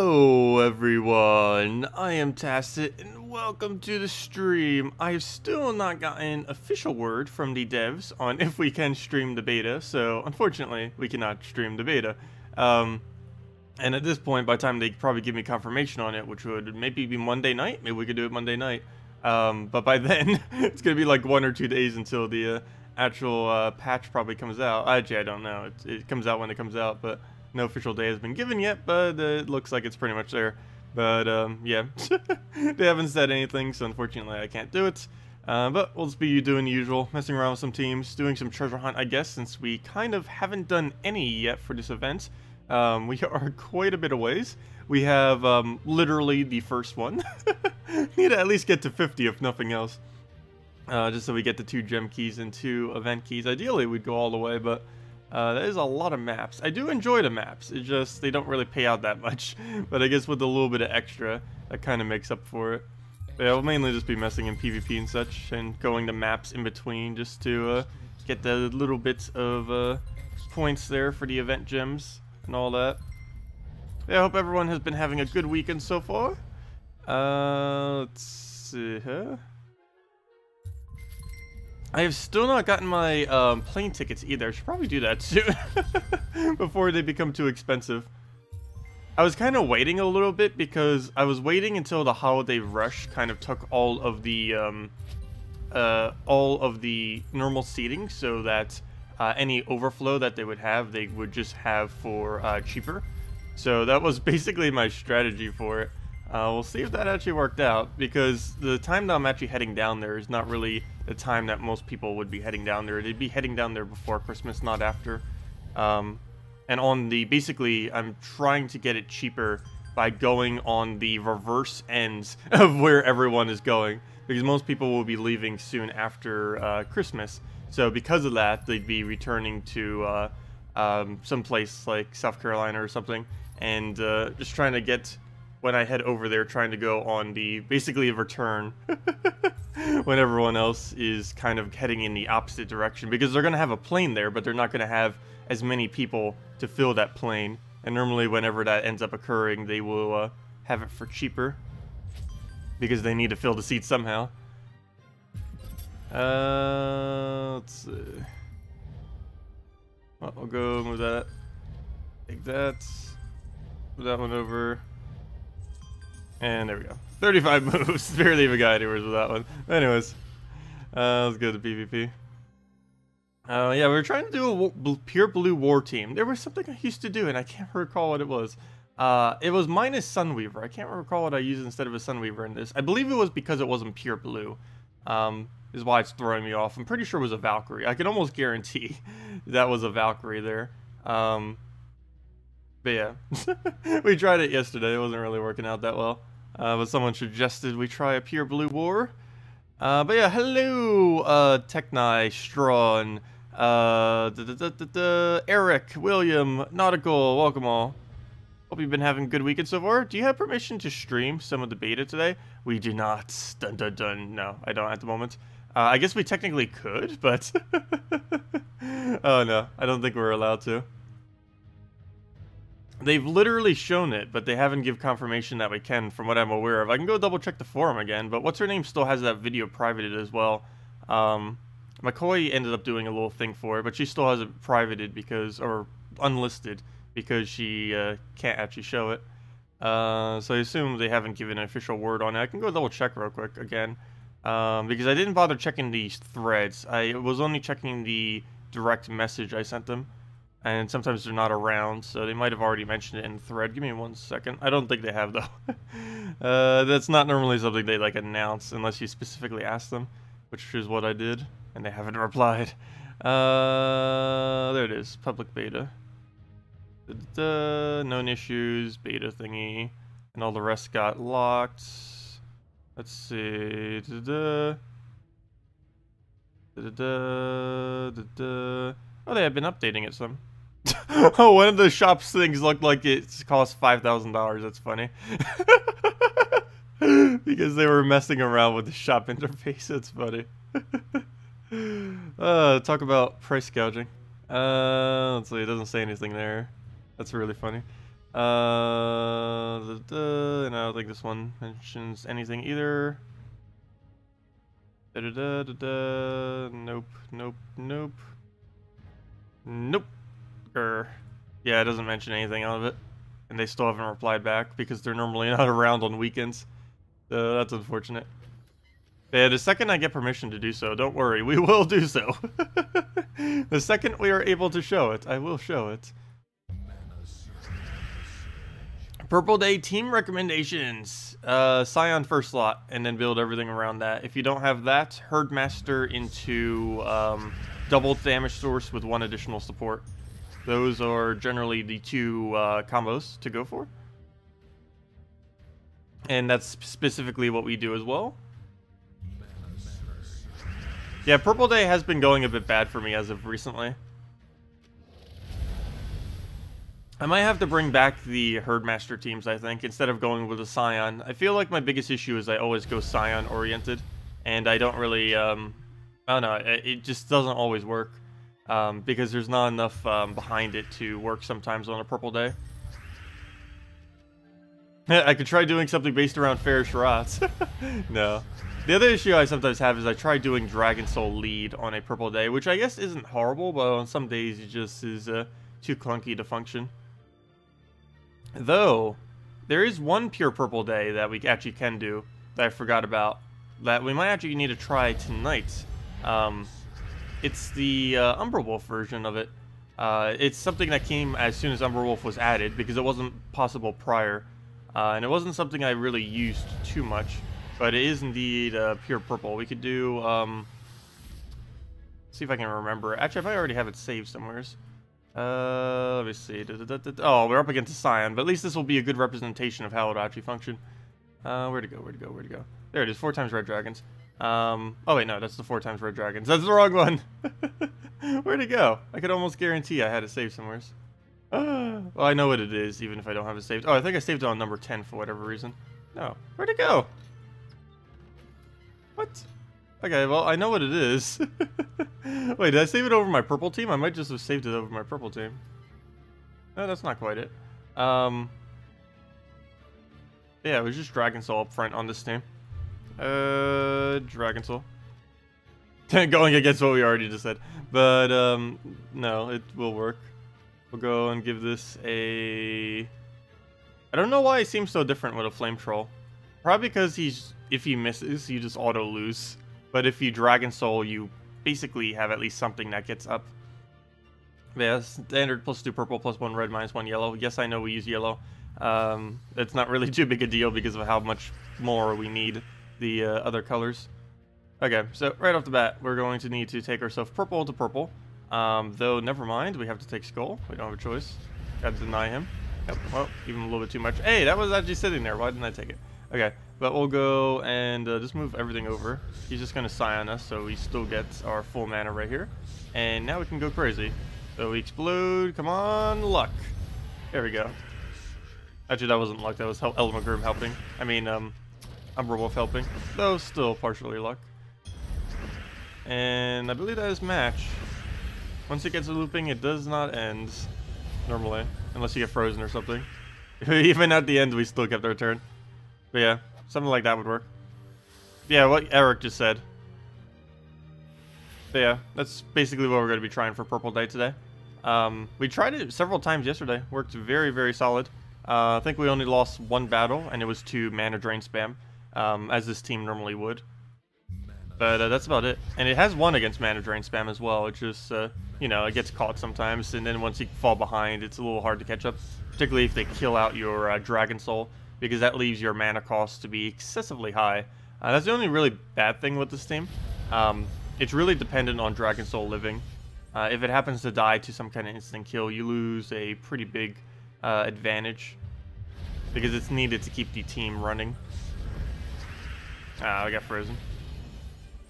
Hello everyone, I am Tacet and welcome to the stream. I have still not gotten official word from the devs on if we can stream the beta, so unfortunately we cannot stream the beta. And at this point, by the time they probably give me confirmation on it, which would maybe be Monday night, maybe we could do it Monday night. But by then, it's going to be like 1 or 2 days until the actual patch probably comes out. Actually, I don't know, it comes out when it comes out, but no official day has been given yet, but it looks like it's pretty much there. But yeah, they haven't said anything, so unfortunately I can't do it. But we'll just be doing the usual, messing around with some teams, doing some treasure hunt, I guess, since we kind of haven't done any yet for this event. We are quite a bit of ways. We have literally the first one. Need to at least get to 50 if nothing else. Just so we get the 2 gem keys and 2 event keys. Ideally we'd go all the way, but that is a lot of maps. I do enjoy the maps, it's just they don't really pay out that much. But I guess with a little bit of extra, that kind of makes up for it. But yeah, we'll mainly just be messing in PvP and such, and going to maps in between just to get the little bits of points there for the event gems and all that. Yeah, I hope everyone has been having a good weekend so far. Let's see here. I have still not gotten my plane tickets either. I should probably do that soon before they become too expensive. I was kind of waiting a little bit because I was waiting until the holiday rush kind of took all of the normal seating, so that any overflow that they would just have for cheaper. So that was basically my strategy for it. We'll see if that actually worked out, because the time that I'm actually heading down there is not really the time that most people would be heading down there. They'd be heading down there before Christmas, not after. And on the, basically, I'm trying to get it cheaper by going on the reverse ends of where everyone is going, because most people will be leaving soon after Christmas. So because of that, they'd be returning to some place like South Carolina or something, and just trying to get, when I head over there, trying to go on the, basically a return when everyone else is kind of heading in the opposite direction, because they're going to have a plane there, but they're not going to have as many people to fill that plane. And normally whenever that ends up occurring, they will have it for cheaper, because they need to fill the seats somehow. Let's see. Well, I'll go move that. Take that. Move that one over. And there we go. 35 moves. Barely even got anywhere with that one. Anyways, let's go to PvP. Yeah, we were trying to do a pure blue war team. There was something I used to do, and I can't recall what it was. It was minus Sunweaver. I can't recall what I used instead of a Sunweaver in this. I believe it was because it wasn't pure blue. Is why it's throwing me off. I'm pretty sure it was a Valkyrie. I can almost guarantee that was a Valkyrie there. But yeah, we tried it yesterday. It wasn't really working out that well. But someone suggested we try a pure blue war. But yeah, hello, Techni, Strawn, Eric, William, Nautical, welcome all. Hope you've been having a good weekend so far. Do you have permission to stream some of the beta today? We do not. Dun dun dun. No, I don't at the moment. I guess we technically could, but oh no, I don't think we're allowed to. They've literally shown it, but they haven't given confirmation that we can, from what I'm aware of. I can go double check the forum again, but what's her name still has that video privated as well. McCoy ended up doing a little thing for it, but she still has it privated because, or unlisted, because she can't actually show it. So I assume they haven't given an official word on it. I can go double check real quick again, because I didn't bother checking these threads. I was only checking the direct message I sent them. And sometimes they're not around, so they might have already mentioned it in the thread. Give me 1 second. I don't think they have, though. That's not normally something they, like, announce unless you specifically ask them, which is what I did, and they haven't replied. There it is. Public beta. Known issues, beta thingy, and all the rest got locked. Let's see. Oh, they have been updating it some. Oh, one of the shop's things looked like it cost $5,000. That's funny. Because they were messing around with the shop interface. That's funny. Talk about price gouging. Let's see. It doesn't say anything there. That's really funny. And I don't think this one mentions anything either. Nope, nope, nope. Nope. Yeah, it doesn't mention anything out of it. And they still haven't replied back because they're normally not around on weekends. So that's unfortunate. Yeah, the second I get permission to do so, don't worry, we will do so. The second we are able to show it, I will show it. Purple Day team recommendations. Scion first slot, and then build everything around that. If you don't have that, Herdmaster into double damage source with 1 additional support. Those are generally the 2 combos to go for. And that's specifically what we do as well. Yeah, Purple Day has been going a bit bad for me as of recently. I might have to bring back the Herdmaster teams, I think, instead of going with a Scion. I feel like my biggest issue is I always go Scion-oriented, and I don't really, I don't know, it just doesn't always work, because there's not enough behind it to work sometimes on a Purple Day. I could try doing something based around fair shots. No. The other issue I sometimes have is I try doing Dragon Soul lead on a Purple Day, which I guess isn't horrible, but on some days it just is too clunky to function. Though, there is one pure Purple Day that we actually can do that I forgot about that we might actually need to try tonight. It's the Wolf version of it. It's something that came as soon as Wolf was added because it wasn't possible prior. And it wasn't something I really used too much, but it is indeed pure purple. We could do, see if I can remember. Actually, I might already have it saved somewhere. Let me see. Oh, we're up against a Scion, but at least this will be a good representation of how it actually function. Where'd it go? Where'd it go? Where'd it go? There it is. 4 times red dragons. Oh wait, no, that's the 4 times red dragons. That's the wrong one. Where'd it go? I could almost guarantee I had it saved somewhere. Well, I know what it is, even if I don't have it saved. Oh, I think I saved it on number 10 for whatever reason. No. Where'd it go? What? Okay, well, I know what it is. Wait, did I save it over my purple team? I might just have saved it over my purple team. No, that's not quite it. Yeah, it was just Dragon Soul up front on this team. Dragon Soul. Going against what we already just said. But, no, it will work. We'll go and give this a... I don't know why it seems so different with a Flame Troll. Probably because if he misses, you just auto-lose. But if you Dragon Soul, you basically have at least something that gets up. Yeah, standard +2 purple, +1 red, -1 yellow. Yes, I know we use yellow. It's not really too big a deal because of how much more we need the other colors. Okay, so right off the bat, we're going to need to take ourselves purple to purple. Though, never mind, we have to take Skull. We don't have a choice. Gotta deny him. Yep, well, even a little bit too much. Hey, that was actually sitting there. Why didn't I take it? Okay, but we'll go and just move everything over. He's just gonna Scion us, so we still get our full mana right here. And now we can go crazy. So we explode. Come on, luck. There we go. Actually, that wasn't luck. That was Elmagrim helping. I mean, Wolf helping. Though, still partially luck. And I believe that is match. Once it gets looping, it does not end, normally, unless you get frozen or something. Even at the end, we still kept our turn. But yeah, something like that would work. Yeah, what Eric just said. But yeah, that's basically what we're going to be trying for Purple Day today. We tried it several times yesterday. Worked very, very solid. I think we only lost 1 battle, and it was to mana drain spam, as this team normally would. But that's about it. And it has 1 against mana drain spam as well. It just, you know, it gets caught sometimes. And then once you fall behind, it's a little hard to catch up. Particularly if they kill out your Dragon Soul. Because that leaves your mana cost to be excessively high. That's the only really bad thing with this team. It's really dependent on Dragon Soul living. If it happens to die to some kind of instant kill, you lose a pretty big advantage. Because it's needed to keep the team running. I got frozen.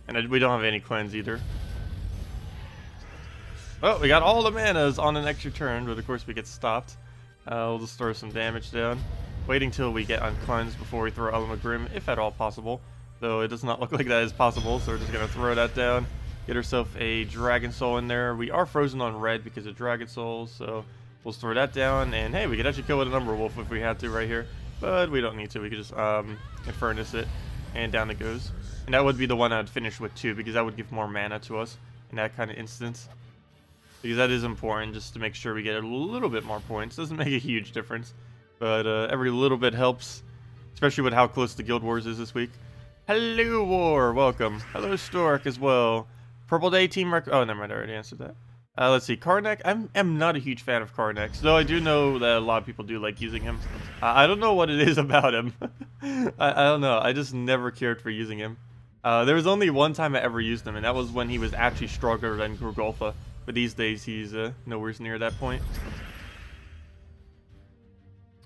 And we don't have any cleanse either. Oh, we got all the manas on an extra turn, but of course we get stopped. We'll just throw some damage down. Waiting till we get uncleansed before we throw Elmagrim, if at all possible. Though it does not look like that is possible, so we're just going to throw that down. Get ourselves a Dragon Soul in there. We are frozen on red because of Dragon Souls, so We'll throw that down, and hey, we could actually kill with an Umberwolf if we had to right here. But we don't need to. We could just Infernus it, and down it goes. And that would be the one I'd finish with too, because that would give more mana to us in that kind of instance. Because that is important, just to make sure we get a little bit more points. Doesn't make a huge difference, but every little bit helps, especially with how close the Guild Wars is this week. Hello, War! Welcome. Hello, Stork, as well. Purple Day Team oh, never mind, I already answered that. Let's see, Karnak. I'm not a huge fan of Karnak, though I do know that a lot of people do like using him. I don't know what it is about him. I don't know. I just never cared for using him. There was only one time I ever used him, and that was when he was actually stronger than Grugolfa. But these days, he's nowhere near that point.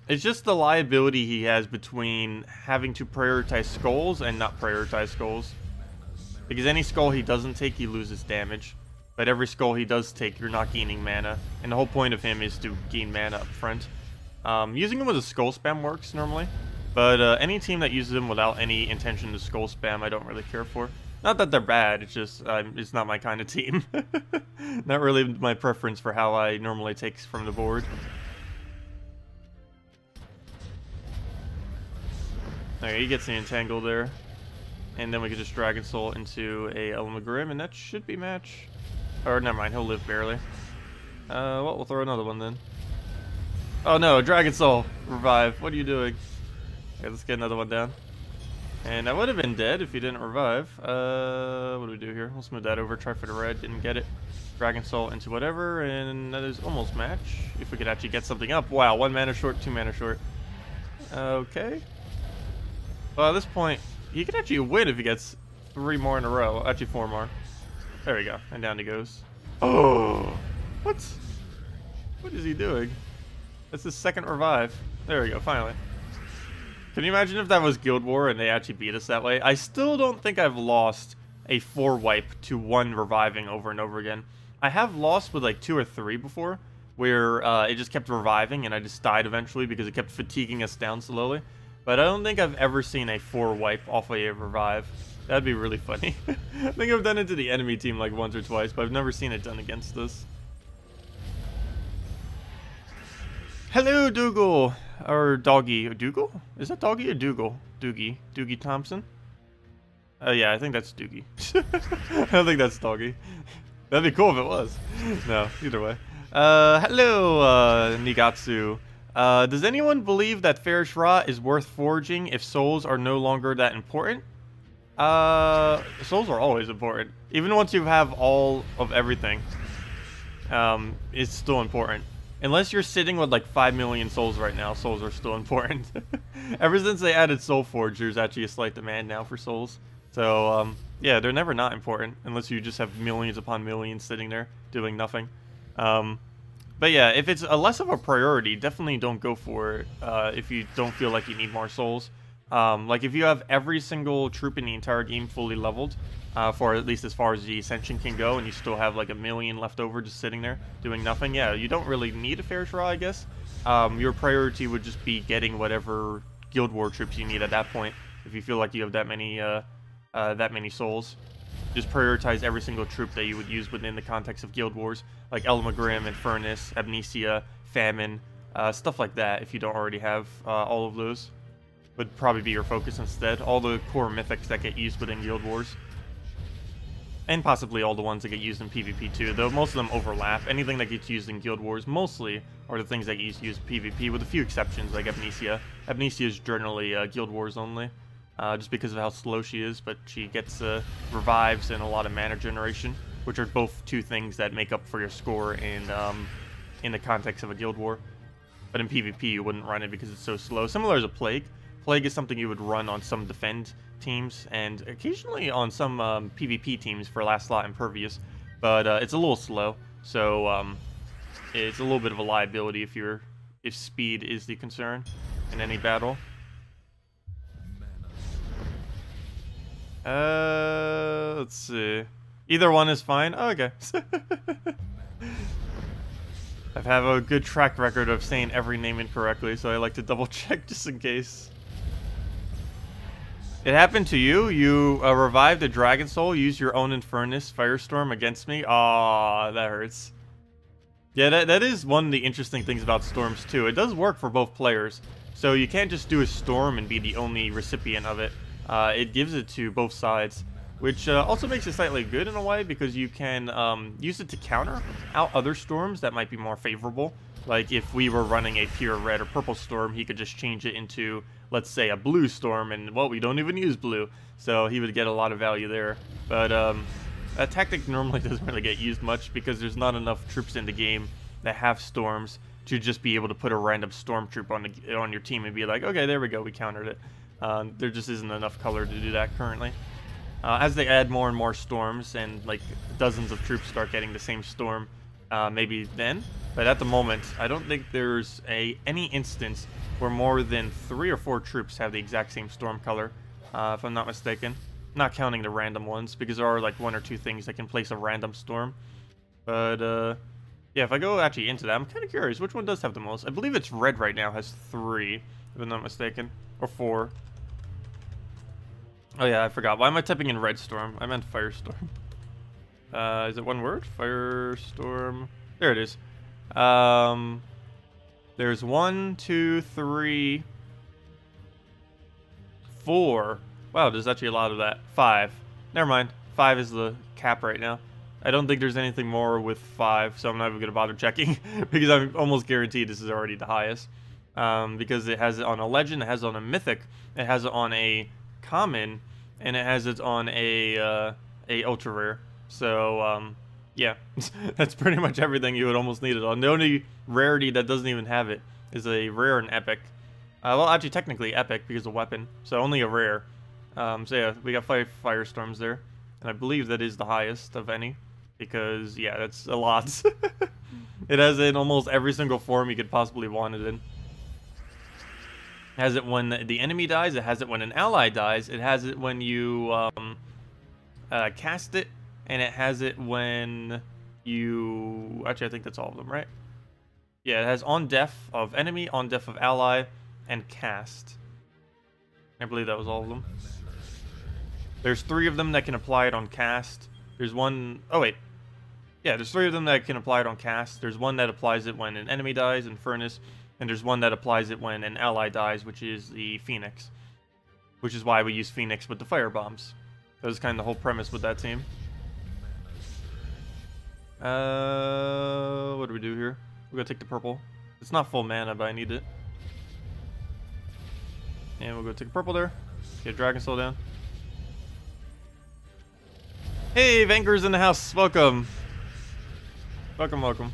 It's just the liability he has between having to prioritize skulls and not prioritize skulls. Because any skull he doesn't take, he loses damage. But every skull he does take, you're not gaining mana. And the whole point of him is to gain mana up front. Using him with a skull spam works normally. But any team that uses him without any intention to skull spam, I don't really care for. Not that they're bad, it's just, it's not my kind of team. Not really my preference for how I normally take from the board. Okay, he gets the entangle there. And then we can just Dragon Soul into a Elmagrim, and that should be match. Or, never mind, he'll live barely. Well, we'll throw another one then. Oh no, Dragon Soul! Revive, what are you doing? Okay, let's get another one down. And I would have been dead if he didn't revive. What do we do here? We'll smooth that over, try for the red, didn't get it. Dragon Soul into whatever, and that is almost match. If we could actually get something up. Wow, 1 mana short, 2 mana short. Okay. Well, at this point, he could actually win if he gets 3 more in a row. Actually, 4 more. There we go, and down he goes. Oh! What? What is he doing? That's his 2nd revive. There we go, finally. Can you imagine if that was Guild War and they actually beat us that way? I still don't think I've lost a 4 wipe to 1 reviving over and over again. I have lost with like 2 or 3 before, where it just kept reviving and I just died eventually because it kept fatiguing us down slowly. But I don't think I've ever seen a 4 wipe off a revive. That'd be really funny. I think I've done it to the enemy team like once or twice, but I've never seen it done against us. Hello, Dougal! Or Doggy. Dougal? Is that Doggy or Dougal? Doogie. Doogie Thompson? Yeah, I think that's Doogie. I don't think that's Doggy. That'd be cool if it was. No, either way. Hello, Nigatsu. Does anyone believe that Ferrish Rot is worth forging if souls are no longer that important? Souls are always important. Even once you have all of everything, it's still important. Unless you're sitting with like 5 million souls right now, souls are still important. Ever since they added Soul Forge, there's actually a slight demand now for souls. So, yeah, they're never not important, unless you just have millions upon millions sitting there doing nothing. But yeah, if it's a less of a priority, definitely don't go for it if you don't feel like you need more souls. Like if you have every single troop in the entire game fully leveled, for at least as far as the Ascension can go, and you still have like 1 million left over just sitting there doing nothing, yeah, you don't really need a Ferrish Rot, I guess. Your priority would just be getting whatever Guild War troops you need at that point. If you feel like you have that many souls, just prioritize every single troop that you would use within the context of Guild Wars, like Elmagrim, Infernus, Amnesia, Famine, stuff like that. If you don't already have all of those, would probably be your focus instead. All the core mythics that get used within Guild Wars. And possibly all the ones that get used in PvP too, though most of them overlap. Anything that gets used in Guild Wars mostly are the things that get used in PvP, with a few exceptions like Amnesia. Amnesia is generally Guild Wars only, just because of how slow she is, but she gets revives and a lot of mana generation, which are both 2 things that make up for your score in the context of a Guild War. But in PvP you wouldn't run it because it's so slow. Similar as a Plague. Plague is something you would run on some defend teams and occasionally on some PvP teams for last slot Impervious, but it's a little slow, so it's a little bit of a liability if speed is the concern in any battle. Let's see. Either one is fine. Oh, okay. I have a good track record of saying every name incorrectly, so I like to double check just in case. It happened to you? You revived a Dragon Soul, used your own Infernus Firestorm against me? Aw, that hurts. Yeah, that is one of the interesting things about storms too. It does work for both players. So you can't just do a storm and be the only recipient of it. It gives it to both sides, which also makes it slightly good in a way because you can use it to counter out other storms that might be more favorable. Like if we were running a pure red or purple storm, he could just change it into, let's say, a blue storm, and well, we don't even use blue, so he would get a lot of value there. But that tactic normally doesn't really get used much because there's not enough troops in the game that have storms to just be able to put a random stormtroop on your team and be like, okay, there we go, we countered it. There just isn't enough color to do that currently. As they add more and more storms and like dozens of troops start getting the same storm, maybe then. But at the moment, I don't think there's any instance where more than 3 or 4 troops have the exact same storm color, if I'm not mistaken. Not counting the random ones, because there are like 1 or 2 things that can place a random storm. But yeah, if I go actually into that, I'm kind of curious which one does have the most. I believe it's red right now has 3, if I'm not mistaken, or 4. Oh yeah, I forgot. Why am I typing in red storm? I meant firestorm. Is it one word? Firestorm. There it is. There's 1, 2, 3, 4. Wow, there's actually a lot of that. 5. Never mind. 5 is the cap right now. I don't think there's anything more with 5, so I'm not even going to bother checking because I'm almost guaranteed this is already the highest. Because it has it on a legend, it has it on a mythic, it has it on a common, and it has it on a ultra rare. So yeah, that's pretty much everything you would almost need it on. The only rarity that doesn't even have it is a rare and epic. Well, actually, technically epic because of weapon, so only a rare. So yeah, we got 5 firestorms there, and I believe that is the highest of any, because yeah, that's a lot. It has it in almost every single form you could possibly want it in. It has it when the enemy dies, it has it when an ally dies, it has it when you cast it, and it has it when you... Actually, I think that's all of them, right? Yeah, it has on death of enemy, on death of ally, and cast. I believe that was all of them. There's 3 of them that can apply it on cast. There's one... Oh, wait. Yeah, there's 3 of them that can apply it on cast. There's one that applies it when an enemy dies in Furnace, and there's one that applies it when an ally dies, which is the Phoenix. Which is why we use Phoenix with the fire bombs. That was kind of the whole premise with that team. What do we do here? We're gonna take the purple. It's not full mana, but I need it. And we'll go take a purple there. Get Dragon Soul down. Hey, Vanker's in the house. Welcome. Welcome, welcome.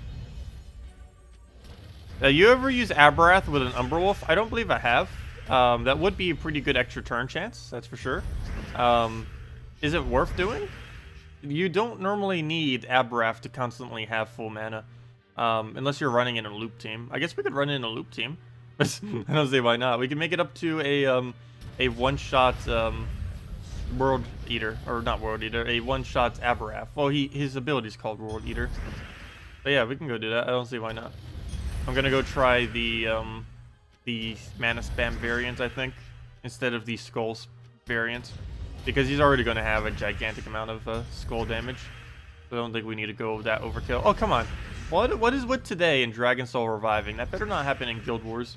You ever use Abrath with an Umberwolf? I don't believe I have. That would be a pretty good extra turn chance, that's for sure. Is it worth doing? You don't normally need Abrath to constantly have full mana. Unless you're running in a loop team. I guess we could run in a loop team. But I don't see why not. We can make it up to a one-shot World Eater. Or not World Eater, a one-shot Abrath. Well, his ability is called World Eater. But yeah, we can go do that. I don't see why not. I'm gonna go try the mana spam variant, I think, instead of the skull variant, because he's already gonna have a gigantic amount of skull damage. So I don't think we need to go that overkill. Oh, come on. What is with today in Dragon Soul reviving? That better not happen in Guild Wars.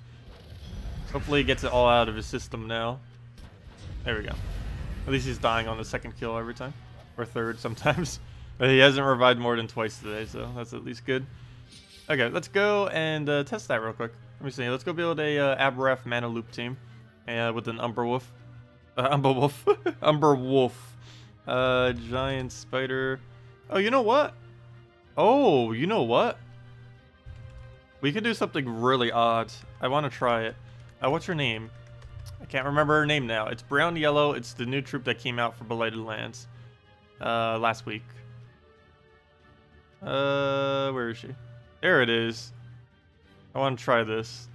Hopefully he gets it all out of his system now. There we go. At least he's dying on the 2nd kill every time. Or 3rd sometimes. But he hasn't revived more than twice today, so that's at least good. Okay, let's go and test that real quick. Let me see. Let's go build a Abrath mana loop team with an Umberwolf. Umberwolf. Giant spider. Oh, you know what? Oh, you know what? We can do something really odd. I want to try it. What's her name? I can't remember her name now. It's brown yellow. It's the new troop that came out for Blighted Lands last week. Where is she? There it is. I want to try this.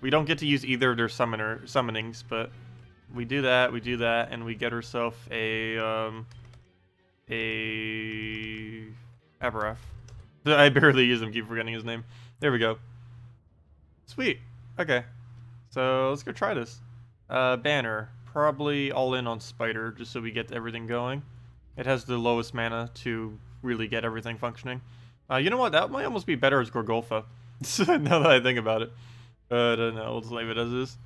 We don't get to use either of their summonings, but we do that, and we get ourselves a Abrath. I barely use him, keep forgetting his name. There we go. Sweet. Okay. So let's go try this. Banner. Probably all in on Spider, just so we get everything going. It has the lowest mana to really get everything functioning. You know what? That might almost be better as Gorgolfa. Now that I think about it. But no, we'll just leave it as is.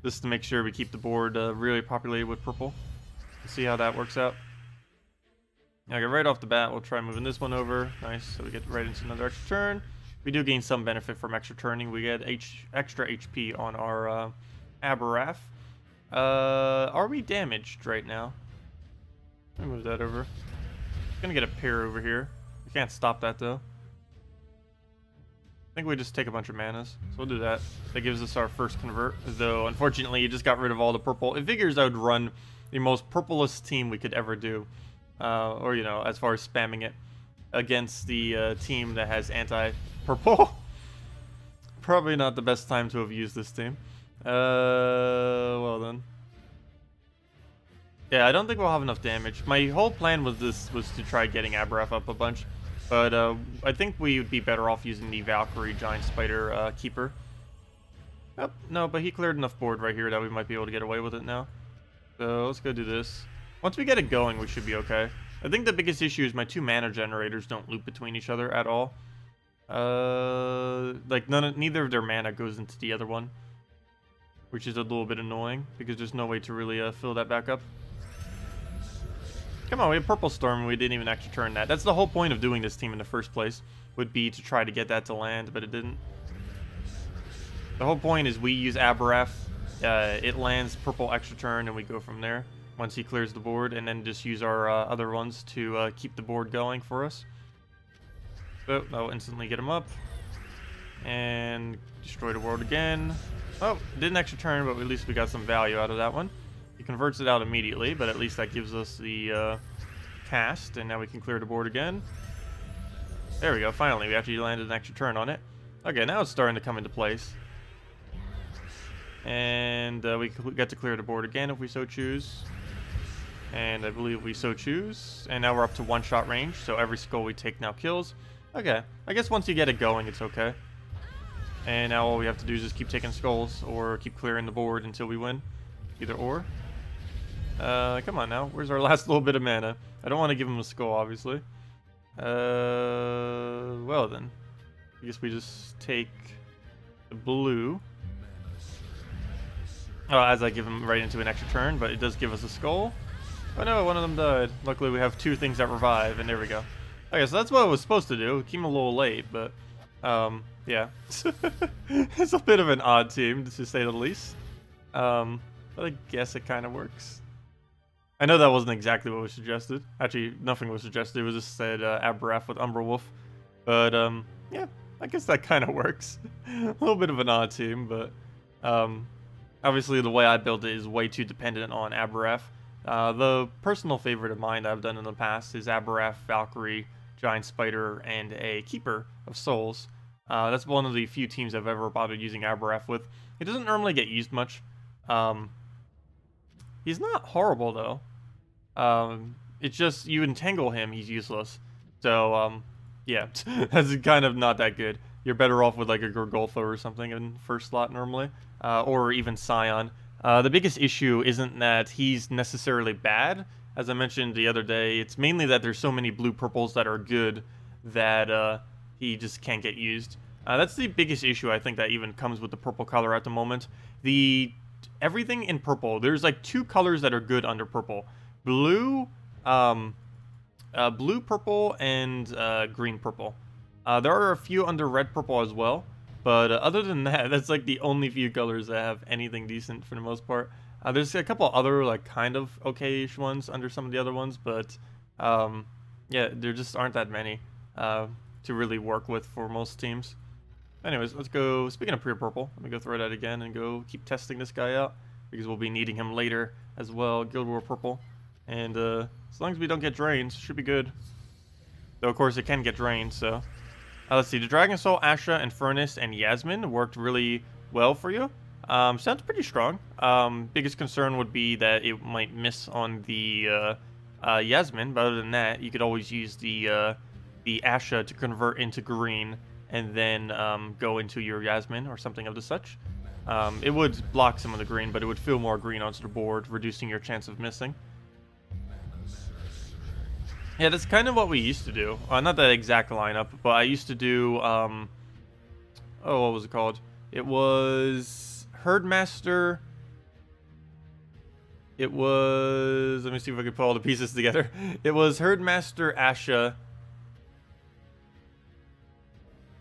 Just to make sure we keep the board really populated with purple. See how that works out. Okay, right off the bat, we'll try moving this one over. Nice, so we get right into another extra turn. We do gain some benefit from extra turning. We get extra HP on our Aberrath. Are we damaged right now? Let me move that over. Gonna get a pair over here. We can't stop that though. I think we just take a bunch of manas, so we'll do that. That gives us our first convert, though unfortunately it just got rid of all the purple. It figures I would run the most purplest team we could ever do. Or, you know, as far as spamming it against the team that has anti-purple. Probably not the best time to have used this team. Well then. Yeah, I don't think we'll have enough damage. My whole plan was to try getting Aberrath up a bunch. But I think we would be better off using the Valkyrie Giant Spider Keeper. Oh, no, but he cleared enough board right here that we might be able to get away with it now. So let's go do this. Once we get it going, we should be okay. I think the biggest issue is my 2 mana generators don't loop between each other at all. Like neither of their mana goes into the other one, which is a little bit annoying because there's no way to really fill that back up. Come on, we have Purple Storm and we didn't even actually turn that. That's the whole point of doing this team in the first place, would be to try to get that to land, but it didn't. The whole point is we use Aberrath, it lands purple extra turn, and we go from there once he clears the board, and then just use our other ones to keep the board going for us. So that'll instantly get him up. And destroy the world again. Oh, didn't extra turn, but at least we got some value out of that one. He converts it out immediately, but at least that gives us the cast, and now we can clear the board again. There we go, finally, we actually landed an extra turn on it. Okay, now it's starting to come into place. And we get to clear the board again if we so choose. And I believe we so choose. And now we're up to 1-shot range, so every skull we take now kills. Okay, I guess once you get it going, it's okay. And now all we have to do is just keep taking skulls, or keep clearing the board until we win. Either or. Come on now, where's our last little bit of mana? I don't want to give him a skull, obviously. Well then. I guess we just take the blue. Oh, as I give him right into an extra turn, but it does give us a skull. Oh no, one of them died. Luckily we have 2 things that revive, and there we go. Okay, so that's what I was supposed to do. Came a little late, but yeah. It's a bit of an odd team, to say the least. But I guess it kind of works. I know that wasn't exactly what was suggested. Actually, nothing was suggested. It was just said Aberrath with Umbra Wolf. But yeah, I guess that kind of works. A little bit of an odd team, but obviously the way I built it is way too dependent on Aberrath. The personal favorite of mine that I've done in the past is Aberrath, Valkyrie, Giant Spider, and a Keeper of Souls. That's one of the few teams I've ever bothered using Aberrath with. It doesn't normally get used much. He's not horrible though. It's just you entangle him, he's useless. So yeah, that's kind of not that good. You're better off with like a Gorgolfa or something in first slot normally, or even Scion. The biggest issue isn't that he's necessarily bad. As I mentioned the other day, it's mainly that there's so many blue purples that are good that he just can't get used. That's the biggest issue I think that even comes with the purple color at the moment. Everything in purple, there's like 2 colors that are good under purple. Blue, blue purple, and green purple. There are a few under red purple as well, but other than that, that's like the only few colors that have anything decent for the most part. There's a couple other like kind of okay-ish ones under some of the other ones, but yeah, there just aren't that many to really work with for most teams. Anyways, let's go. Speaking of pure purple, let me go throw that again and go keep testing this guy out because we'll be needing him later as well. Guild War purple, and as long as we don't get drained, should be good. Though of course it can get drained. So let's see. The Dragon Soul, Asha, and Furnace, and Yasmin worked really well for you. Sounds pretty strong. Biggest concern would be that it might miss on the Yasmin, but other than that, you could always use the Asha to convert into green, and then go into your Yasmin or something of the such. It would block some of the green, but it would fill more green onto the board, reducing your chance of missing. Yeah, that's kind of what we used to do. Not that exact lineup, but I used to do, oh, what was it called? It was Herdmaster. It was, let me see if I can put all the pieces together. It was Herdmaster, Asha,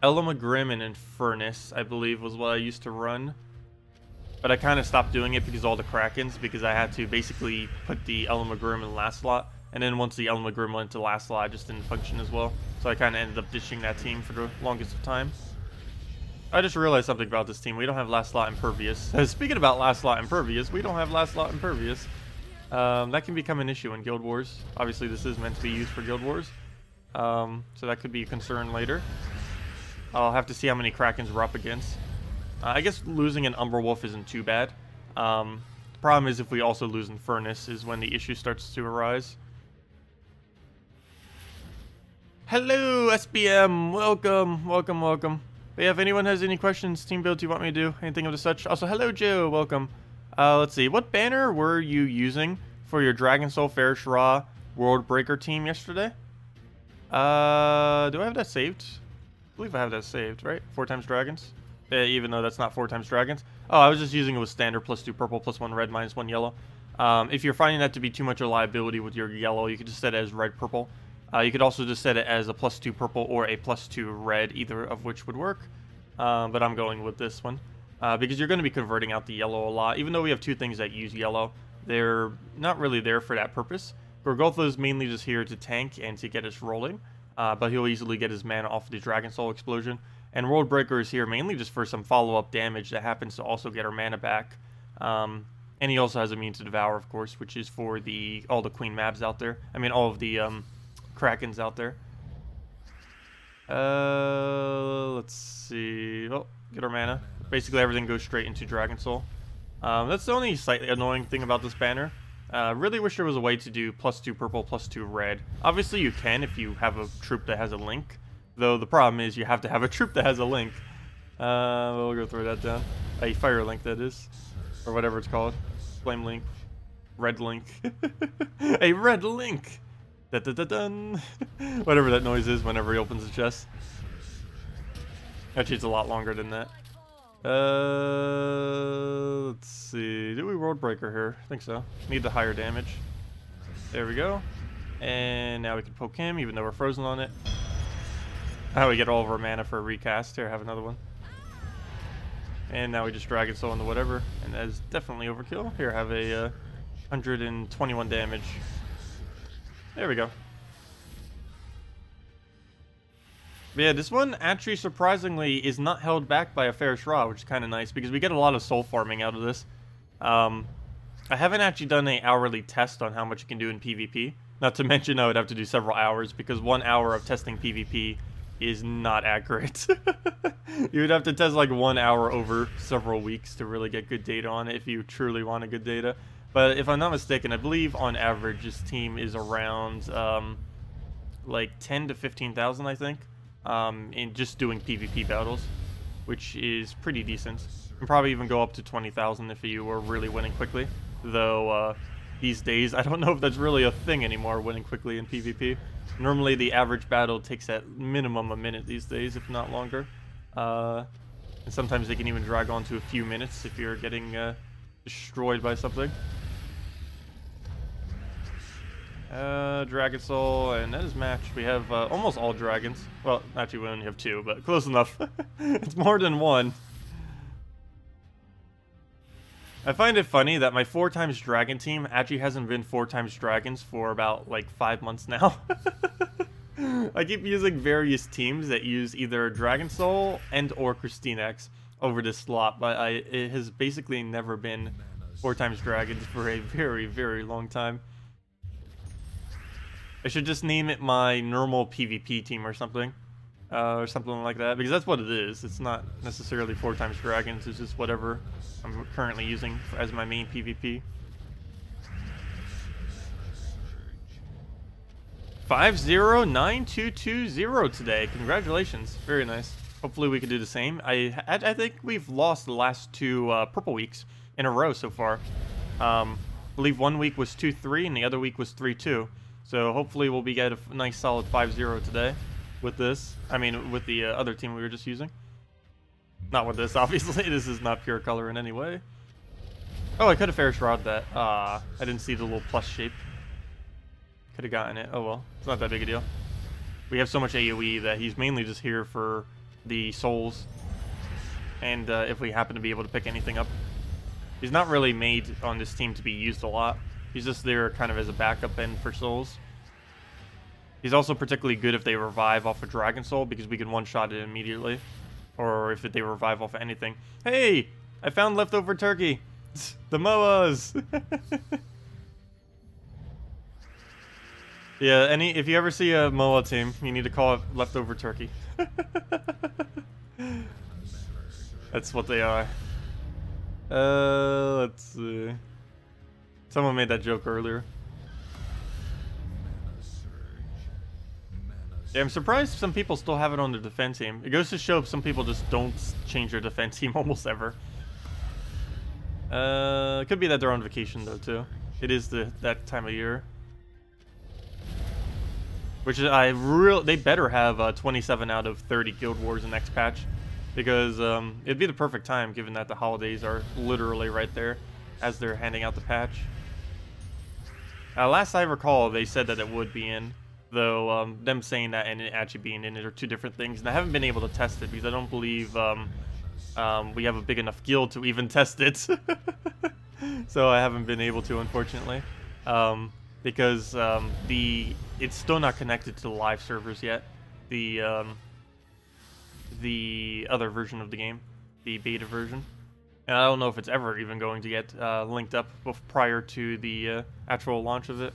Elamagrim, and Furnace, I believe, was what I used to run. But I kind of stopped doing it because all the Krakens, because I had to basically put the Elamagrim in last slot. And then once the Elamagrim went to last slot, it just didn't function as well. So I kind of ended up ditching that team for the longest of time. I just realized something about this team. We don't have last slot Impervious. Speaking about last slot Impervious, we don't have last slot Impervious. That can become an issue in Guild Wars. Obviously, this is meant to be used for Guild Wars. So that could be a concern later. I'll have to see how many Krakens we're up against. I guess losing an Umberwolf isn't too bad. The problem is if we also lose in Furnace is when the issue starts to arise. Hello, SBM. Welcome, welcome, welcome. But yeah, if anyone has any questions, team builds you want me to do, anything of the such. Also, hello, Joe. Welcome. Let's see. What banner were you using for your Dragon Soul, Fairish Ra, World Breaker team yesterday? Do I have that saved? I believe I have that saved, right? 4 times Dragons? Even though that's not 4 times Dragons. Oh, I was just using it with standard +2 purple, +1 red, -1 yellow. If you're finding that to be too much of a liability with your yellow, you could just set it as red, purple. You could also just set it as a +2 purple or a +2 red, either of which would work. But I'm going with this one. Because you're going to be converting out the yellow a lot. Even though we have 2 things that use yellow, they're not really there for that purpose. Gorgotha is mainly just here to tank and to get us rolling. But he'll easily get his mana off the Dragon Soul explosion. And World Breaker is here mainly just for some follow-up damage that happens to also get our mana back. And he also has Immune to Devour, of course, which is for all the Queen Mabs out there. I mean, all of the Krakens out there. Let's see. Oh, get our mana. Basically, everything goes straight into Dragon Soul. That's the only slightly annoying thing about this banner. Really wish there was a way to do +2 purple, +2 red. Obviously, you can if you have a troop that has a link. Though the problem is you have to have a troop that has a link. We'll go throw that down. A fire link, that is. Or whatever it's called. Flame link. Red link. A red link! Da-da-da-dun! Whatever that noise is whenever he opens the chest. Actually, it's a lot longer than that. Let's see. Did we World Breaker here? I think so. Need the higher damage. There we go. And now we can poke him, even though we're frozen on it. Now we get all of our mana for a recast. Here, have another one. And now we just Dragon Soul into whatever. And that is definitely overkill. Here, have a 121 damage. There we go. But yeah, this one actually surprisingly is not held back by a Fairish Ra, which is kind of nice because we get a lot of soul farming out of this. I haven't actually done an hourly test on how much you can do in PvP. Not to mention I would have to do several hours because 1 hour of testing PvP is not accurate. You would have to test like 1 hour over several weeks to really get good data on it if you truly wanted good data. But if I'm not mistaken, I believe on average this team is around like 10 to 15,000, I think, in just doing PvP battles, which is pretty decent. You can probably even go up to 20,000 if you were really winning quickly. Though these days, I don't know if that's really a thing anymore, winning quickly in PvP. Normally the average battle takes at minimum a minute these days, if not longer. And sometimes they can even drag on to a few minutes if you're getting destroyed by something. Dragon Soul, and that is matched. We have almost all dragons. Well, actually we only have 2, but close enough. It's more than 1. I find it funny that my 4 times dragon team actually hasn't been 4 times dragons for about like 5 months now. I keep using various teams that use either Dragon Soul and or KrissTigger over this slot, but it has basically never been 4 times dragons for a very, very long time. I should just name it my normal PvP team or something like that, because that's what it is. It's not necessarily 4 times dragons, it's just whatever I'm currently using as my main PvP. 509220 today. Congratulations. Very nice. Hopefully we can do the same. I think we've lost the last 2 purple weeks in a row so far. I believe one week was 2-3 and the other week was 3-2. So hopefully we'll get a nice solid 5-0 today with this. I mean, with the other team we were just using. Not with this, obviously. This is not pure color in any way. Oh, I could have Ferris Rod that. I didn't see the little plus shape. Could have gotten it. Oh well, it's not that big a deal. We have so much AoE that he's mainly just here for the souls. And if we happen to be able to pick anything up. He's not really made on this team to be used a lot. He's just there kind of as a backup end for souls. He's also particularly good if they revive off a Dragon Soul because we can one-shot it immediately. Or if they revive off of anything. Hey! I found leftover turkey! The MOAs! Yeah, if you ever see a MOA team, you need to call it leftover turkey. That's what they are. Let's see. Someone made that joke earlier. Yeah, I'm surprised some people still have it on their defense team. It goes to show some people just don't change their defense team almost ever. It could be that they're on vacation though too. It is that time of year. Which is, they better have 27 out of 30 Guild Wars in next patch. Because it'd be the perfect time given that the holidays are literally right there as they're handing out the patch. Last I recall, they said that it would be in. Though them saying that and it actually being in it are two different things. And I haven't been able to test it because I don't believe we have a big enough guild to even test it. So I haven't been able to, unfortunately. Because it's still not connected to the live servers yet. The other version of the game, the beta version. And I don't know if it's ever even going to get linked up prior to the actual launch of it.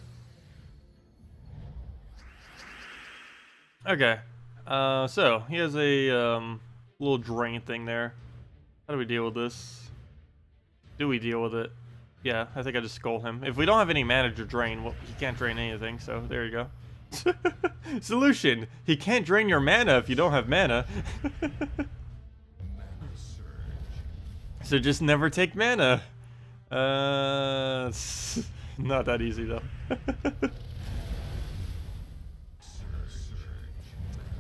Okay, so he has a little drain thing there. How do we deal with this? Do we deal with it? Yeah, I think I just skull him. If we don't have any mana to drain, well, he can't drain anything, so there you go. Solution! He can't drain your mana if you don't have mana. So just never take mana. It's not that easy though.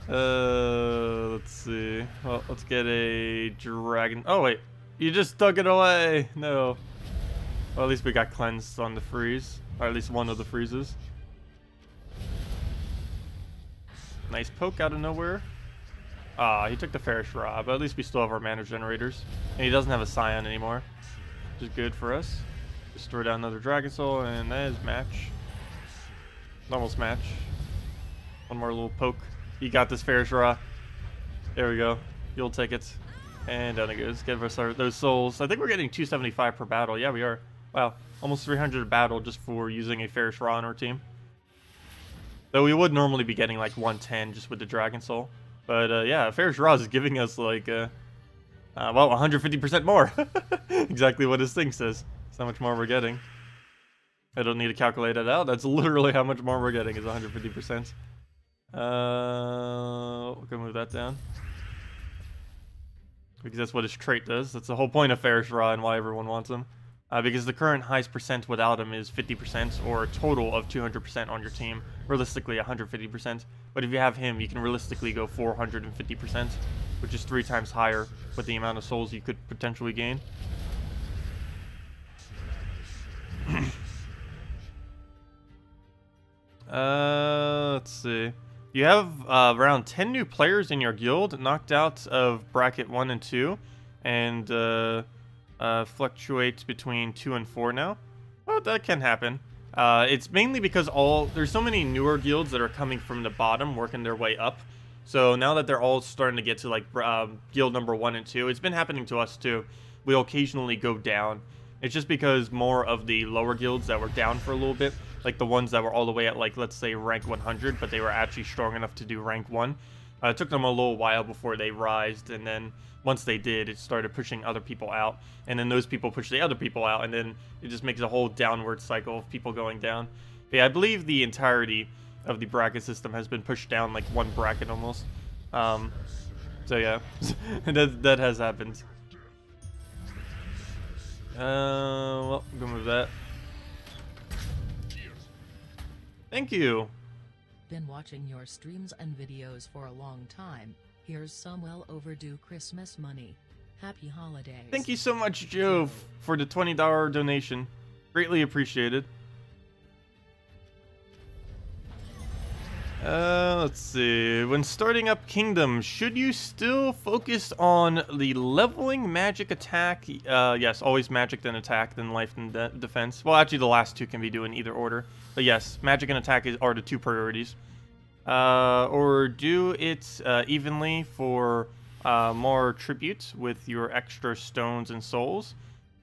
Let's see. Well, let's get a dragon. Oh wait, you just dug it away. No. Well, at least we got cleansed on the freeze, or at least one of the freezes. Nice poke out of nowhere. Ah, he took the Ferris Rod, but at least we still have our mana generators. And he doesn't have a Scion anymore, which is good for us. Just throw down another Dragon Soul, and that is match. Almost match. One more little poke. He got this Ferris Rod. There we go. You'll take it. And down it goes. Give us those souls. I think we're getting 275 per battle. Yeah, we are. Wow. Almost 300 a battle just for using a Ferris Rod on our team. Though we would normally be getting like 110 just with the Dragon Soul. But yeah, Ferris Rod is giving us like, well, 150% more. Exactly what his thing says. That's how much more we're getting. I don't need to calculate it out. That's literally how much more we're getting is 150%. We can move that down. Because that's what his trait does. That's the whole point of Ferris Rod and why everyone wants him. Because the current highest percent without him is 50%, or a total of 200% on your team. Realistically, 150%. But if you have him, you can realistically go 450%, which is 3 times higher with the amount of souls you could potentially gain. Let's see. You have around 10 new players in your guild, knocked out of bracket 1 and 2, and fluctuates between 2 and 4 now. Well, that can happen. It's mainly because there's so many newer guilds that are coming from the bottom, working their way up. So now that they're all starting to get to like guild number 1 and 2, it's been happening to us too. We'll occasionally go down. It's just because more of the lower guilds that were down for a little bit, like the ones that were all the way at like, let's say rank 100, but they were actually strong enough to do rank 1. It took them a little while before they rised, and then once they did, it started pushing other people out, and then those people push the other people out, and then it just makes a whole downward cycle of people going down. But yeah, I believe the entirety of the bracket system has been pushed down like 1 bracket almost. So yeah, that has happened. Well, I'm gonna move that. Thank you. Been watching your streams and videos for a long time. Here's some well overdue Christmas money. Happy holidays. Thank you so much, Joe, for the $20 donation. Greatly appreciated. Let's see. When starting up kingdoms, should you still focus on the leveling, magic, attack? Yes, always magic, then attack, then life, and defense. Well, actually, the last two can be done in either order. But yes, magic and attack are the two priorities. Or do it evenly for more tribute with your extra stones and souls.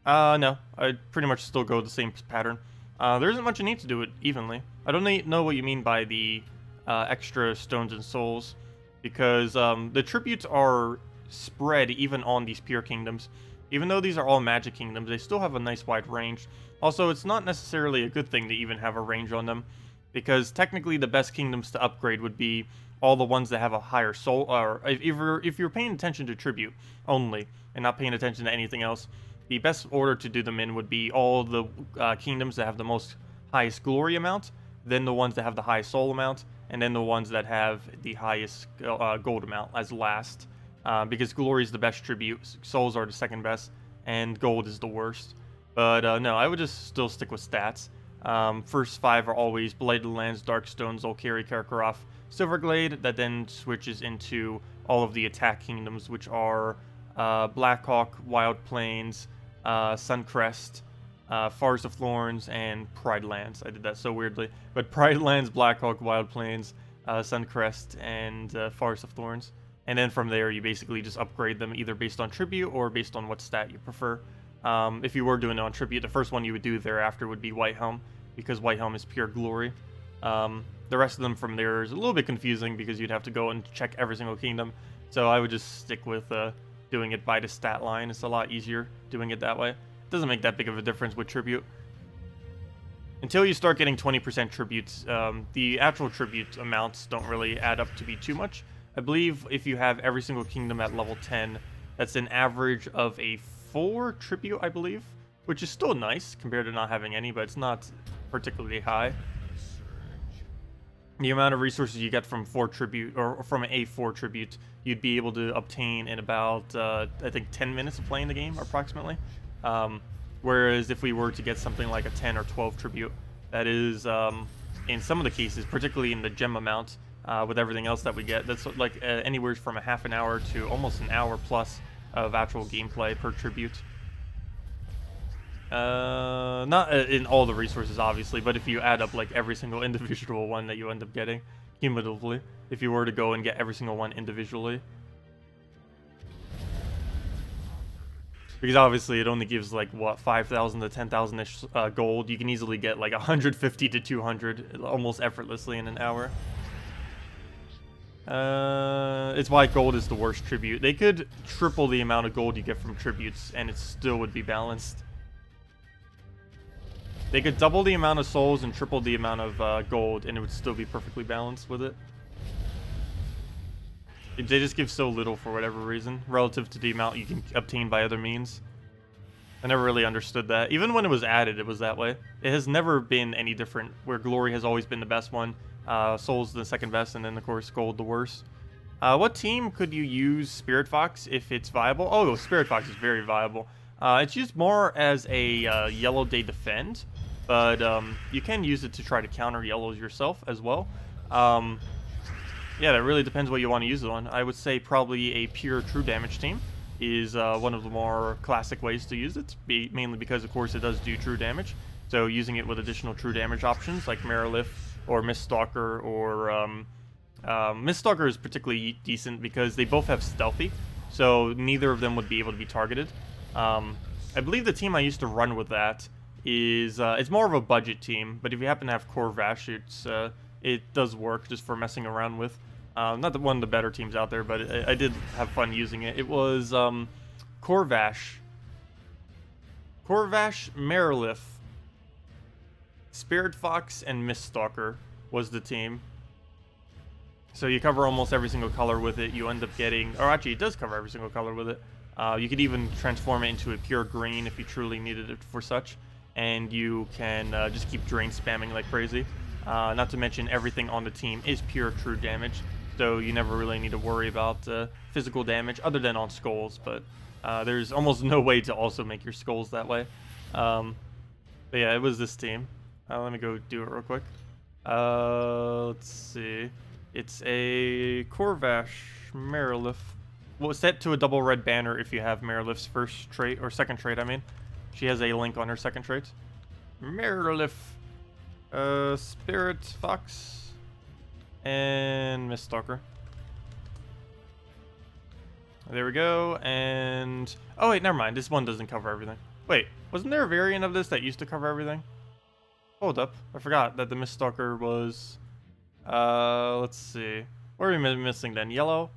No, I'd pretty much still go the same pattern. There isn't much need to do it evenly. I don't know what you mean by the extra stones and souls, because the tributes are spread even on these pure kingdoms. Even though these are all magic kingdoms, they still have a nice wide range. Also, it's not necessarily a good thing to even have a range on them, because technically the best kingdoms to upgrade would be all the ones that have a higher soul, or if you're paying attention to tribute only and not paying attention to anything else, the best order to do them in would be all the kingdoms that have the most highest glory amount, then the ones that have the highest soul amount, and then the ones that have the highest gold amount as last. Because glory is the best tribute, souls are the second best, and gold is the worst. But no, I would just still stick with stats. First 5 are always Blighted Lands, Darkstone, Zolkiri, Karkaroth, Silverglade, that then switches into all of the attack kingdoms, which are Blackhawk, Wild Plains, Suncrest, Forest of Thorns, and Pride Lands. I did that so weirdly. But Pride Lands, Blackhawk, Wild Plains, Suncrest, and Forest of Thorns. And then from there, you basically just upgrade them either based on tribute or based on what stat you prefer. If you were doing it on tribute, the first one you would do thereafter would be White Helm, because White Helm is pure glory. The rest of them from there is a little bit confusing because you'd have to go and check every single kingdom. So I would just stick with doing it by the stat line. It's a lot easier doing it that way. It doesn't make that big of a difference with tribute. Until you start getting 20% tributes, the actual tribute amounts don't really add up to be too much. I believe if you have every single kingdom at level 10, that's an average of a 4 tribute, I believe, which is still nice compared to not having any, but it's not particularly high. The amount of resources you get from 4 tribute, or from a 4 tribute, you'd be able to obtain in about, I think, 10 minutes of playing the game, approximately. Whereas if we were to get something like a 10 or 12 tribute, that is, in some of the cases, particularly in the gem amount, with everything else that we get, that's like anywhere from a half an hour to almost an hour plus of actual gameplay per tribute. Not in all the resources, obviously, but if you add up like every single individual one that you end up getting cumulatively, if you were to go and get every single one individually. Because obviously it only gives like, what, 5,000 to 10,000-ish gold. You can easily get like 150 to 200 almost effortlessly in an hour. It's why gold is the worst tribute. They could triple the amount of gold you get from tributes and it still would be balanced. They could double the amount of souls and triple the amount of gold and it would still be perfectly balanced with it. They just give so little for whatever reason, relative to the amount you can obtain by other means. I never really understood that. Even when it was added, it was that way. It has never been any different, where glory has always been the best one, souls the second best, and then of course gold the worst. What team could you use Spirit Fox if it's viable? Oh, Spirit Fox is very viable. It's used more as a Yellow Day defend, but you can use it to try to counter yellows yourself as well. Yeah, that really depends what you want to use it on. I would say probably a pure true damage team is one of the more classic ways to use it, mainly because, of course, it does do true damage. So using it with additional true damage options like Marilith or Miststalker, or Miststalker is particularly decent because they both have Stealthy, so neither of them would be able to be targeted. I believe the team I used to run with that is, it's more of a budget team, but if you happen to have Corvash, it does work just for messing around with. Not one of the better teams out there, but I did have fun using it. It was Corvash, Marilith, Spirit Fox, and Miststalker was the team. So you cover almost every single color with it. You end up getting, or actually it does cover every single color with it. You could even transform it into a pure green if you truly needed it for such. And you can just keep drain spamming like crazy. Not to mention everything on the team is pure true damage, so you never really need to worry about physical damage other than on skulls, but there's almost no way to also make your skulls that way. But yeah, it was this team. Let me go do it real quick. Let's see. It's a Corvash Marilith. Well, set to a double red banner if you have Marilith's first trait, or second trait, I mean. She has a link on her second trait. Marilith, Spirit Fox, and Miststalker. There we go, and... Oh wait, never mind, this one doesn't cover everything. Wait, wasn't there a variant of this that used to cover everything? Hold up, I forgot that the Miststalker was... let's see. What are we missing then? Yellow?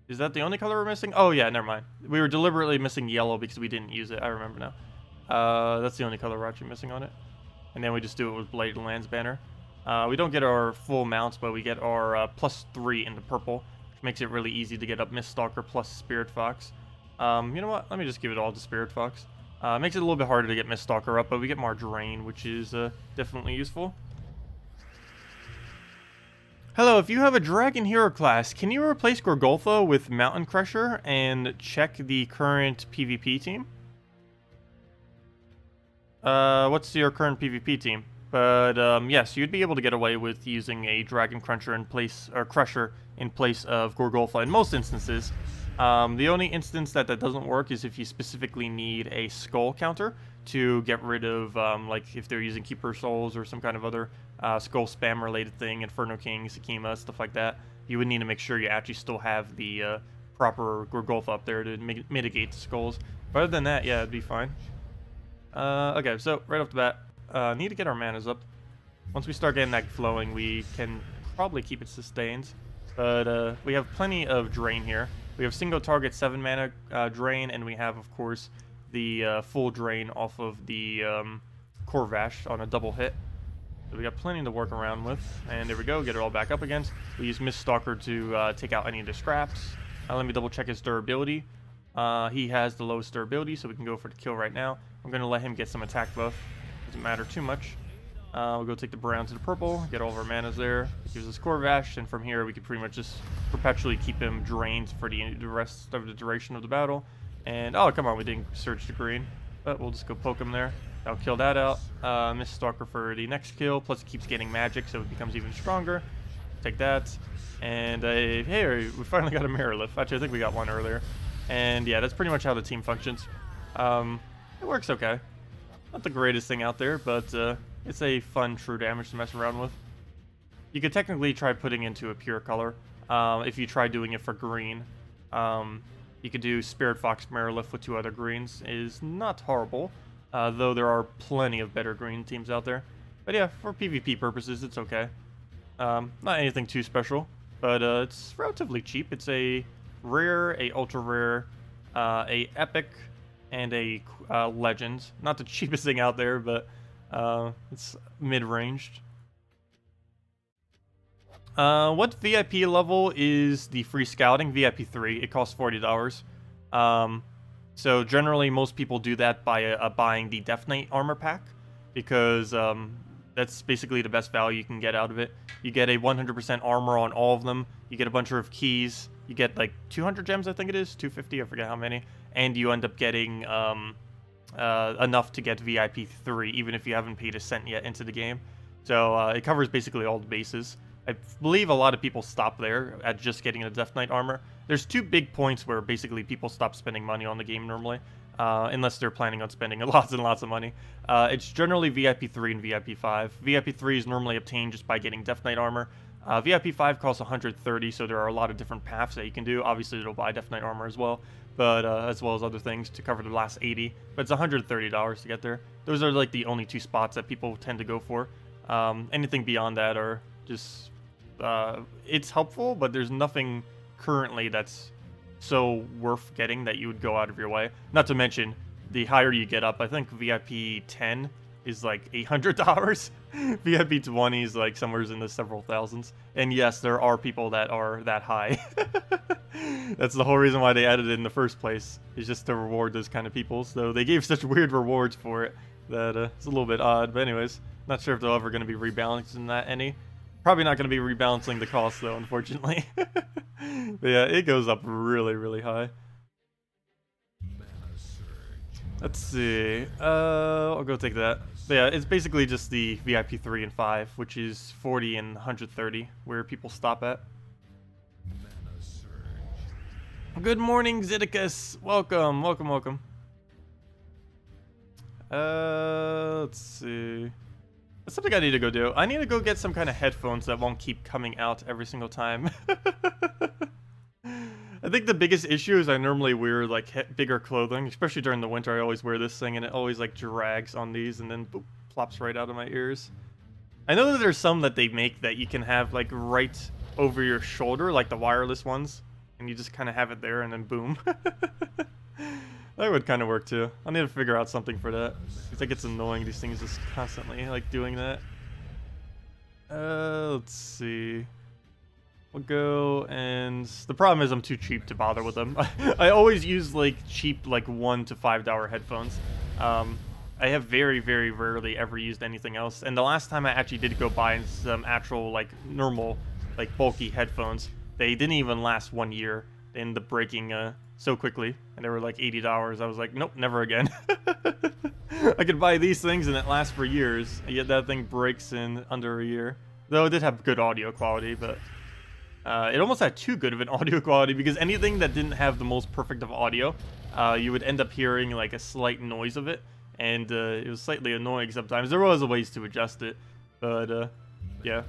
Is that the only color we're missing? Oh yeah, never mind. We were deliberately missing yellow because we didn't use it, I remember now. That's the only color we're actually missing on it. And then we just do it with Blade Lands banner. We don't get our full mounts, but we get our +3 in the purple, which makes it really easy to get up Miststalker plus Spirit Fox. You know what? Let me just give it all to Spirit Fox. Makes it a little bit harder to get Miststalker up, but we get more Drain, which is definitely useful. Hello, if you have a Dragon Hero class, can you replace Gorgoltha with Mountain Crusher and check the current PvP team? What's your current PvP team? But yes, you'd be able to get away with using a Dragon Crusher in place of Gorgoltha in most instances. The only instance that doesn't work is if you specifically need a skull counter to get rid of, like if they're using Keeper Souls or some kind of other skull spam related thing, Inferno King, Sakima, stuff like that. You would need to make sure you actually still have the proper Gorgoltha up there to mitigate the skulls. But other than that, yeah, it'd be fine. Okay, so right off the bat, need to get our manas up. Once we start getting that flowing, we can probably keep it sustained. But we have plenty of drain here. We have single target 7 mana drain, and we have, of course, the full drain off of the Corvash on a double hit. So we got plenty to work around with. And there we go, get it all back up again. We use Miststalker to take out any of the scraps. Let me double check his durability. He has the lowest durability, so we can go for the kill right now. I'm going to let him get some attack buff. Doesn't matter too much. We'll go take the brown to the purple, get all of our manas there. Gives us Corvash, and from here we can pretty much just perpetually keep him drained for the rest of the duration of the battle. And, oh, come on, we didn't search the green. But we'll just go poke him there. That'll kill that out. Miststalker for the next kill, plus it keeps getting magic, so it becomes even stronger. Take that. And, hey, we finally got a Marilith. Actually, I think we got one earlier. And, yeah, that's pretty much how the team functions. It works okay. Not the greatest thing out there, but it's a fun true damage to mess around with. You could technically try putting into a pure color. If you try doing it for green, you could do Spirit Fox Marilith with 2 other greens. Is not horrible, though there are plenty of better green teams out there. But yeah, for PvP purposes, it's okay. Not anything too special, but it's relatively cheap. It's a rare, a ultra rare, a epic, and a legend. Not the cheapest thing out there, but it's mid-ranged. What VIP level is the free scouting? VIP 3. It costs $40. So generally, most people do that by buying the Death Knight armor pack, because that's basically the best value you can get out of it. You get a 100% armor on all of them. You get a bunch of keys. You get like 200 gems, I think it is, 250. I forget how many. And you end up getting enough to get VIP 3, even if you haven't paid a cent yet into the game. So it covers basically all the bases. I believe a lot of people stop there at just getting a Death Knight armor. There's 2 big points where basically people stop spending money on the game normally, unless they're planning on spending lots and lots of money. It's generally VIP 3 and VIP 5. VIP 3 is normally obtained just by getting Death Knight armor. VIP 5 costs 130, so there are a lot of different paths that you can do. Obviously, it'll buy Death Knight armor as well, but as well as other things to cover the last 80. But it's $130 to get there. Those are like the only 2 spots that people tend to go for. Anything beyond that are just... it's helpful, but there's nothing currently that's so worth getting that you would go out of your way. Not to mention, the higher you get up, I think VIP 10 is like $800. VIP 20 is like somewhere in the several thousands. And yes, there are people that are that high. That's the whole reason why they added it in the first place, is just to reward those kind of people. So they gave such weird rewards for it that it's a little bit odd. But anyways, Not sure if they're ever going to be rebalancing that any. Probably not going to be rebalancing the cost though, unfortunately. But yeah, it goes up really, really high. Let's see. I'll go take that. But yeah, it's basically just the VIP 3 and 5, which is 40 and 130, where people stop at. Good morning, Zidicus. Welcome, welcome, welcome. Let's see. That's something I need to go do. I need to go get some kind of headphones that won't keep coming out every single time. I think the biggest issue is I normally wear like bigger clothing, especially during the winter. I always wear this thing and it always like drags on these and then boop, plops right out of my ears. I know that there's some that they make that you can have like right over your shoulder, like the wireless ones, and you just kind of have it there and then boom. That would kind of work too. I need to figure out something for that. I think it's annoying, these things just constantly like doing that. Let's see. We'll go, and the problem is I'm too cheap to bother with them. I always use like cheap like $1 to $5 headphones. I have very, very rarely ever used anything else. And the last time I actually did go buy some actual like normal like bulky headphones, they didn't even last 1 year. They ended up breaking so quickly, and they were like $80. I was like, nope, never again. I could buy these things and it lasts for years, and yet that thing breaks in under a year. Though it did have good audio quality, but it almost had too good of an audio quality, because anything that didn't have the most perfect of audio, you would end up hearing like a slight noise of it, and it was slightly annoying sometimes. There was ways to adjust it, but yeah.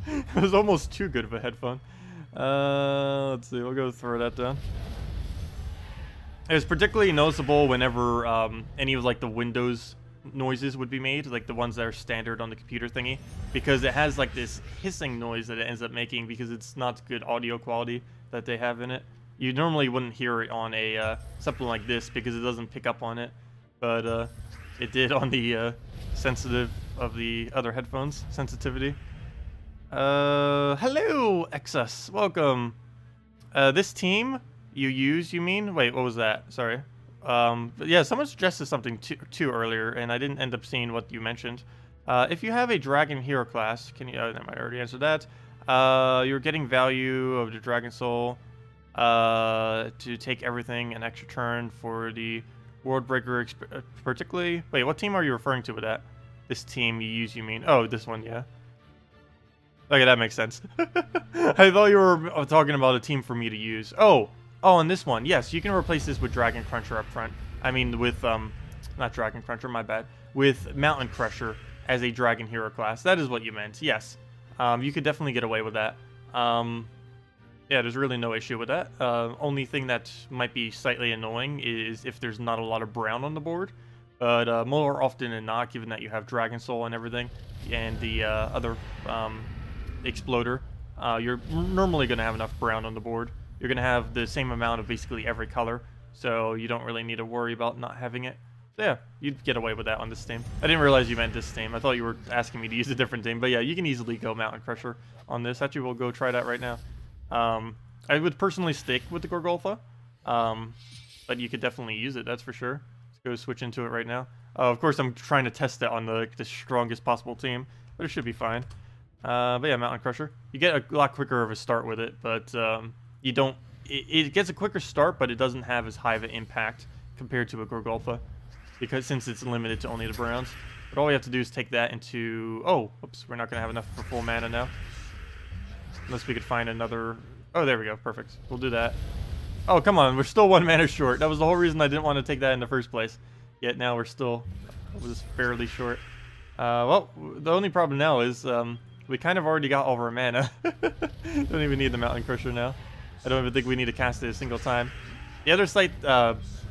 It was almost too good of a headphone. Let's see, we'll go throw that down. It was particularly noticeable whenever any of like the Windows noises would be made, like the ones that are standard on the computer thingy, because it has like this hissing noise that it ends up making because it's not good audio quality that they have in it. You normally wouldn't hear it on a something like this because it doesn't pick up on it, but it did on the sensitive of the other headphones sensitivity. Hello, Exus. Welcome. This team you use, you mean? Wait, what was that? Sorry. But yeah, someone suggested something too earlier, and I didn't end up seeing what you mentioned. If you have a dragon hero class, can you? Oh, I might already answer that. You're getting value of the dragon soul to take everything an extra turn for the world breaker, particularly. Wait, what team are you referring to with that? This team you use, you mean? Oh, this one, yeah. Okay, that makes sense. I thought you were talking about a team for me to use. Oh, and this one. Yes, you can replace this with Dragon Cruncher up front. I mean, with, not Dragon Cruncher, my bad. With Mountain Crusher as a Dragon Hero class. That is what you meant, yes. You could definitely get away with that. Yeah, there's really no issue with that. Only thing that might be slightly annoying is if there's not a lot of brown on the board. But more often than not, given that you have Dragon Soul and everything, and the other Exploder, you're normally going to have enough brown on the board. You're going to have the same amount of basically every color, so you don't really need to worry about not having it. So yeah, you'd get away with that on this team. I didn't realize you meant this team. I thought you were asking me to use a different team, but yeah, you can easily go Mountain Crusher on this. Actually, we'll go try that right now. I would personally stick with the Gorgolfa, but you could definitely use it, that's for sure. Let's go switch into it right now. Of course, I'm trying to test it on the strongest possible team, but it should be fine. But yeah, Mountain Crusher. You get a lot quicker of a start with it, but you don't... It gets a quicker start, but it doesn't have as high of an impact compared to a Gorgolfa, because since it's limited to only the browns. But all we have to do is take that into... Oh, whoops, we're not going to have enough for full mana now. Unless we could find another... Oh, there we go, perfect. We'll do that. Oh, come on, we're still 1 mana short. That was the whole reason I didn't want to take that in the first place. Yet now we're still just fairly short. Well, the only problem now is... we kind of already got all of our mana. Don't even need the Mountain Crusher now. I don't even think we need to cast it a single time. The other slight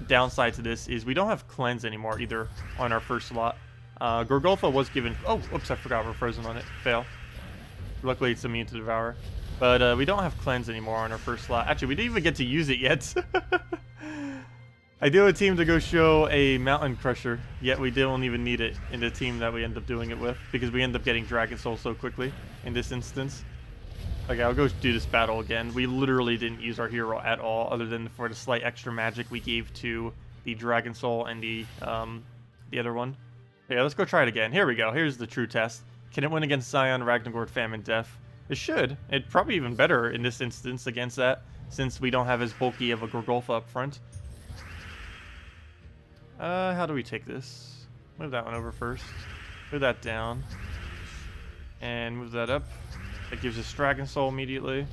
downside to this is we don't have Cleanse anymore either on our first slot. Gorgolfa was given... Oh, oops, I forgot we're frozen on it. Fail. Luckily it's immune to Devour. But we don't have Cleanse anymore on our first slot. Actually, we didn't even get to use it yet. I do a team to go show a Mountain Crusher, yet we don't even need it in the team that we end up doing it with, because we end up getting Dragon Soul so quickly in this instance. Okay, I'll go do this battle again. We literally didn't use our hero at all, other than for the slight extra magic we gave to the Dragon Soul and the other one. Yeah, let's go try it again. Here we go. Here's the true test. Can it win against Zion, Ragnargord, Famine, Death? It should. It'd probably even better in this instance against that, since we don't have as bulky of a Gorgolfa up front. How do we take this? Move that one over first. Move that down. And move that up. That gives us Dragon Soul immediately.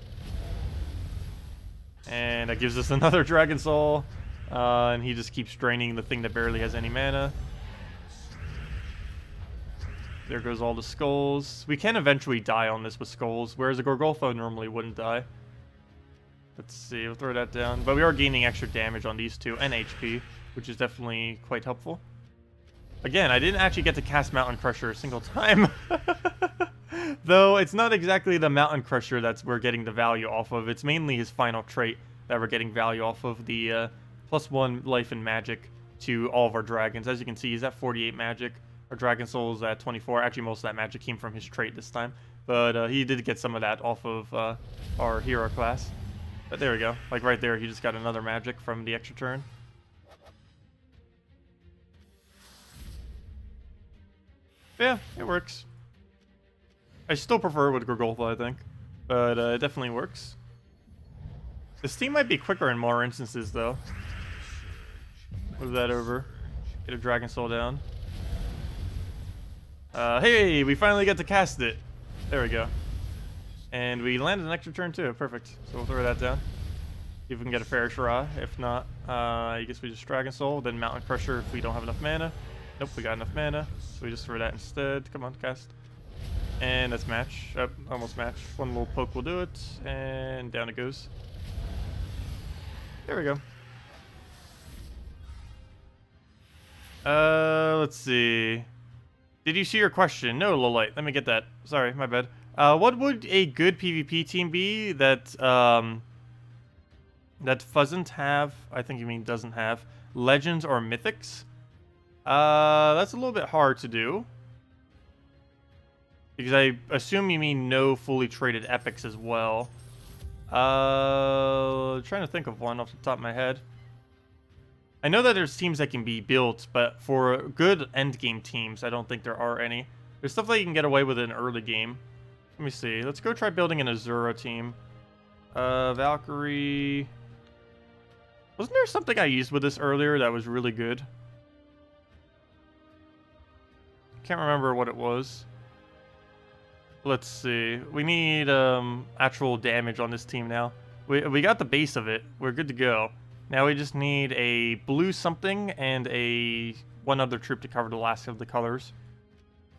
And that gives us another Dragon Soul. And he just keeps draining the thing that barely has any mana. There goes all the skulls. We can eventually die on this with skulls, whereas a Gorgolfa normally wouldn't die. Let's see, we'll throw that down. But we are gaining extra damage on these two, and HP, which is definitely quite helpful. Again, I didn't actually get to cast Mountain Crusher a single time. Though, it's not exactly the Mountain Crusher that we're getting the value off of. It's mainly his final trait that we're getting value off of, the +1 life and magic to all of our dragons. As you can see, he's at 48 magic. Our Dragon Soul is at 24. Actually, most of that magic came from his trait this time. But he did get some of that off of our hero class. But there we go. Like right there, he just got another magic from the extra turn. Yeah, it works. I still prefer it with Gorgolfa, I think. But it definitely works. This team might be quicker in more instances, though. Move that over. Get a Dragon Soul down. Hey, we finally get to cast it. There we go. And we landed an extra turn too. Perfect. So we'll throw that down. See if we can get a fair Shara. If not, I guess we just Dragon Soul, then Mountain Crusher if we don't have enough mana. Nope, we got enough mana. So we just throw that instead. Come on, cast. And that's match. Almost match. One little poke will do it. And down it goes. There we go. Let's see. Did you see your question? No, Lolite. Let me get that. Sorry, my bad. What would a good PvP team be that that doesn't have? I think you mean doesn't have legends or mythics. That's a little bit hard to do because I assume you mean no fully traded epics as well. Trying to think of one off the top of my head. I know that there's teams that can be built, but for good endgame teams, I don't think there are any. There's stuff that you can get away with in early game. Let me see. Let's go try building an Azura team. Valkyrie. Wasn't there something I used with this earlier that was really good? Can't remember what it was. Let's see. We need actual damage on this team now. We got the base of it. We're good to go. Now we just need a blue something and one other troop to cover the last of the colors.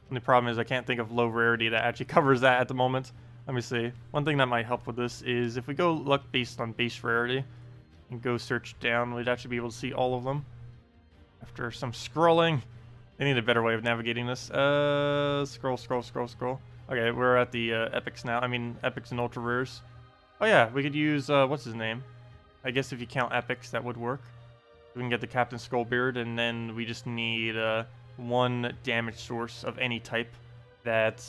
And the problem is I can't think of low rarity that actually covers that at the moment. Let me see. One thing that might help with this is if we go luck based on base rarity and go search down, we'd actually be able to see all of them. After some scrolling. They need a better way of navigating this. Scroll. Okay, we're at the epics now. I mean, epics and ultra rares. Oh yeah, we could use, what's his name? I guess if you count epics, that would work. We can get the Captain Skullbeard, and then we just need one damage source of any type that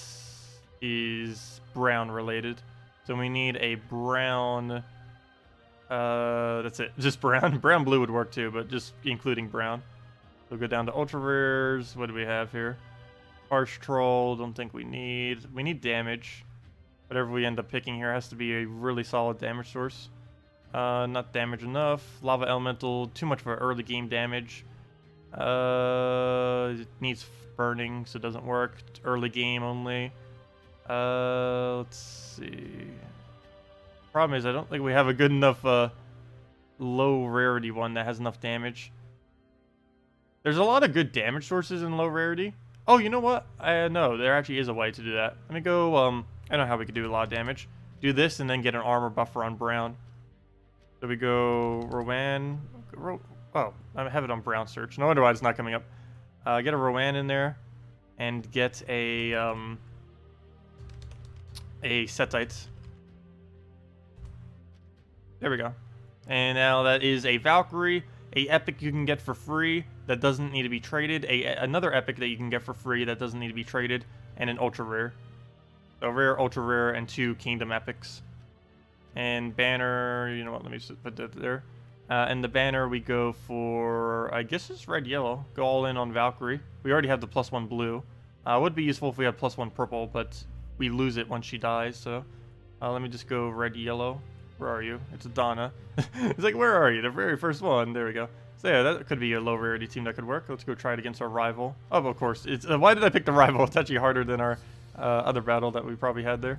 is brown related. So we need a brown... that's it. Just brown. Brown blue would work too, but just including brown. We'll go down to ultra rares. What do we have here? Harsh Troll. Don't think we need. We need damage. Whatever we end up picking here has to be a really solid damage source. Not damage enough. Lava Elemental, too much for early game damage. It needs burning, so it doesn't work. Early game only. Let's see. Problem is, I don't think we have a good enough low rarity one that has enough damage. There's a lot of good damage sources in low rarity. Oh, you know what? No, there actually is a way to do that. Let me go, I know how we could do a lot of damage. Do this and then get an armor buffer on brown. So we go Rowan. Oh, I have it on brown search. No wonder why it's not coming up. Get a Rowan in there, and get a Setite. There we go. And now that is a Valkyrie, a epic you can get for free that doesn't need to be traded, another epic that you can get for free that doesn't need to be traded, and an ultra rare. So rare, ultra rare, and 2 kingdom epics. And banner, you know what, let me just put that there. And the banner we go for, I guess it's red-yellow. Go all in on Valkyrie. We already have the +1 blue. Would be useful if we had +1 purple, but we lose it once she dies, so... let me just go red-yellow. Where are you? It's Donna. It's like, where are you? The very first one. There we go. So yeah, that could be a low rarity team that could work. Let's go try it against our rival. Oh, of course. It's why did I pick the rival? It's actually harder than our other battle that we probably had there.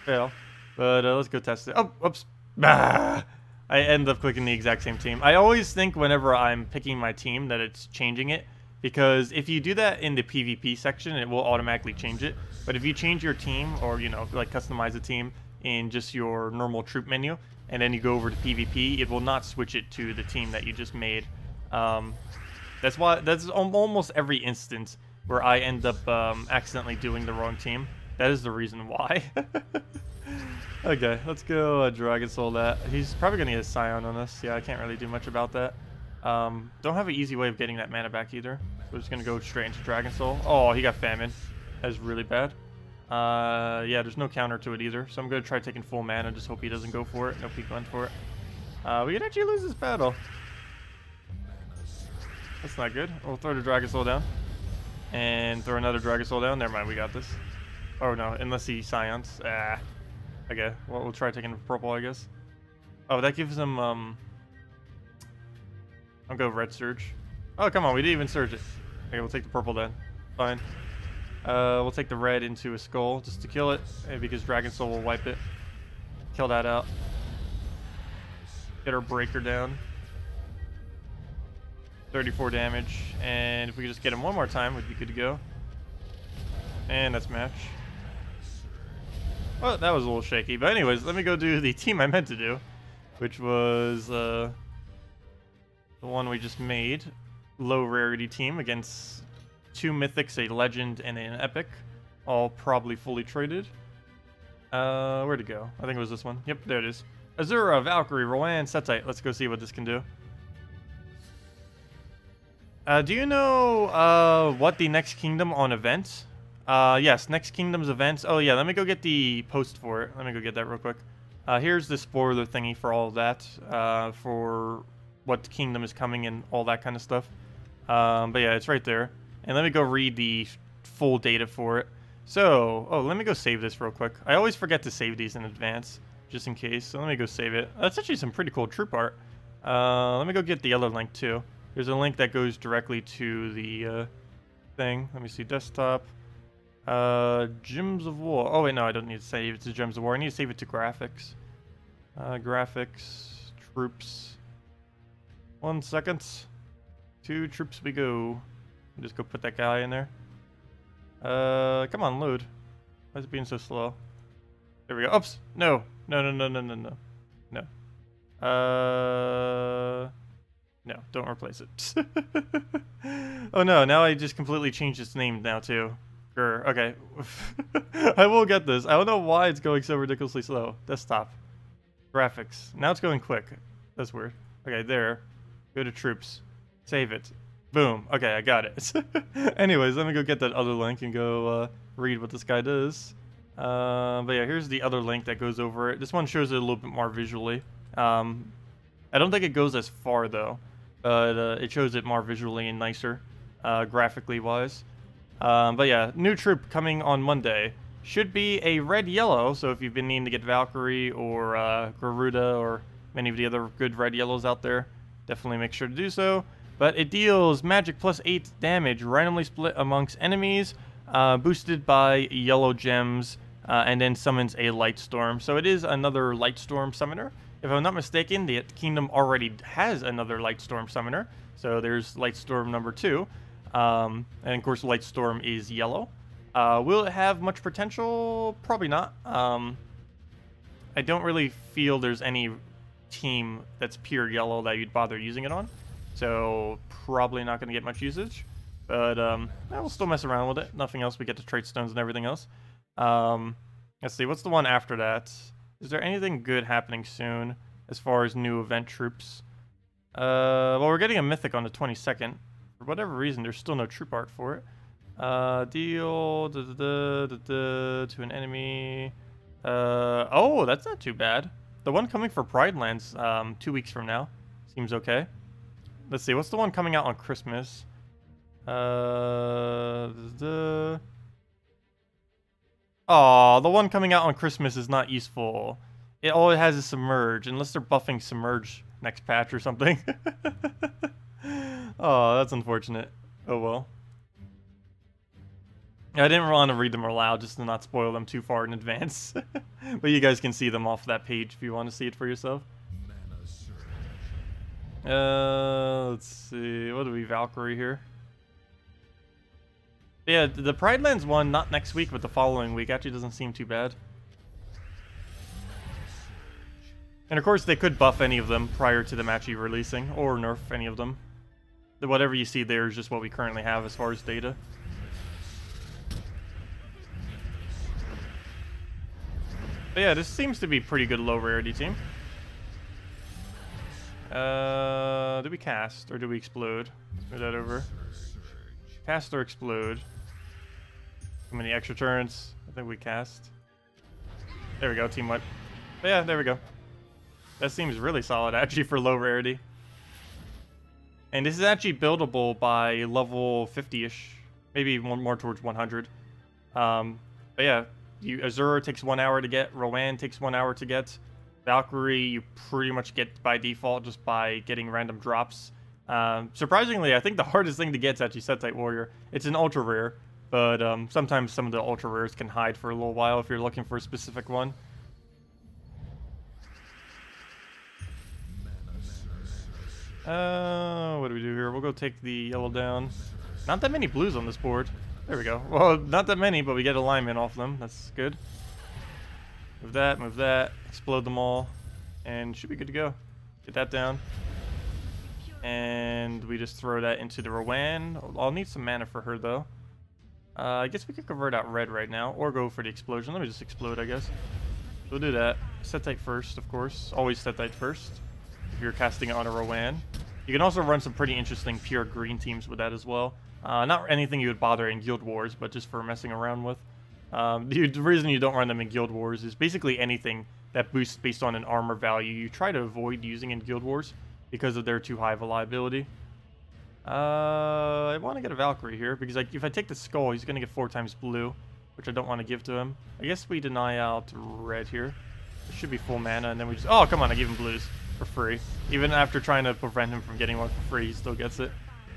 Fail. But let's go test it. Oh, oops. Ah! I end up clicking the exact same team. I always think whenever I'm picking my team that it's changing it, because if you do that in the PvP section, it will automatically change it. But if you change your team, or, you know, like customize a team in just your normal troop menu, and then you go over to PvP, it will not switch it to the team that you just made. That's almost every instance where I end up accidentally doing the wrong team. That is the reason why. Okay, let's go Dragon Soul that. He's probably going to get a Scion on us. Yeah, I can't really do much about that. Don't have an easy way of getting that mana back either. So we're just going to go straight into Dragon Soul. Oh, he got Famine. That's really bad. Yeah, there's no counter to it either. So I'm going to try taking full mana. Just hope he doesn't go for it. Nope, he went for it. We could actually lose this battle. That's not good. We'll throw the Dragon Soul down. And throw another Dragon Soul down. Never mind, we got this. Oh no, unless he Scions. Ah. Okay, well, we'll try taking purple, I guess. Oh, that gives him, I'll go Red Surge. Oh, come on, we didn't even Surge it. Okay, we'll take the purple then. Fine. We'll take the red into a skull just to kill it, because Dragon Soul will wipe it. Kill that out. Get our breaker down. 34 damage, and if we could just get him one more time, we'd be good to go. And that's match. Well, that was a little shaky, but anyways, let me go do the team I meant to do, which was the one we just made. Low rarity team against 2 mythics, a legend, and an epic, all probably fully traded. Where'd it go? I think it was this one. Yep, there it is. Azura, Valkyrie, Rowan, Tacet. Let's go see what this can do. Do you know what the next kingdom on event? Yes, next kingdom's events. Oh yeah, let me go get the post for it. Let me go get that real quick. Here's the spoiler thingy for all of that, for what kingdom is coming and all that kind of stuff. But yeah, it's right there. And let me go read the full data for it. So, oh, let me go save this real quick. I always forget to save these in advance, just in case. So let me go save it. That's actually some pretty cool troop art. Let me go get the other link too. There's a link that goes directly to the thing. Let me see, desktop. Gems of War. Oh wait, no, I don't need to save it to Gems of War. I need to save it to graphics. Graphics, troops. 1 second. 2 troops we go. Just go put that guy in there. Come on, load. Why is it being so slow? There we go. Oops. No. No. No. No, don't replace it. Oh no, now I just completely changed its name now too. Grr. Okay. I will get this. I don't know why it's going so ridiculously slow. Desktop. Graphics. Now it's going quick. That's weird. Okay, there. Go to troops. Save it. Boom. Okay, I got it. Anyways, let me go get that other link and go read what this guy does. But yeah, here's the other link that goes over it. This one shows it a little bit more visually. I don't think it goes as far though, but it shows it more visually and nicer, graphically wise. But yeah, new troop coming on Monday. Should be a red-yellow, so if you've been needing to get Valkyrie or Garuda or many of the other good red-yellows out there, definitely make sure to do so. But it deals magic plus 8 damage, randomly split amongst enemies, boosted by yellow gems, and then summons a light storm. So it is another light storm summoner. If I'm not mistaken, the kingdom already has another light storm summoner. So there's light storm number 2. And of course, light storm is yellow. Will it have much potential? Probably not. I don't really feel there's any team that's pure yellow that you'd bother using it on. So probably not going to get much usage. But we'll still mess around with it. Nothing else. We get the trait stones and everything else. Let's see. What's the one after that? Is there anything good happening soon as far as new event troops? Well, we're getting a mythic on the 22nd. For whatever reason, there's still no troop art for it. Deal to an enemy. Oh, that's not too bad. The one coming for Pride Lands 2 weeks from now. Seems okay. Let's see, what's the one coming out on Christmas? Oh, the one coming out on Christmas is not useful. All it has is Submerge, unless they're buffing Submerge next patch or something. Oh, that's unfortunate. Oh well. I didn't want to read them aloud just to not spoil them too far in advance. But you guys can see them off that page if you want to see it for yourself. Let's see. What do we Valkyrie here? Yeah, the Pride Lands one, not next week, but the following week, actually doesn't seem too bad. And of course, they could buff any of them prior to them actually releasing, or nerf any of them. Whatever you see there is just what we currently have as far as data. But yeah, this seems to be a pretty good low rarity team. Do we cast or do we explode? Move that over. Cast or explode. How many extra turns? I think we cast. There we go, team wipe. But yeah, there we go. That seems really solid actually for low rarity. And this is actually buildable by level 50-ish. Maybe one more towards 100. But yeah, Azura takes 1 hour to get. Rowan takes 1 hour to get. Valkyrie, you pretty much get by default just by getting random drops. Surprisingly, I think the hardest thing to get is actually Set-Type Warrior. It's an ultra rare, but sometimes some of the ultra rares can hide for a little while if you're looking for a specific one. What do we do here? We'll go take the yellow down. Not that many blues on this board. There we go. Well, not that many, but we get alignment off them. That's good. Move that, explode them all, and should be good to go. Get that down. And we just throw that into the Rowan. I'll need some mana for her, though. I guess we could convert out red right now, or go for the explosion. Let me just explode, I guess. We'll do that. Set type first, of course. Always set type first, if you're casting it on a Rowan. You can also run some pretty interesting pure green teams with that as well. Not anything you would bother in Guild Wars, but just for messing around with. The reason you don't run them in Guild Wars is basically anything that boosts based on an armor value you try to avoid using in Guild Wars because of their too high of a liability. I want to get a Valkyrie here because if I take the skull, he's going to get 4 times blue, which I don't want to give to him. I guess we deny out red here. It should be full mana, and then we just... Oh, come on, I gave him blues for free. Even after trying to prevent him from getting one for free, he still gets it.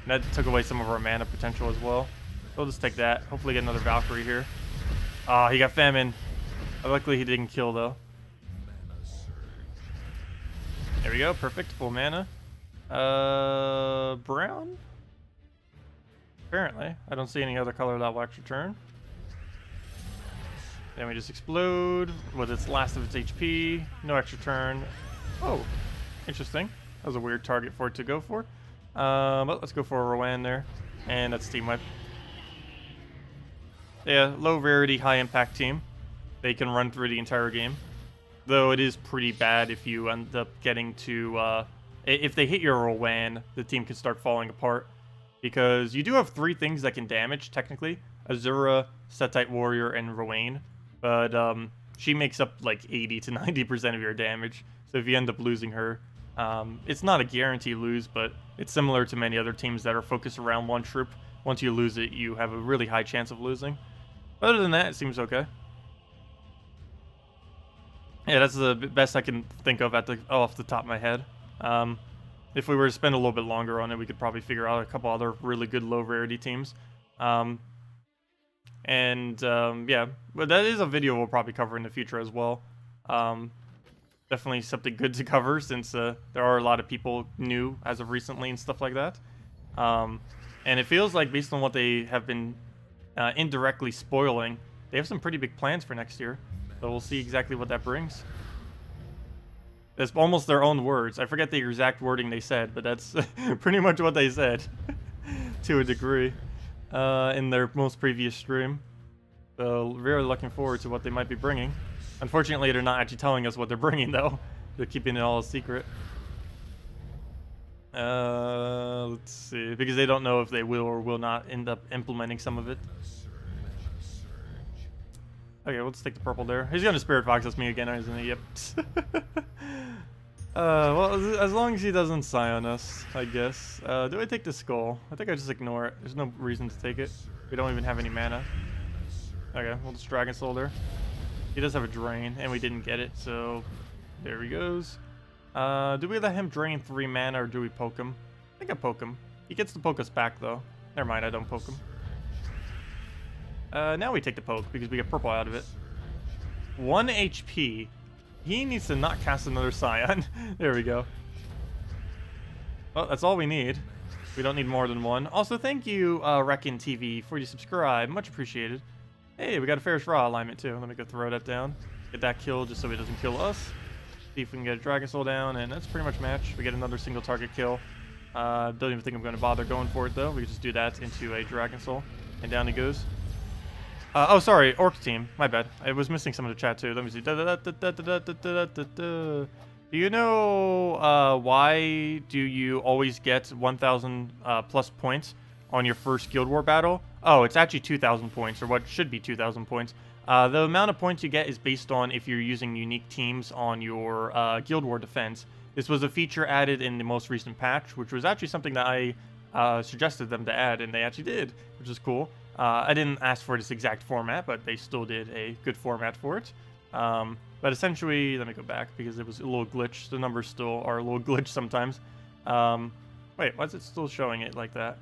And that took away some of our mana potential as well. So we'll just take that. Hopefully get another Valkyrie here. Ah, he got famine. Luckily he didn't kill though. There we go, perfect, full mana. Brown? Apparently. I don't see any other color that will actually turn. Then we just explode with its last of its HP. No extra turn. Oh, interesting. That was a weird target for it to go for. But let's go for a Rowan there. And that's team wipe. Yeah, low rarity, high impact team. They can run through the entire game. Though it is pretty bad if you end up getting to... if they hit your Rowan, the team can start falling apart. Because you do have 3 things that can damage, technically. Azura, Set-Type Warrior, and Rowan. But she makes up like 80 to 90% of your damage. So if you end up losing her, it's not a guarantee lose, but it's similar to many other teams that are focused around one troop. Once you lose it, you have a really high chance of losing. Other than that, it seems okay. Yeah, that's the best I can think of off the top of my head. If we were to spend a little bit longer on it, we could probably figure out a couple other really good low rarity teams. Yeah, but that is a video we'll probably cover in the future as well. Definitely something good to cover since there are a lot of people new as of recently and stuff like that. And it feels like based on what they have been indirectly spoiling, they have some pretty big plans for next year. So we'll see exactly what that brings. That's almost their own words. I forget the exact wording they said, but that's pretty much what they said to a degree in their most previous stream. So really looking forward to what they might be bringing. Unfortunately, they're not actually telling us what they're bringing, though. They're keeping it all a secret. Let's see. Because they don't know if they will or will not end up implementing some of it. Okay, let's take the purple there. He's gonna Spirit Fox us me again, isn't he? Yep. Well, as long as he doesn't Scion us, I guess. Do I take the skull? I think I just ignore it. There's no reason to take it. We don't even have any mana. Okay, we'll just Dragon Soul there. He does have a drain, and we didn't get it, so there he goes. Do we let him drain 3 mana, or do we poke him? I think I poke him. He gets to poke us back, though. Never mind, I don't poke him. Now we take the poke, because we get purple out of it. 1 HP. He needs to not cast another Scion. There we go. Well, that's all we need. We don't need more than 1. Also, thank you, Reckon TV, for your subscribe. Much appreciated. Hey, we got a Ferris Raw alignment, too. Let me go throw that down. Get that kill just so he doesn't kill us. See if we can get a Dragon Soul down, and that's pretty much match. We get another single target kill. Don't even think I'm going to bother going for it, though. We can just do that into a Dragon Soul, and down he goes. Oh, sorry, Orc team. My bad. I was missing some of the chat, too. Let me see. Do you know why do you always get 1,000 plus points on your first Guild War battle? Oh, it's actually 2,000 points, or what should be 2,000 points. The amount of points you get is based on if you're using unique teams on your Guild War defense. This was a feature added in the most recent patch, which was actually something that I suggested them to add, and they actually did, which is cool. I didn't ask for this exact format, but they still did a good format for it. But essentially, let me go back because it was a little glitch. The numbers still are a little glitch sometimes. Wait, why is it still showing it like that?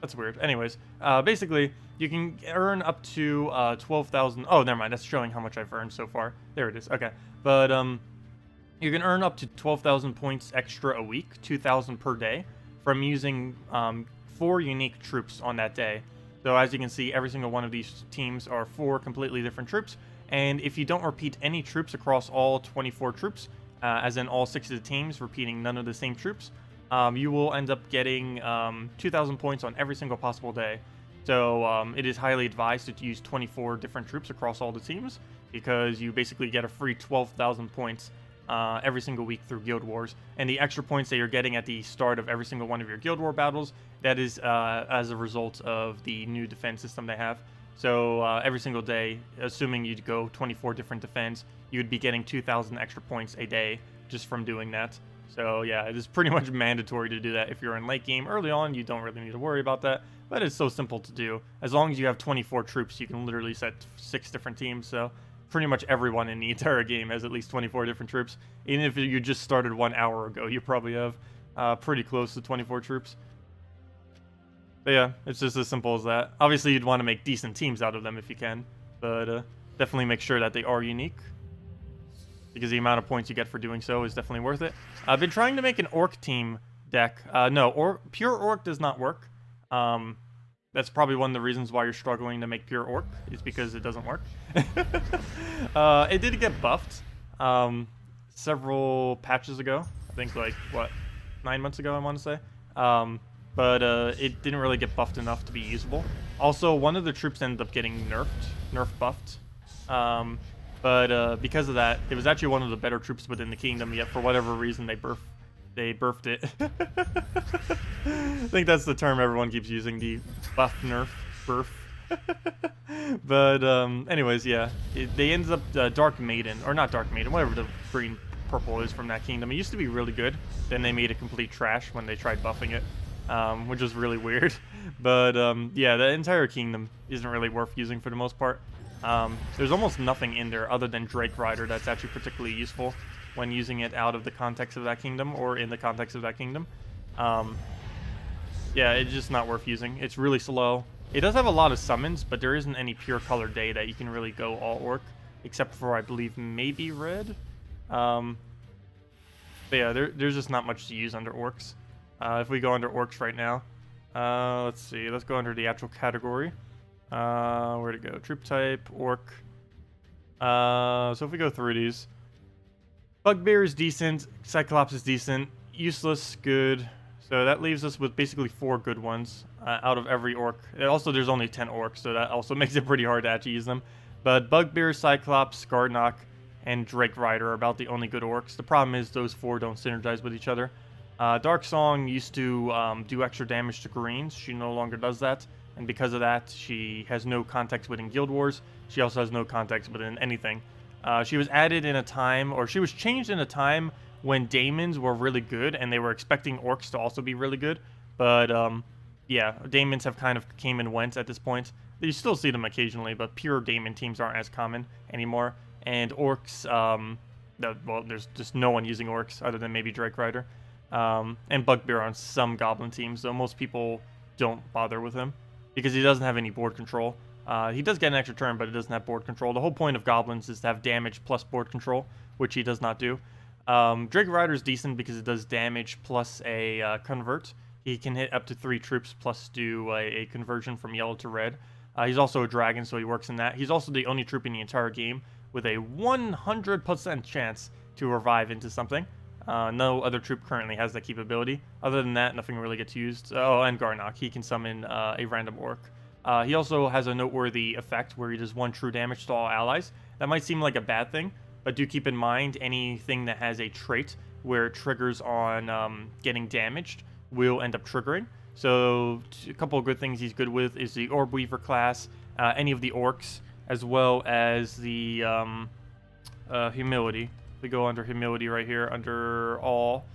That's weird. Anyways, basically, you can earn up to 12,000. Oh, never mind. That's showing how much I've earned so far. There it is. Okay. But you can earn up to 12,000 points extra a week, 2,000 per day, from using 4 unique troops on that day. So as you can see, every single one of these teams are 4 completely different troops. And if you don't repeat any troops across all 24 troops, as in all 6 of the teams, repeating none of the same troops, you will end up getting 2,000 points on every single possible day. So it is highly advised to use 24 different troops across all the teams, because you basically get a free 12,000 points every single week through Guild Wars. And the extra points that you're getting at the start of every single one of your Guild War battles, that is as a result of the new defense system they have. So every single day, assuming you'd go 24 different defense, you would be getting 2,000 extra points a day just from doing that. So yeah, it is pretty much mandatory to do that if you're in late game. Early on, you don't really need to worry about that, but it's so simple to do. As long as you have 24 troops, you can literally set 6 different teams, so pretty much everyone in the entire game has at least 24 different troops. Even if you just started 1 hour ago, you probably have pretty close to 24 troops. But yeah, it's just as simple as that. Obviously, you'd want to make decent teams out of them if you can, but definitely make sure that they are unique, because the amount of points you get for doing so is definitely worth it. I've been trying to make an Orc team deck. No, pure Orc does not work. That's probably one of the reasons why you're struggling to make pure Orc, is because it doesn't work. It did get buffed several patches ago. I think, like, what, 9 months ago, I want to say. But it didn't really get buffed enough to be usable. Also, one of the troops ended up getting nerf buffed. But because of that, it was actually one of the better troops within the kingdom, yet for whatever reason they burfed it. I think that's the term everyone keeps using, the buff nerf burf. But anyways, yeah, they ended up Dark Maiden, or not Dark Maiden, whatever the green purple is from that kingdom. It used to be really good, then they made it complete trash when they tried buffing it, which was really weird. But yeah, the entire kingdom isn't really worth using for the most part. There's almost nothing in there other than Drake Rider that's actually particularly useful when using it out of the context of that kingdom, or in the context of that kingdom. Yeah, it's just not worth using. It's really slow. It does have a lot of summons, but there isn't any pure color day that you can really go all Orc, except for, I believe, maybe Red. But yeah, there's just not much to use under Orcs. If we go under Orcs right now, let's see, let's go under the actual category. Where to go? Troop type, Orc. So if we go through these, Bugbear is decent, Cyclops is decent, Useless, good. So that leaves us with basically 4 good ones out of every Orc. Also, there's only 10 Orcs, so that also makes it pretty hard to actually use them. But Bugbear, Cyclops, Skardnock, and Drake Rider are about the only good Orcs. The problem is those 4 don't synergize with each other. Dark Song used to do extra damage to greens. She no longer does that. And because of that, she has no context within Guild Wars. She also has no context within anything. She was added in a time, or she was changed in a time when daemons were really good, and they were expecting orcs to also be really good. But, yeah, daemons have kind of came and went at this point. You still see them occasionally, but pure daemon teams aren't as common anymore. And orcs, well, there's just no one using orcs other than maybe Drake Rider. And Bugbear on some goblin teams, though most people don't bother with him because he doesn't have any board control. He does get an extra turn, but it doesn't have board control. The whole point of goblins is to have damage plus board control, which he does not do. Drake Rider is decent because it does damage plus a convert. He can hit up to 3 troops plus do a conversion from yellow to red. He's also a dragon, so he works in that. He's also the only troop in the entire game with a 100% chance to revive into something. No other troop currently has that capability. Other than that, nothing really gets used. Oh, and Garnock. He can summon a random orc. He also has a noteworthy effect where he does 1 true damage to all allies. That might seem like a bad thing, but do keep in mind anything that has a trait where it triggers on getting damaged will end up triggering. So a couple of good things he's good with is the Orb Weaver class, any of the orcs, as well as the Humility. We go under Humility right here, under all.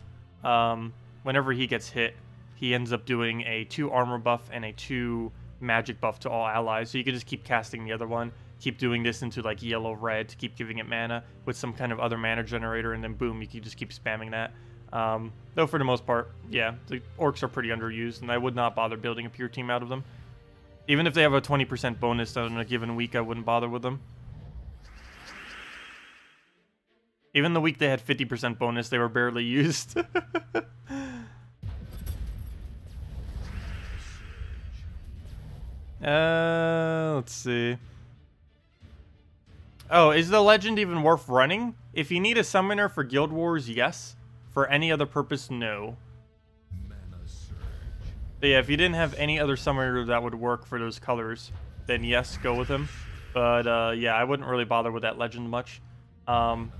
Whenever he gets hit, he ends up doing a 2 armor buff and a 2 magic buff to all allies. So you can just keep casting the other one, keep doing this into like yellow-red to keep giving it mana with some kind of other mana generator, and then boom, you can just keep spamming that. Though for the most part, yeah, the orcs are pretty underused, and I would not bother building a pure team out of them. Even if they have a 20% bonus on a given week, I wouldn't bother with them. Even the week they had 50% bonus, they were barely used. Let's see. Oh, is the legend even worth running? If you need a summoner for Guild Wars, yes. For any other purpose, no. But yeah, if you didn't have any other summoner that would work for those colors, then yes, go with him. But yeah, I wouldn't really bother with that legend much.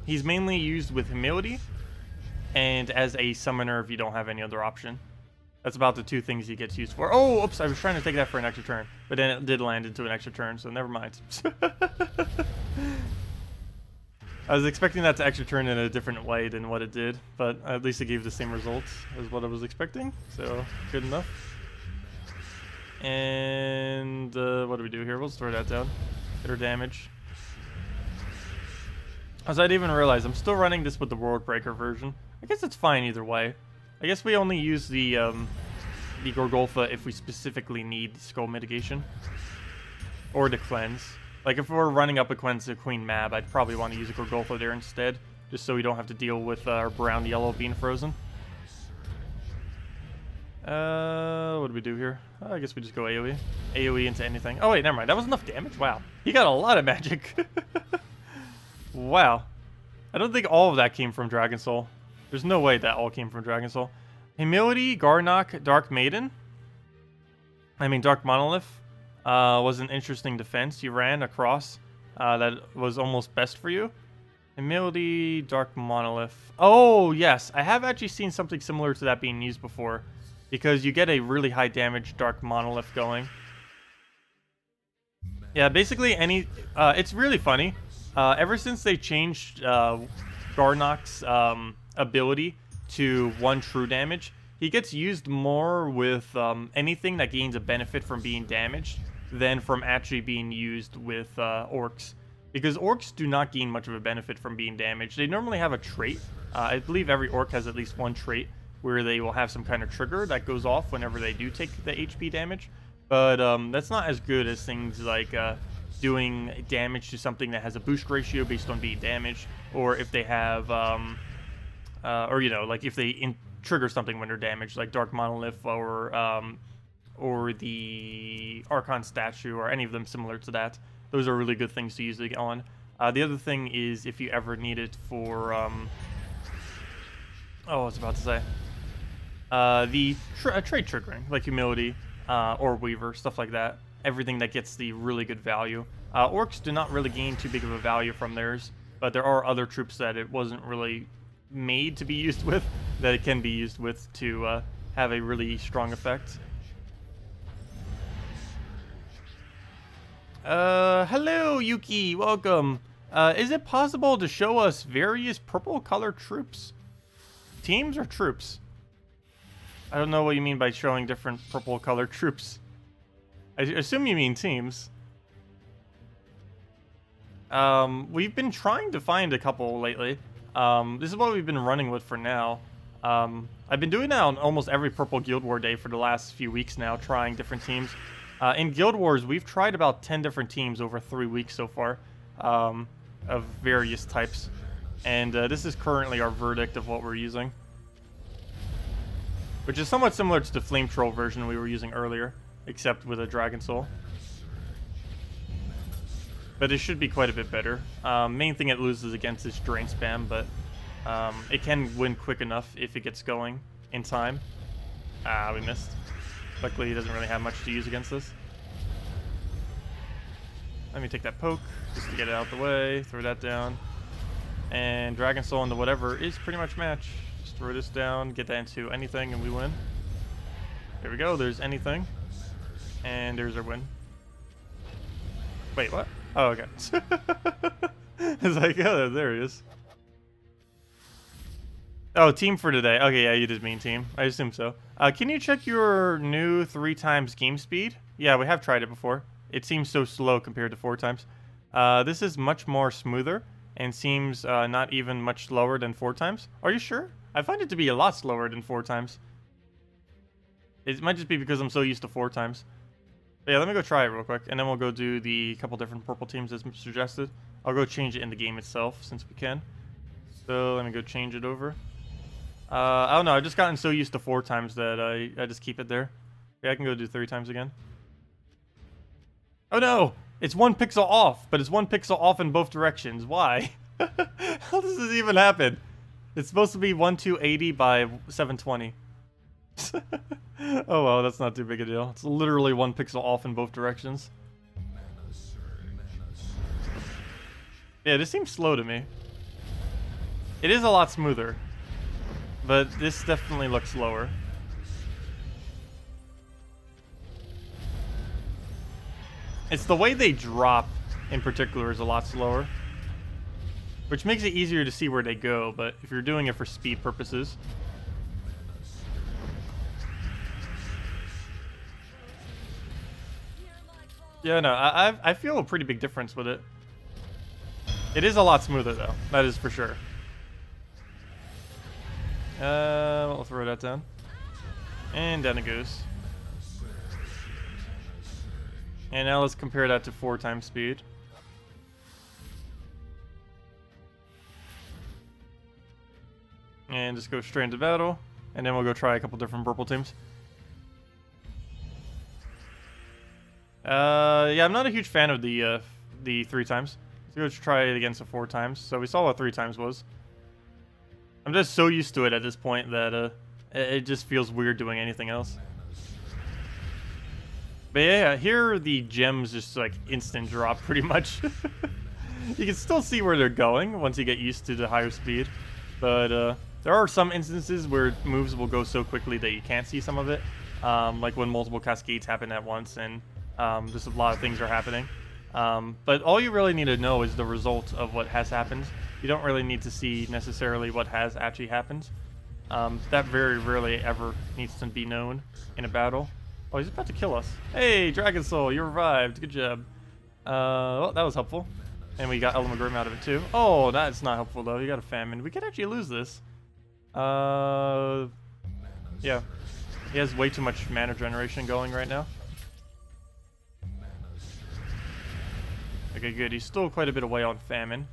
He's mainly used with Humility and as a summoner if you don't have any other option. That's about the 2 things he gets used for. Oh, oops, I was trying to take that for an extra turn, but then it did land into an extra turn, so never mind. I was expecting that to extra turn in a different way than what it did, but at least it gave the same results as what I was expecting, so good enough. And what do we do here? We'll throw that down. Get her damage. As I didn't even realize, I'm still running this with the World Breaker version. I guess it's fine either way. I guess we only use the Gorgolfa if we specifically need Skull Mitigation. Or the Cleanse. Like, if we're running up a Cleanse to Queen Mab, I'd probably want to use a Gorgolfa there instead. Just so we don't have to deal with our brown-yellow being frozen. What do we do here? I guess we just go AoE. AoE into anything. Oh wait, never mind. That was enough damage? Wow. He got a lot of magic. Wow. I don't think all of that came from Dragon Soul. There's no way that all came from Dragon Soul. Humility, Garnock, Dark Maiden. I mean, Dark Monolith was an interesting defense. You ran across that was almost best for you. Humility, Dark Monolith. Oh, yes. I have actually seen something similar to that being used before. Because you get a really high damage Dark Monolith going. Yeah, basically any... it's really funny. Ever since they changed Garnock's ability to 1 true damage, he gets used more with anything that gains a benefit from being damaged than from actually being used with orcs. Because orcs do not gain much of a benefit from being damaged. They normally have a trait. I believe every orc has at least 1 trait where they will have some kind of trigger that goes off whenever they do take the HP damage. But that's not as good as things like doing damage to something that has a boost ratio based on being damaged, or if they have, or you know, like if they trigger something when they're damaged, like Dark Monolith or the Archon Statue, or any of them similar to that. Those are really good things to use it on. The other thing is if you ever need it for, oh, I was about to say, the trade triggering, like Humility, or Weaver, stuff like that. Everything that gets the really good value. Orcs do not really gain too big of a value from theirs, but there are other troops that it wasn't really made to be used with, that it can be used with to have a really strong effect. Hello, Yuki, welcome. Is it possible to show us various purple colored troops? Teams or troops? I don't know what you mean by showing different purple colored troops. I assume you mean teams. We've been trying to find a couple lately. This is what we've been running with for now. I've been doing that on almost every Purple Guild War day for the last few weeks now, trying different teams. In Guild Wars, we've tried about 10 different teams over 3 weeks so far, of various types. And this is currently our verdict of what we're using. Which is somewhat similar to the Flame Troll version we were using earlier, except with a Dragon Soul. But it should be quite a bit better. Main thing it loses against is Drain Spam, but it can win quick enough if it gets going in time. Ah, we missed. Luckily, he doesn't really have much to use against this. Let me take that poke, just to get it out the way. Throw that down. And Dragon Soul into whatever is pretty much match. Just throw this down, get that into anything, and we win. There we go, there's anything. And there's our win. Wait, what? Oh, okay. It's like, oh, there he is. Oh, team for today. Okay, yeah, you did mean team. I assume so. Can you check your new 3x game speed? Yeah, we have tried it before. It seems so slow compared to 4x. This is much more smoother and seems not even much slower than 4x. Are you sure? I find it to be a lot slower than 4x. It might just be because I'm so used to 4x. But yeah, let me go try it real quick, and then we'll go do the couple different purple teams as suggested. I'll go change it in the game itself, since we can. So, let me go change it over. I don't know, I've just gotten so used to 4x that I just keep it there. Yeah, I can go do 3x again. Oh no! It's 1 pixel off, but it's 1 pixel off in both directions. Why? How does this even happen? It's supposed to be 1280 by 720. Oh well, that's not too big a deal. It's literally 1 pixel off in both directions. Yeah, this seems slow to me. It is a lot smoother, but this definitely looks slower. It's the way they drop in particular is a lot slower, which makes it easier to see where they go, but if you're doing it for speed purposes. Yeah, no, I feel a pretty big difference with it. It is a lot smoother though, that is for sure. We'll throw that down. And down it goes. And now let's compare that to 4x speed. And just go straight into battle. And then we'll go try a couple different purple teams. Yeah, I'm not a huge fan of the 3x. So let's try it against the 4x. So we saw what 3x was. I'm just so used to it at this point that it just feels weird doing anything else. But yeah, here the gems just like instant drop pretty much. You can still see where they're going once you get used to the higher speed. But there are some instances where moves will go so quickly that you can't see some of it. Like when multiple cascades happen at once and just a lot of things are happening. But all you really need to know is the result of what has happened. You don't really need to see necessarily what has actually happened. That very rarely ever needs to be known in a battle. Oh, he's about to kill us. Hey, Dragon Soul, you revived. Good job. Well, that was helpful. And we got Grim out of it too. Oh, that's not helpful though. You got a famine. We could actually lose this. Yeah. He has way too much mana generation going right now. Okay, good. He's still quite a bit away on famine.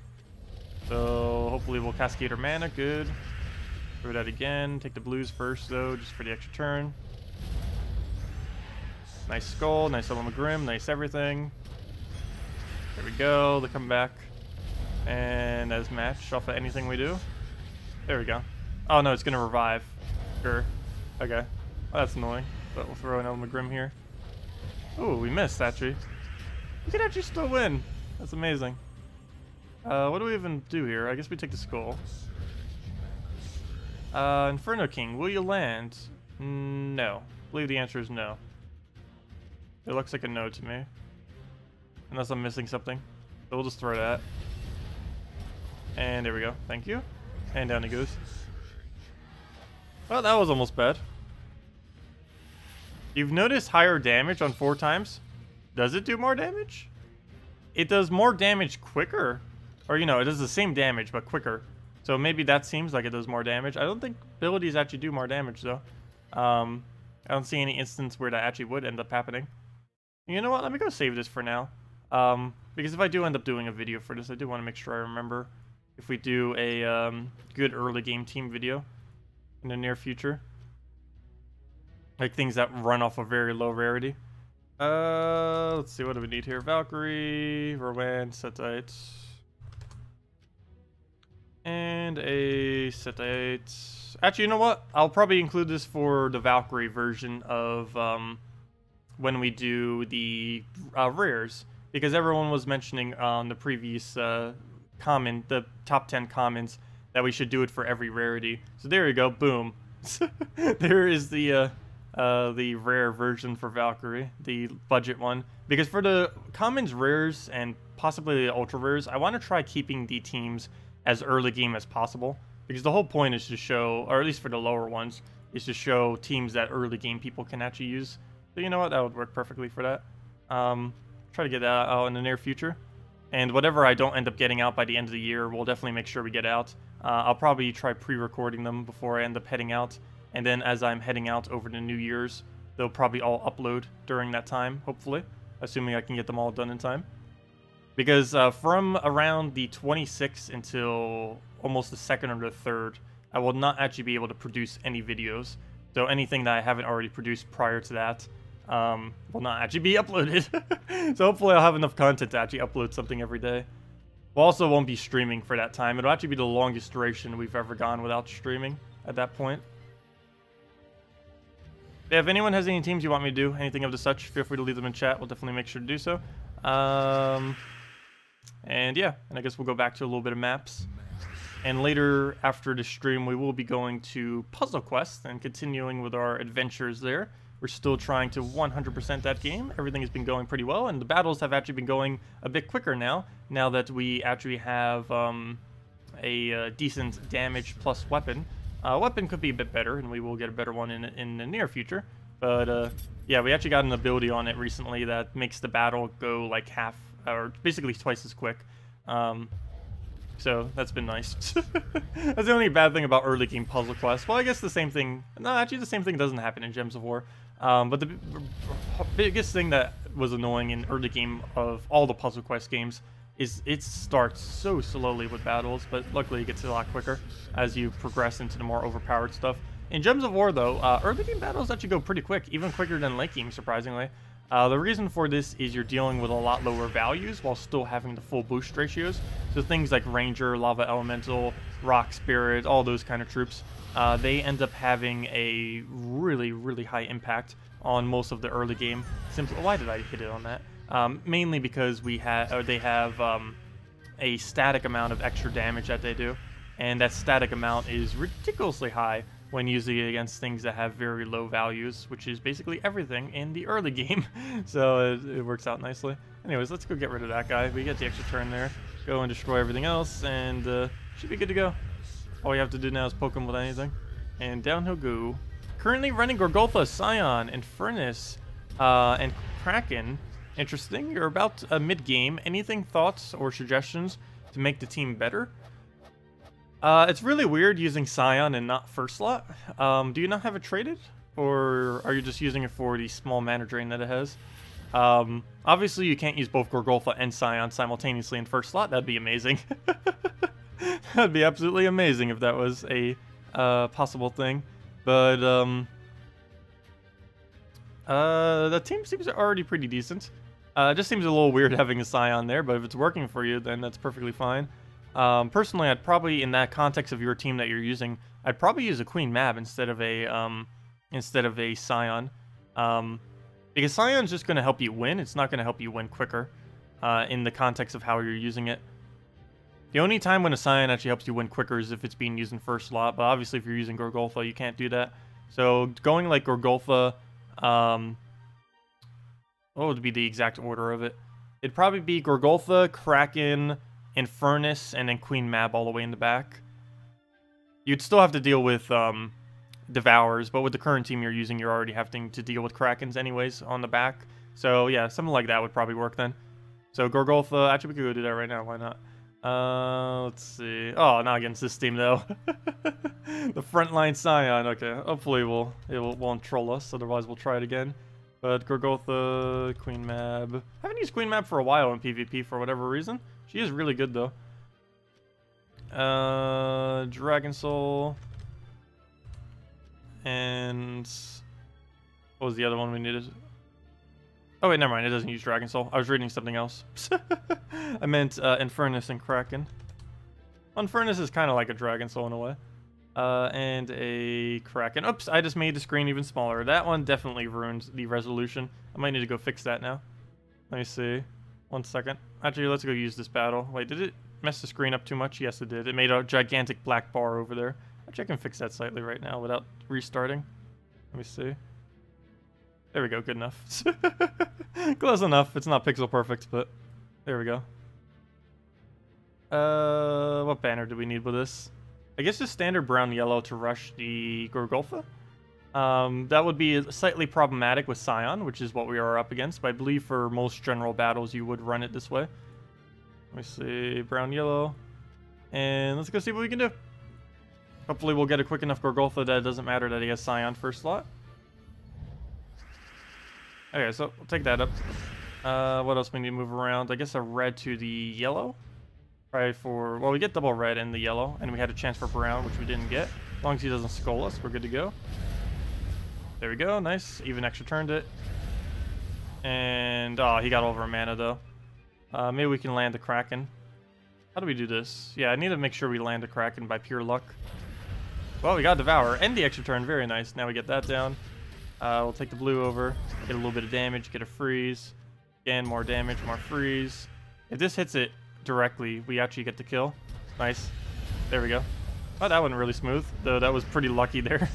So hopefully we'll cascade our mana. Good. Throw that again. Take the blues first though, just for the extra turn. Nice skull, nice Grim, nice everything. There we go, they come back. And as match off of anything we do. There we go. Oh no, it's gonna revive. Sure. Okay. Oh, that's annoying. But we'll throw an Grim here. Ooh, we missed actually. We could actually still win. That's amazing. What do we even do here? I guess we take the skull. Inferno King, will you land? No. I believe the answer is no. It looks like a no to me. Unless I'm missing something. So we'll just throw that. And there we go. Thank you. And down it goes. Well, that was almost bad. You've noticed higher damage on 4 times? Does it do more damage? It does more damage quicker. Or, you know, it does the same damage, but quicker. So maybe that seems like it does more damage. I don't think abilities actually do more damage, though. I don't see any instance where that actually would end up happening. You know what? Let me go save this for now. Because if I do end up doing a video for this, I do want to make sure I remember if we do a good early game team video in the near future. Like things that run off a very low rarity. Let's see, what do we need here? Valkyrie, Rowan, Setite. And a Setite. Actually, you know what? I'll probably include this for the Valkyrie version of when we do the rares. Because everyone was mentioning on the previous comment, the top 10 comments, that we should do it for every rarity. So there you go, boom. There is the rare version for Valkyrie, the budget one. Because for the commons, rares, and possibly the ultra rares, I want to try keeping the teams as early game as possible. Because the whole point is to show, or at least for the lower ones, is to show teams that early game people can actually use. So you know what, that would work perfectly for that. Try to get that out in the near future. And whatever I don't end up getting out by the end of the year, we'll definitely make sure we get out. I'll probably try pre-recording them before I end up heading out. And then as I'm heading out over the New Year's, they'll probably all upload during that time, hopefully. Assuming I can get them all done in time. Because from around the 26th until almost the 2nd or the 3rd, I will not actually be able to produce any videos. So anything that I haven't already produced prior to that will not actually be uploaded. So hopefully I'll have enough content to actually upload something every day. We also won't be streaming for that time. It'll actually be the longest duration we've ever gone without streaming at that point. Yeah, if anyone has any teams you want me to do, anything of the such, feel free to leave them in chat. We'll definitely make sure to do so. And yeah, and I guess we'll go back to a little bit of maps. And later, after the stream, we will be going to Puzzle Quest and continuing with our adventures there. We're still trying to 100% that game. Everything has been going pretty well, and the battles have actually been going a bit quicker now that we actually have a decent damage plus weapon. Weapon could be a bit better, and we will get a better one in the near future. But yeah, we actually got an ability on it recently that makes the battle go like half, or basically twice as quick. So that's been nice. That's the only bad thing about early game Puzzle Quest. Well, I guess the same thing. No, actually, the same thing doesn't happen in Gems of War. But the biggest thing that was annoying in early game of all the Puzzle Quest games is it starts so slowly with battles, but luckily it gets a lot quicker as you progress into the more overpowered stuff. In Gems of War, though, early game battles actually go pretty quick, even quicker than late game, surprisingly. The reason for this is you're dealing with a lot lower values while still having the full boost ratios. So things like Ranger, Lava Elemental, Rock Spirit, all those kind of troops, they end up having a really, really high impact on most of the early game. Simply, why did I hit it on that? Mainly because they have a static amount of extra damage that they do, and that static amount is ridiculously high when using it against things that have very low values, which is basically everything in the early game. So it works out nicely. Anyways, let's go get rid of that guy. We get the extra turn there. Go and destroy everything else, and should be good to go. All we have to do now is poke him with anything. And down he'll go. Currently running Gorgolfa, Scion, and Furnace, and Kraken. Interesting. You're about mid-game. Anything, thoughts, or suggestions to make the team better? It's really weird using Scion and not first slot. Do you not have it traded? Or are you just using it for the small mana drain that it has? Obviously you can't use both Gorgolfa and Scion simultaneously in first slot. That'd be amazing. That'd be absolutely amazing if that was a possible thing. But the team seems already pretty decent. It just seems a little weird having a Scion there, but if it's working for you, then that's perfectly fine. Personally, I'd probably, in that context of your team that you're using, I'd probably use a Queen Mab instead of a Scion. Because Scion's just going to help you win. It's not going to help you win quicker in the context of how you're using it. The only time when a Scion actually helps you win quicker is if it's being used in first slot, but obviously if you're using Gorgolfa, you can't do that. So going like Gorgolfa, what would be the exact order of it? It'd probably be Gorgolfa, Kraken, Infernus, and then Queen Mab all the way in the back. You'd still have to deal with devours, but with the current team you're using, you're already having to deal with Krakens anyways on the back. So yeah, something like that would probably work then. So Gorgolfa, actually we could go do that right now, why not? Let's see. Oh, not against this team though. The frontline Scion, okay. Hopefully it won't troll us, otherwise we'll try it again. But Gorgolfa, Queen Mab. I haven't used Queen Mab for a while in PvP for whatever reason. She is really good though. Dragon Soul. And what was the other one we needed? Oh wait, never mind. It doesn't use Dragon Soul. I was reading something else. I meant Infernus and Kraken. Infernus is kind of like a Dragon Soul in a way. And a Kraken. Oops, I just made the screen even smaller. That one definitely ruined the resolution. I might need to go fix that now. Let me see. 1 second. Actually, let's go use this battle. Wait, did it mess the screen up too much? Yes, it did. It made a gigantic black bar over there. Actually, I can fix that slightly right now without restarting. Let me see. There we go, good enough. Close enough. It's not pixel perfect, but there we go. What banner do we need with this? I guess just standard brown yellow to rush the Gorgolfa. That would be slightly problematic with Scion, which is what we are up against, but I believe for most general battles you would run it this way. Let me see, brown yellow. And let's go see what we can do. Hopefully we'll get a quick enough Gorgolfa that it doesn't matter that he has Scion first slot. Okay, so we'll take that up. What else we need to move around? I guess a red to the yellow. Probably for, well, we get double red and the yellow, and we had a chance for brown, which we didn't get. As long as he doesn't skull us, we're good to go. There we go, nice. Even extra turned it. And, oh, he got over a mana though. Maybe we can land the Kraken. How do we do this? Yeah, I need to make sure we land the Kraken by pure luck. Well, we got Devour and the extra turn, very nice. Now we get that down. We'll take the blue over, get a little bit of damage, get a freeze. Again, more damage, more freeze. If this hits it directly, we actually get the kill. Nice. There we go. Oh, that wasn't really smooth, though that was pretty lucky there.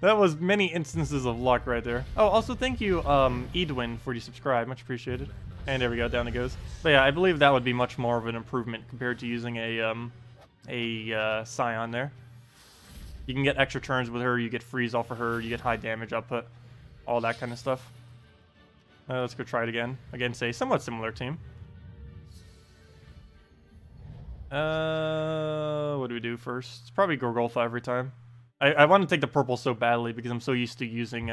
That was many instances of luck right there. Oh, also thank you, Edwin, for the subscribe. Much appreciated. And there we go, down it goes. But yeah, I believe that would be much more of an improvement compared to using a Scion there. You can get extra turns with her, you get freeze off of her, you get high damage output, all that kind of stuff. Let's go try it again. Against a somewhat similar team. What do we do first? It's probably Gorgolfa every time. I want to take the purple so badly because I'm so used to using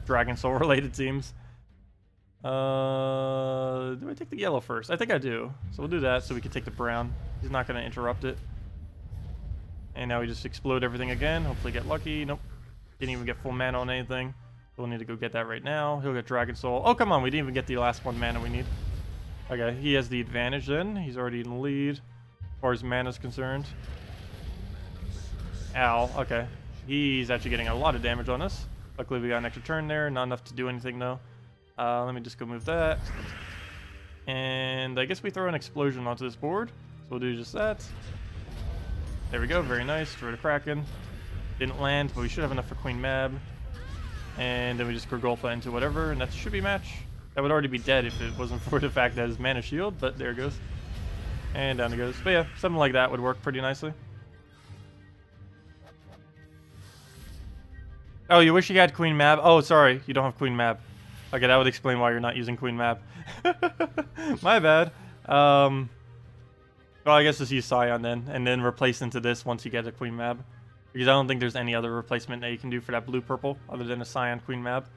Dragon Soul related teams. Do I take the yellow first? I think I do. So we'll do that so we can take the brown. He's not going to interrupt it. And now we just explode everything again. Hopefully get lucky. Nope. Didn't even get full mana on anything. We'll need to go get that right now. He'll get Dragon Soul. Oh, come on. We didn't even get the last 1 mana we need. Okay, he has the advantage then. He's already in the lead as far as mana is concerned. Ow. Okay. He's actually getting a lot of damage on us. Luckily, we got an extra turn there. Not enough to do anything, though. Let me just go move that. And I guess we throw an explosion onto this board. So we'll do just that. There we go. Very nice. Throw the Kraken. Didn't land, but we should have enough for Queen Mab. And then we just Gorgolfa into whatever, and that should be match. That would already be dead if it wasn't for the fact that his mana shield, but there it goes. And down it goes. But yeah, something like that would work pretty nicely. Oh, you wish you had Queen Mab? Oh, sorry, you don't have Queen Mab. Okay, that would explain why you're not using Queen Mab. My bad. Well, I guess just use Scion then, and then replace into this once you get a Queen Mab. Because I don't think there's any other replacement that you can do for that blue-purple other than a Scion Queen Mab.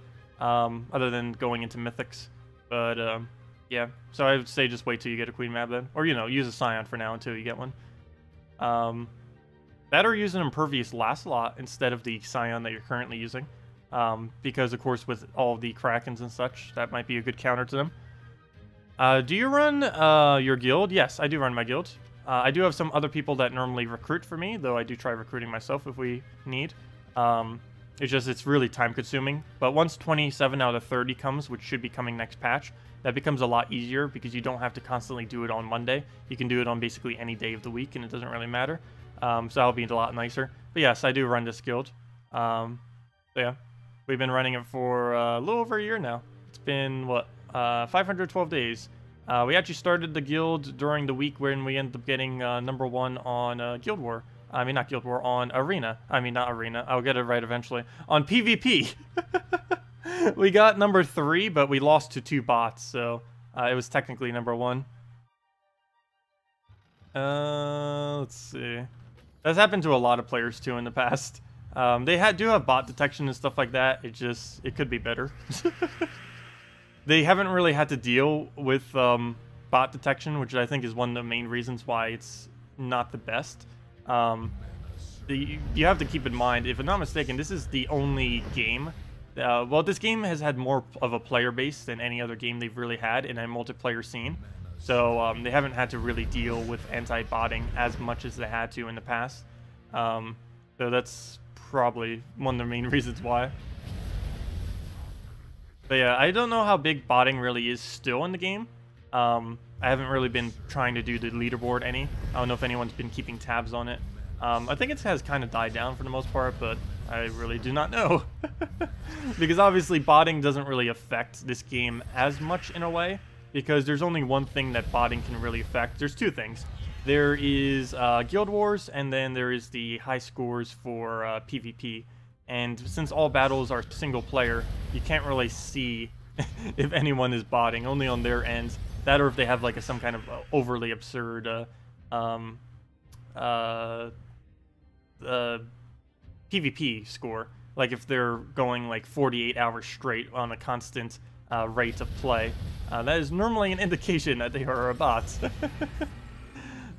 Other than going into Mythics. But, yeah. So I would say just wait till you get a Queen Mab then. Or, you know, use a Scion for now until you get one. That or use an Impervious last slot instead of the Scion that you're currently using. Because, of course, with all the Krakens and such, that might be a good counter to them. Do you run your guild? Yes, I do run my guild. I do have some other people that normally recruit for me, though I do try recruiting myself if we need. It's just, it's really time consuming. But once 27 out of 30 comes, which should be coming next patch, that becomes a lot easier because you don't have to constantly do it on Monday. You can do it on basically any day of the week and it doesn't really matter. So that'll be a lot nicer. But yes, I do run this guild. So yeah, we've been running it for a little over a year now. It's been, what, 512 days. We actually started the guild during the week when we ended up getting #1 on Guild War. I mean, not Guild War, on Arena. I mean, not Arena. I'll get it right eventually. On PvP. We got number 3, but we lost to 2 bots, so it was technically number 1. Let's see. That's happened to a lot of players, too, in the past. They do have bot detection and stuff like that. It could be better. They haven't really had to deal with bot detection, which I think is one of the main reasons why it's not the best. You have to keep in mind, if I'm not mistaken, this is the only game. Well, this game has had more of a player base than any other game they've really had in a multiplayer scene. So they haven't had to really deal with anti-botting as much as they had to in the past. So that's probably one of the main reasons why. But yeah, I don't know how big botting really is still in the game. I haven't really been trying to do the leaderboard any. I don't know if anyone's been keeping tabs on it. I think it has kind of died down for the most part, but I really do not know. Because obviously botting doesn't really affect this game as much in a way, because there's only one thing that botting can really affect. There's 2 things. There is Guild Wars, and then there is the high scores for PvP. And since all battles are single player, you can't really see if anyone is botting, only on their end. That, or if they have like some kind of overly absurd PvP score. Like if they're going like 48 hours straight on a constant rate of play. That is normally an indication that they are a bot.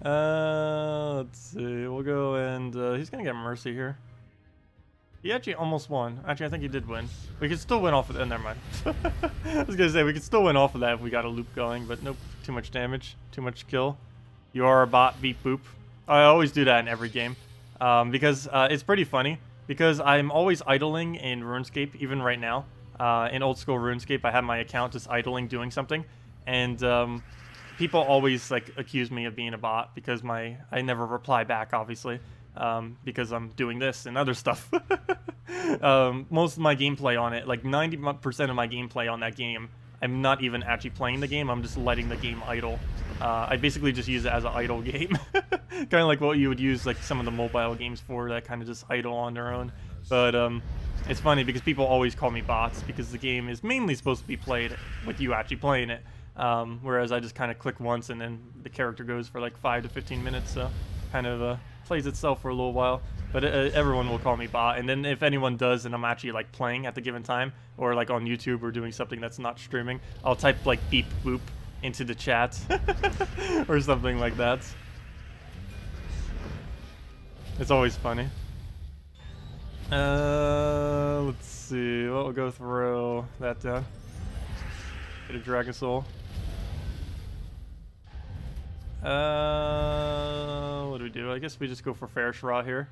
Let's see, we'll go and he's gonna get Mercy here. He actually almost won. Actually, I think he did win. We could still win off of that. Never mind. I was gonna say, we could still win off of that if we got a loop going, but nope. Too much damage. Too much kill. You are a bot, beep boop. I always do that in every game. Because it's pretty funny. Because I'm always idling in RuneScape, even right now. In old school RuneScape, I have my account just idling doing something. And people always like accuse me of being a bot because I never reply back, obviously. Because I'm doing this and other stuff. Most of my gameplay on it, like 90% of my gameplay on that game, I'm not even actually playing the game, I'm just letting the game idle. I basically just use it as an idle game. Kind of like what you would use like some of the mobile games for, that kind of just idle on their own. But it's funny because people always call me bots because the game is mainly supposed to be played with you actually playing it. Whereas I just kind of click once and then the character goes for like 5 to 15 minutes, so kind of plays itself for a little while. But everyone will call me bot, and then if anyone does and I'm actually like playing at the given time, or like on YouTube or doing something that's not streaming, I'll type like beep boop into the chat or something like that. It's always funny. Let's see, we'll go throw that down. Get a Dragon Soul. What do we do? I guess we just go for Farish Raw here.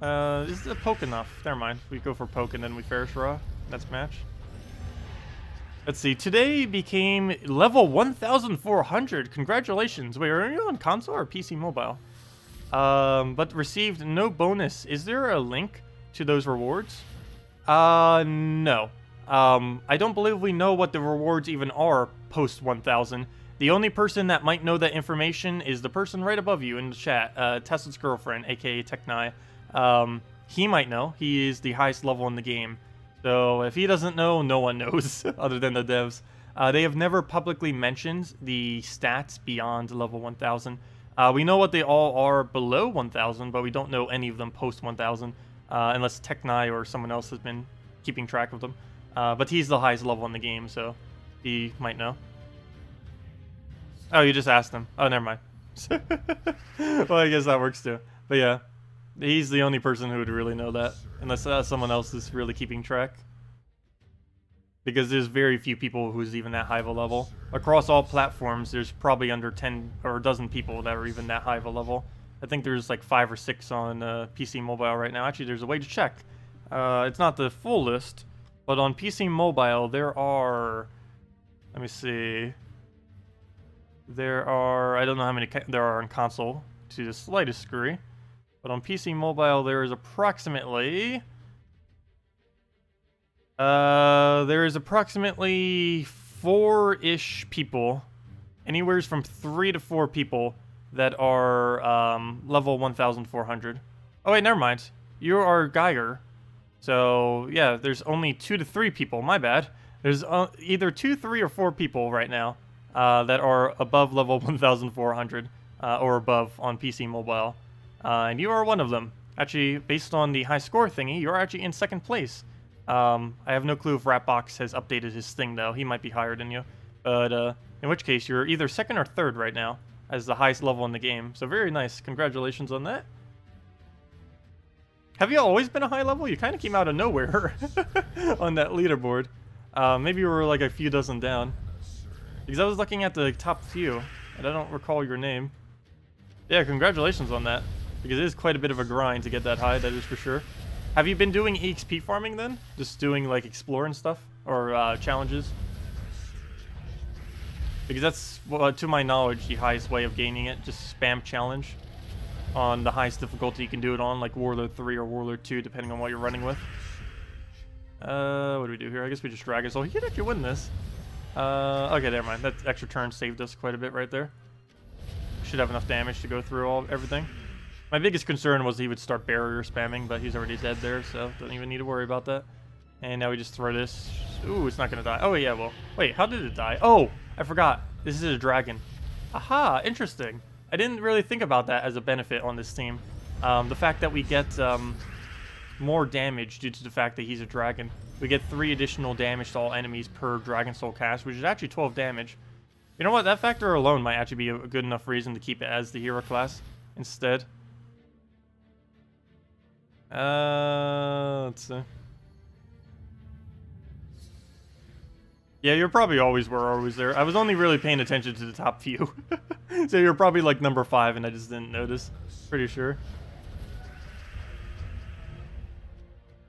Is the poke enough? Never mind. We go for poke and then we Farish Raw. That's match. Let's see. Today became level 1,400. Congratulations. Wait, are you on console or PC mobile? But received no bonus. Is there a link to those rewards? No. I don't believe we know what the rewards even are post 1,000. The only person that might know that information is the person right above you in the chat, Tacet's girlfriend, aka Techni. He might know. He is the highest level in the game. So if he doesn't know, no one knows, other than the devs. They have never publicly mentioned the stats beyond level 1,000. We know what they all are below 1,000, but we don't know any of them post 1,000, unless Techni or someone else has been keeping track of them. But he's the highest level in the game, so he might know. Oh, you just asked him. Oh, never mind. Well, I guess that works too. But yeah, he's the only person who would really know that, unless someone else is really keeping track. Because there's very few people who's even that high of a level. Across all platforms, there's probably under 10 or a dozen people that are even that high of a level. I think there's like 5 or 6 on PC Mobile right now. Actually, there's a way to check. It's not the full list, but on PC Mobile, there are... Let me see... There are, I don't know how many there are on console to the slightest degree, but on PC Mobile there is approximately 4-ish people, anywhere from 3 to 4 people that are level 1,400. Oh wait, never mind. You are Geiger. So yeah, there's only 2 to 3 people. My bad. There's either 2, 3, or 4 people right now that are above level 1,400 or above on PC Mobile. And you are one of them. Actually, based on the high score thingy, you're actually in 2nd place. I have no clue if Ratbox has updated his thing, though. He might be higher than you. But in which case, you're either 2nd or 3rd right now as the highest level in the game. So very nice. Congratulations on that. Have you always been a high level? You kind of came out of nowhere on that leaderboard. Maybe you were like a few dozen down. Because I was looking at the top few, and I don't recall your name. Yeah, congratulations on that. Because it is quite a bit of a grind to get that high, that is for sure. Have you been doing EXP farming then? Just doing like explore and stuff? Or challenges? Because that's, to my knowledge, the highest way of gaining it. Just spam challenge on the highest difficulty you can do it on, like Warlord 3 or Warlord 2, depending on what you're running with. What do we do here? I guess we just drag us. Oh, he could actually win this. Okay, never mind. That extra turn saved us quite a bit right there. Should have enough damage to go through everything. My biggest concern was he would start barrier spamming, but he's already dead there, so don't even need to worry about that. And now we just throw this. Ooh, it's not going to die. Oh, yeah, well. Wait, how did it die? Oh, I forgot. This is a dragon. Aha, interesting. I didn't really think about that as a benefit on this team. The fact that we get more damage due to the fact that he's a dragon. We get 3 additional damage to all enemies per Dragon Soul cast, which is actually 12 damage. You know what? That factor alone might actually be a good enough reason to keep it as the hero class instead. Let's see. Yeah, you probably always there. I was only really paying attention to the top few. So you're probably like number 5 and I just didn't notice. Pretty sure.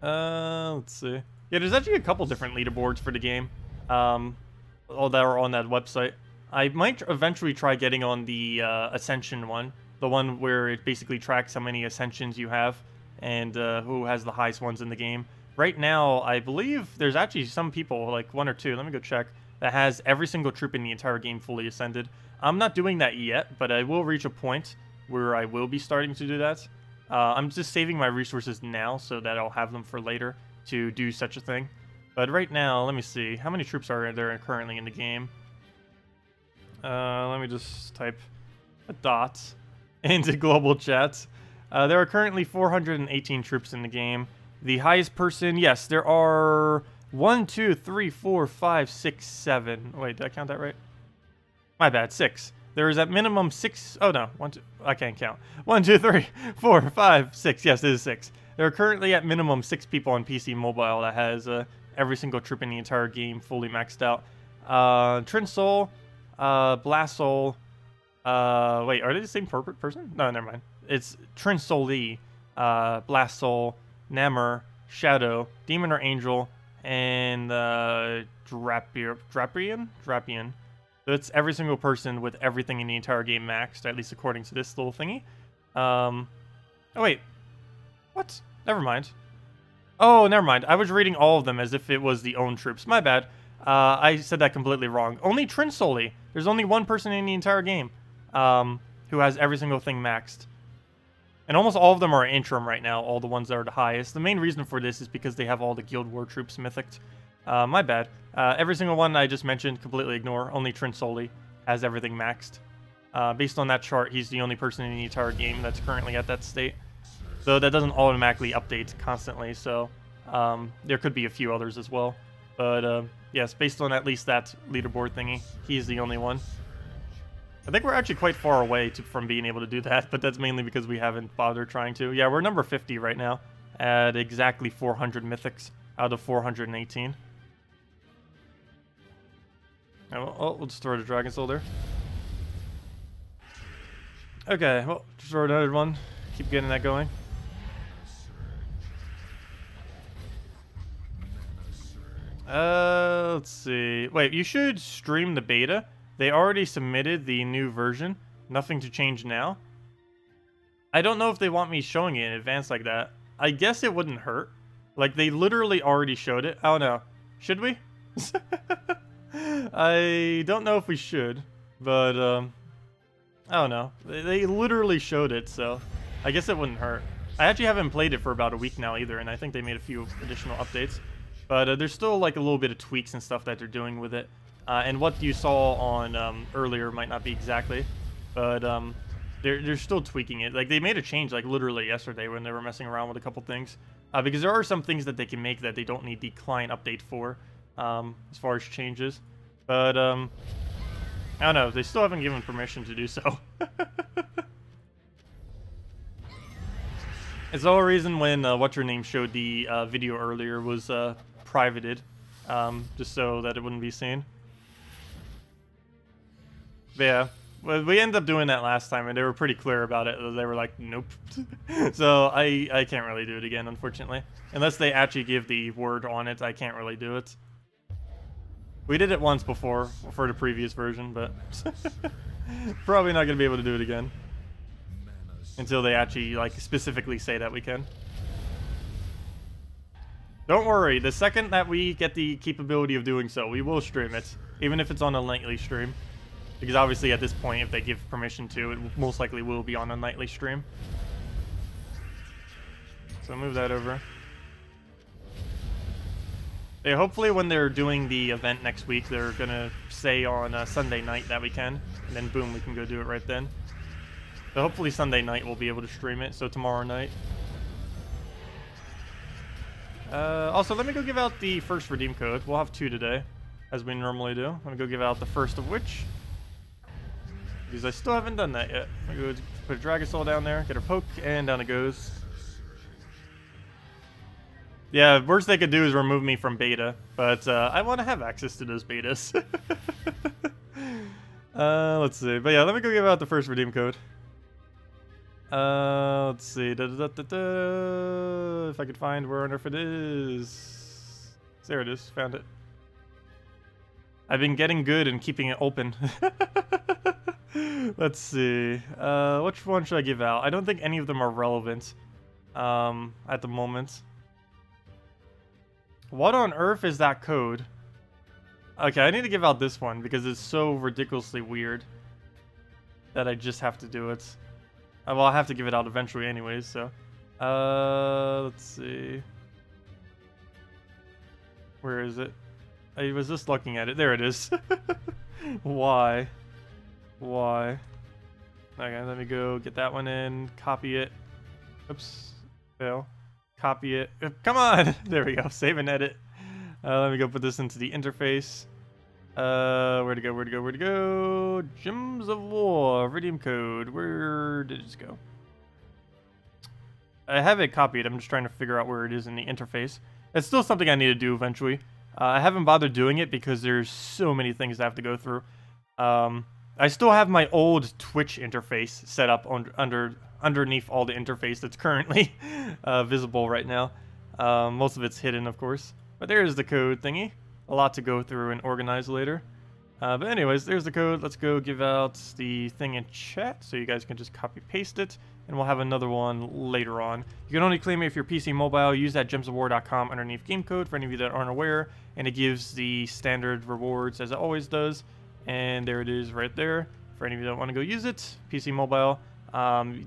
Let's see. Yeah, there's actually a couple different leaderboards for the game. All that are on that website. I might eventually try getting on the Ascension one. The one where it basically tracks how many Ascensions you have and who has the highest ones in the game. Right now, I believe there's actually some people, like 1 or 2, let me go check, that has every single troop in the entire game fully ascended. I'm not doing that yet, but I will reach a point where I will be starting to do that. I'm just saving my resources now so that I'll have them for later to do such a thing. But right now, let me see. How many troops are there currently in the game? Let me just type a dot into global chat. There are currently 418 troops in the game. The highest person, yes, there are 1, 2, 3, 4, 5, 6, 7. Wait, did I count that right? My bad, 6. There is at minimum 6. Oh no, 1, 2. I can't count. 1, 2, 3, 4, 5, 6. Yes, it is 6. There are currently at minimum 6 people on PC Mobile that has every single troop in the entire game fully maxed out. Trinsol, Blast Soul. Wait, are they the same person? No, never mind. It's Trinsoli, Blast Soul, Namur, Shadow, Demon or Angel, and Drapian. So it's every single person with everything in the entire game maxed, at least according to this little thingy. Oh wait, what? Never mind. Oh, never mind. I was reading all of them as if it was the own troops. My bad. I said that completely wrong. Only Trinsoli. There's only 1 person in the entire game who has every single thing maxed. And almost all of them are interim right now, all the ones that are the highest. The main reason for this is because they have all the Guild War troops mythicked. My bad. Every single one I just mentioned, completely ignore. Only Trinsoli has everything maxed. Based on that chart, he's the only person in the entire game that's currently at that state. So that doesn't automatically update constantly, so there could be a few others as well. But yes, based on at least that leaderboard thingy, he's the only one. I think we're actually quite far away from being able to do that, but that's mainly because we haven't bothered trying to. Yeah, we're number 50 right now at exactly 400 mythics out of 418. Oh, we'll just throw the Dragon Soul there. Okay, well, just throw another one. Keep getting that going. Let's see. Wait, you should stream the beta. They already submitted the new version. Nothing to change now. I don't know if they want me showing it in advance like that. I guess it wouldn't hurt. Like, they literally already showed it. Oh, no. Should we? I don't know if we should. But, I don't know. They literally showed it, so I guess it wouldn't hurt. I actually haven't played it for about a week now either, and I think they made a few additional updates. But there's still like a little bit of tweaks and stuff that they're doing with it. And what you saw on earlier might not be exactly, but they're still tweaking it. Like, they made a change like literally yesterday when they were messing around with a couple things. Because there are some things that they can make that they don't need the client update for, as far as changes. But I don't know. They still haven't given permission to do so. It's the whole reason when what's-her-name showed the video earlier was privated, just so that it wouldn't be seen. But yeah, well, we ended up doing that last time, and they were pretty clear about it. They were like, nope. So I can't really do it again, unfortunately. Unless they actually give the word on it, I can't really do it. We did it once before, for the previous version, but probably not going to be able to do it again. Until they actually, like, specifically say that we can. Don't worry, the second that we get the capability of doing so, we will stream it. Even if it's on a nightly stream. Because obviously at this point, if they give permission to, it most likely will be on a nightly stream. So move that over. Yeah, hopefully when they're doing the event next week, they're going to say on Sunday night that we can. And then boom, we can go do it right then. So hopefully Sunday night we'll be able to stream it, so tomorrow night. Also, let me go give out the first redeem code. We'll have 2 today, as we normally do. Let me go give out the first of which. Because I still haven't done that yet. I'm going to go put a Dragonsoul down there, get her poke, and down it goes. Yeah, worst they could do is remove me from beta, but I want to have access to those betas. Let's see. But yeah, let me go give out the first redeem code. Let's see. If I could find where on earth it is. There it is. Found it. I've been getting good and keeping it open. Let's see. Which one should I give out? I don't think any of them are relevant at the moment. What on earth is that code? Okay, I need to give out this one because it's so ridiculously weird that I just have to do it. Well, I'll have to give it out eventually anyways, so. Let's see. Where is it? I was just looking at it. There it is. Why? Why? Okay, let me go get that one in. Copy it. Oops. Fail. Copy it. Come on! There we go. Save and edit. Let me go put this into the interface. Where to go? Where to go? Where to go? Gems of War. Redeem code. Where did it go? I have it copied. I'm just trying to figure out where it is in the interface. It's still something I need to do eventually. I haven't bothered doing it because there's so many things I have to go through. I still have my old Twitch interface set up underneath all the interface that's currently visible right now. Most of it's hidden, of course. But there's the code thingy. A lot to go through and organize later. But anyways, there's the code. Let's go give out the thing in chat so you guys can just copy paste it. And we'll have another one later on. You can only claim it if you're PC mobile. Use that gemsofwar.com underneath game code for any of you that aren't aware. And it gives the standard rewards as it always does. And there it is right there. For any of you that want to go use it, PC mobile.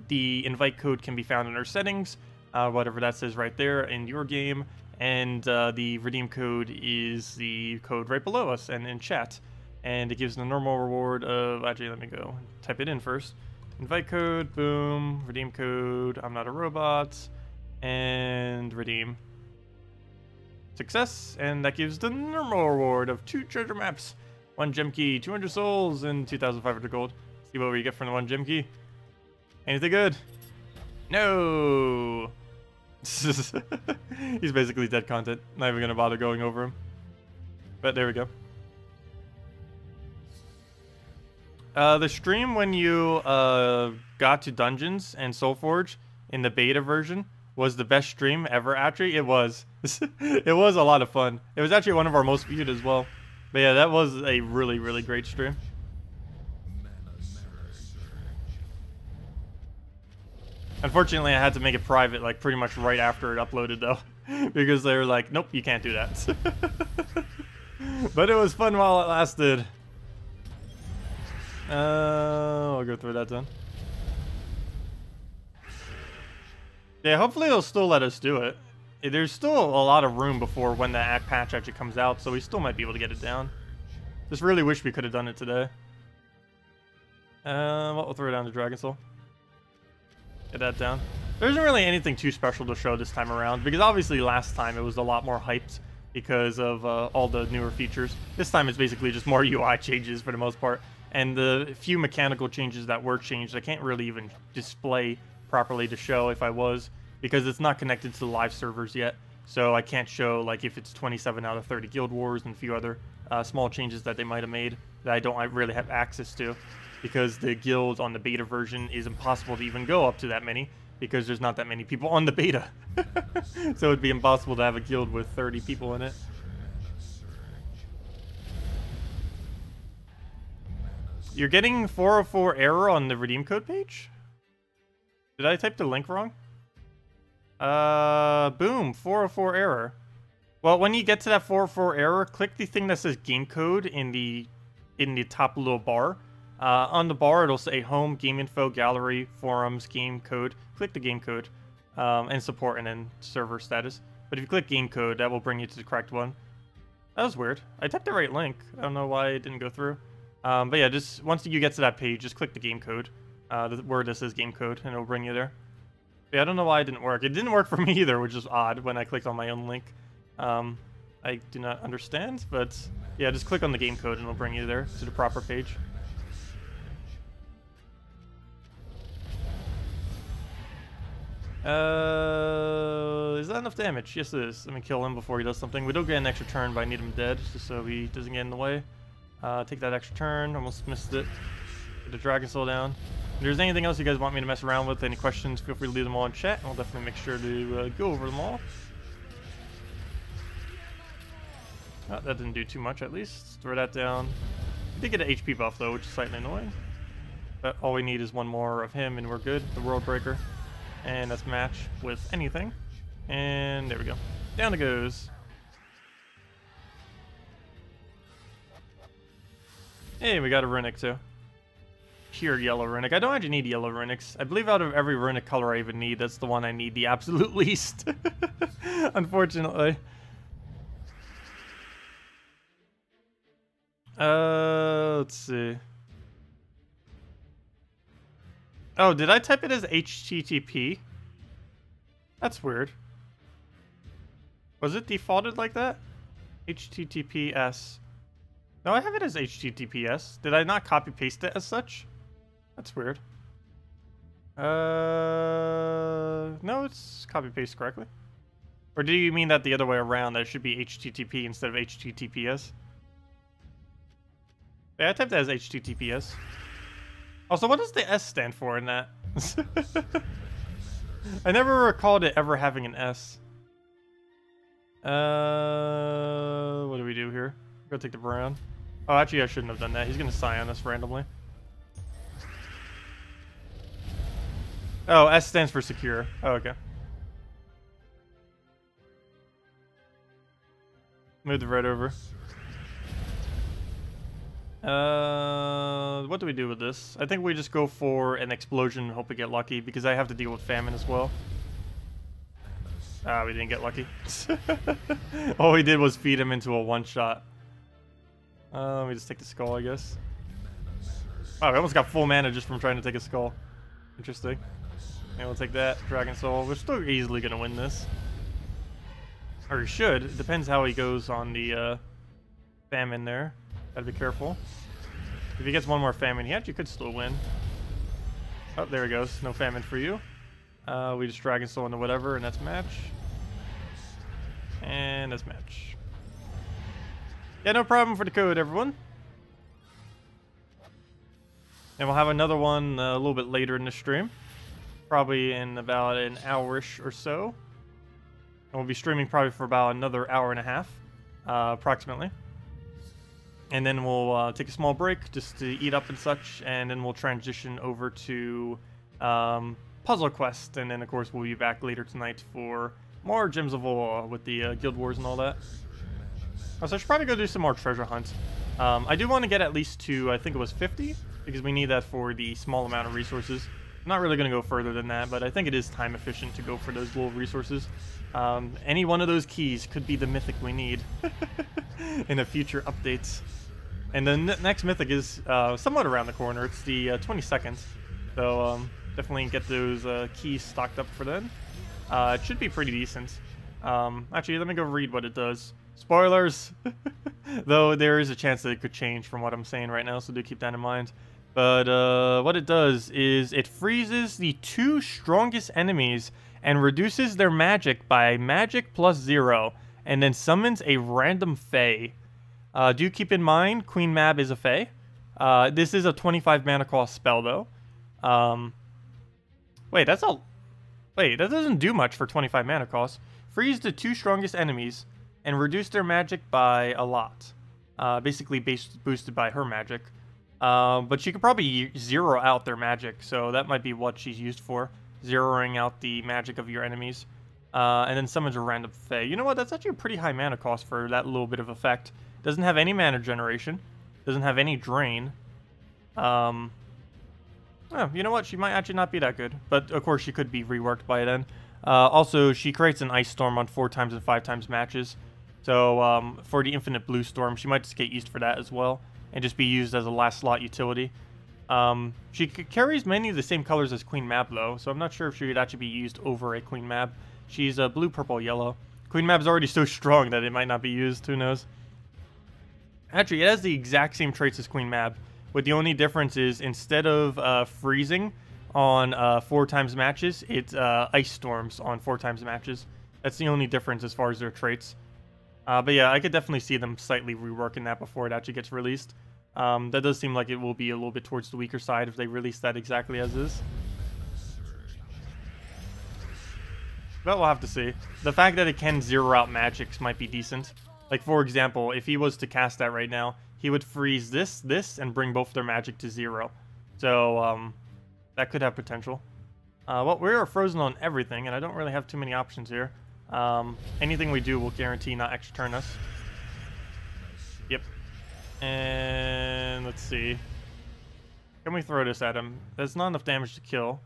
The invite code can be found under settings. Whatever that says right there in your game. And the redeem code is the code right below us and in chat. And it gives the normal reward of... Actually, let me go type it in first. Invite code, boom, redeem code, I'm not a robot, and redeem. Success, and that gives the normal reward of 2 treasure maps, 1 gem key, 200 souls, and 2,500 gold. See what we get from the 1 gem key. Anything good? No! He's basically dead content. Not even gonna bother going over him. But there we go. The stream when you got to Dungeons and Soulforge in the beta version was the best stream ever, actually. It was. It was a lot of fun. It was actually one of our most viewed as well. But yeah, that was a really, really great stream. Unfortunately, I had to make it private, like, pretty much right after it uploaded, though. Because they were like, nope, you can't do that. But it was fun while it lasted. I'll go through that then. Yeah, hopefully they'll still let us do it. There's still a lot of room before when the patch actually comes out, so we still might be able to get it down. Just really wish we could have done it today. Well, we'll throw down the Dragon Soul. Get that down. There isn't really anything too special to show this time around, because obviously last time it was a lot more hyped because of all the newer features. This time it's basically just more UI changes for the most part, and the few mechanical changes that were changed I can't really even display properly to show if I was, because it's not connected to the live servers yet, so I can't show like if it's 27 out of 30 Guild Wars and a few other small changes that they might have made that I really have access to, because the guild on the beta version is impossible to even go up to that many, because there's not that many people on the beta. So it'd be impossible to have a guild with 30 people in it. You're getting 404 error on the redeem code page? Did I type the link wrong? Boom, 404 error. Well, when you get to that 404 error, click the thing that says game code in the top little bar. On the bar, it'll say home, game info, gallery, forums, game code. Click the game code, and support, and then server status. But if you click game code, that will bring you to the correct one. That was weird. I typed the right link. I don't know why it didn't go through. But yeah, just once you get to that page, just click the game code. The word that says game code, and it'll bring you there. But yeah, I don't know why it didn't work. It didn't work for me either, which is odd when I clicked on my own link. I do not understand, but yeah, just click on the game code and it'll bring you there to the proper page. Is that enough damage? Yes, it is. Let me kill him before he does something. We don't get an extra turn, but I need him dead, just so he doesn't get in the way. Take that extra turn. Almost missed it. Get the Dragon Soul down. If there's anything else you guys want me to mess around with, any questions, feel free to leave them all in chat, and I'll definitely make sure to go over them all. Oh, that didn't do too much, at least. Let's throw that down. We did get an HP buff, though, which is slightly annoying. But all we need is one more of him, and we're good. The World Breaker. And let's match with anything. And there we go. Down it goes. Hey, we got a runic, too. Pure yellow runic. I don't actually need yellow runics. I believe out of every runic color I even need, that's the one I need the absolute least. Unfortunately. Let's see. Oh, did I type it as HTTP? That's weird. Was it defaulted like that? HTTPS. No, I have it as HTTPS. Did I not copy paste it as such? That's weird. No, it's copy paste correctly. Or do you mean that the other way around? That it should be HTTP instead of HTTPS? Yeah, I typed that as HTTPS. Also, what does the S stand for in that? I never recalled it ever having an S. What do we do here? Go take the Brown. Oh, actually, I shouldn't have done that. He's gonna Scion us randomly. Oh, S stands for secure. Oh, okay. Move the red over. What do we do with this? I think we just go for an explosion and hope we get lucky, because I have to deal with famine as well. Ah, we didn't get lucky. All we did was feed him into a one-shot. Let me just take the skull, I guess. Oh, we almost got full mana just from trying to take a skull. Interesting. And we'll take that. Dragon Soul. We're still easily going to win this. Or he should. It depends how he goes on the famine there. Gotta be careful. If he gets one more famine, he actually could still win. Oh, there he goes. No famine for you. We just Dragon Soul into whatever, and that's match. And that's match. Yeah, no problem for the code, everyone. And we'll have another one a little bit later in the stream. Probably in about an hour-ish or so. And we'll be streaming probably for about another hour and a half, approximately. And then we'll take a small break just to eat up and such, and then we'll transition over to Puzzle Quest, and then of course we'll be back later tonight for more Gems of Alola with the Guild Wars and all that. So I should probably go do some more treasure hunt. I do want to get at least to, I think it was 50 because we need that for the small amount of resources. I'm not really going to go further than that, but I think it is time efficient to go for those little resources. Any one of those keys could be the mythic we need in a future updates. And the next mythic is somewhat around the corner. It's the 22nd. So definitely get those keys stocked up for then. It should be pretty decent. Actually, let me go read what it does. Spoilers! Though there is a chance that it could change from what I'm saying right now, so do keep that in mind. But what it does is it freezes the 2 strongest enemies and reduces their magic by magic +0, and then summons a random fae. Do keep in mind, Queen Mab is a fae. This is a 25 mana cost spell, though. Wait, that doesn't do much for 25 mana cost. Freeze the 2 strongest enemies and reduce their magic by a lot. Basically boosted by her magic. But she could probably zero out their magic, so that might be what she's used for. Zeroing out the magic of your enemies. And then summons a random fae. You know what? That's actually a pretty high mana cost for that little bit of effect. Doesn't have any mana generation. Doesn't have any drain. Oh, you know what? She might actually not be that good. But, of course, she could be reworked by then. Also, she creates an Ice Storm on 4 times and 5 times matches. So, for the Infinite Blue Storm, she might just get used for that as well. And just be used as a last slot utility. She carries many of the same colors as Queen Mab, though. So, I'm not sure if she would actually be used over a Queen Mab. She's blue, purple, yellow. Queen Mab's already so strong that it might not be used. Who knows? Actually, it has the exact same traits as Queen Mab. But the only difference is, instead of freezing on 4 times matches, it's Ice Storms on 4 times matches. That's the only difference as far as their traits. But yeah, I could definitely see them slightly reworking that before it actually gets released. That does seem like it will be a little bit towards the weaker side if they release that exactly as is. But we'll have to see. The fact that it can zero out magics might be decent. Like, for example, if he was to cast that right now, he would freeze this, and bring both their magic to 0. So, that could have potential. Well, we are frozen on everything, and I don't really have too many options here. Anything we do will guarantee not extra turn us. Yep. And let's see. Can we throw this at him? That's not enough damage to kill.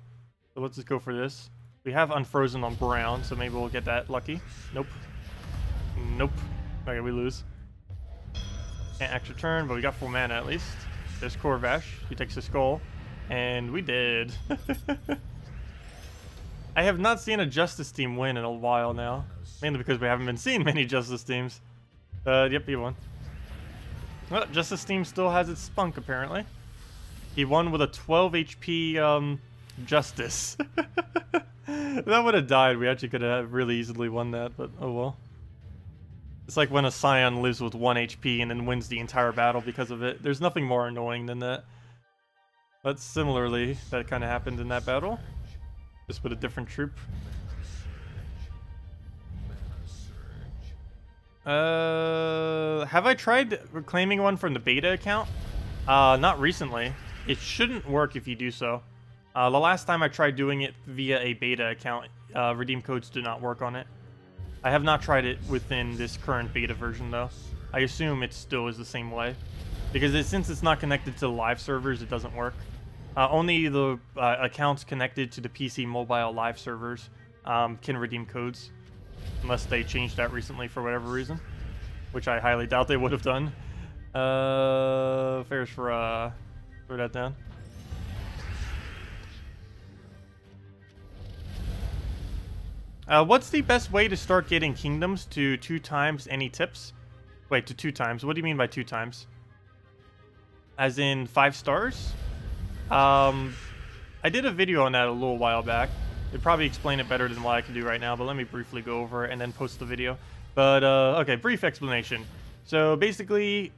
So let's just go for this. We have unfrozen on brown, so maybe we'll get that lucky. Nope. Nope. Okay, we lose. Can't extra turn, but we got full mana at least. There's Corvash. He takes a skull. And we did. I have not seen a Justice team win in a while now. Mainly because we haven't been seeing many Justice teams. Yep, he won. Well, Justice team still has its spunk, apparently. He won with a 12 HP, Justice. If that would have died, we actually could have really easily won that, but oh well. It's like when a Scion lives with 1 HP and then wins the entire battle because of it. There's nothing more annoying than that. But similarly, that kind of happened in that battle. Just with a different troop. Have I tried reclaiming one from the beta account? Not recently. It shouldn't work if you do so. The last time I tried doing it via a beta account, redeem codes did not work on it. I have not tried it within this current beta version, though. I assume it still is the same way. Because since it's not connected to live servers, it doesn't work. Only the accounts connected to the PC mobile live servers can redeem codes. Unless they changed that recently for whatever reason. Which I highly doubt they would have done. Fares for, throw that down. What's the best way to start getting kingdoms to 2 times? Any tips? Wait, to 2 times. What do you mean by 2 times? As in 5 stars? I did a video on that a little while back. It'd probably explain it better than what I can do right now, but let me briefly go over it and then post the video. But, okay, brief explanation. So, basically,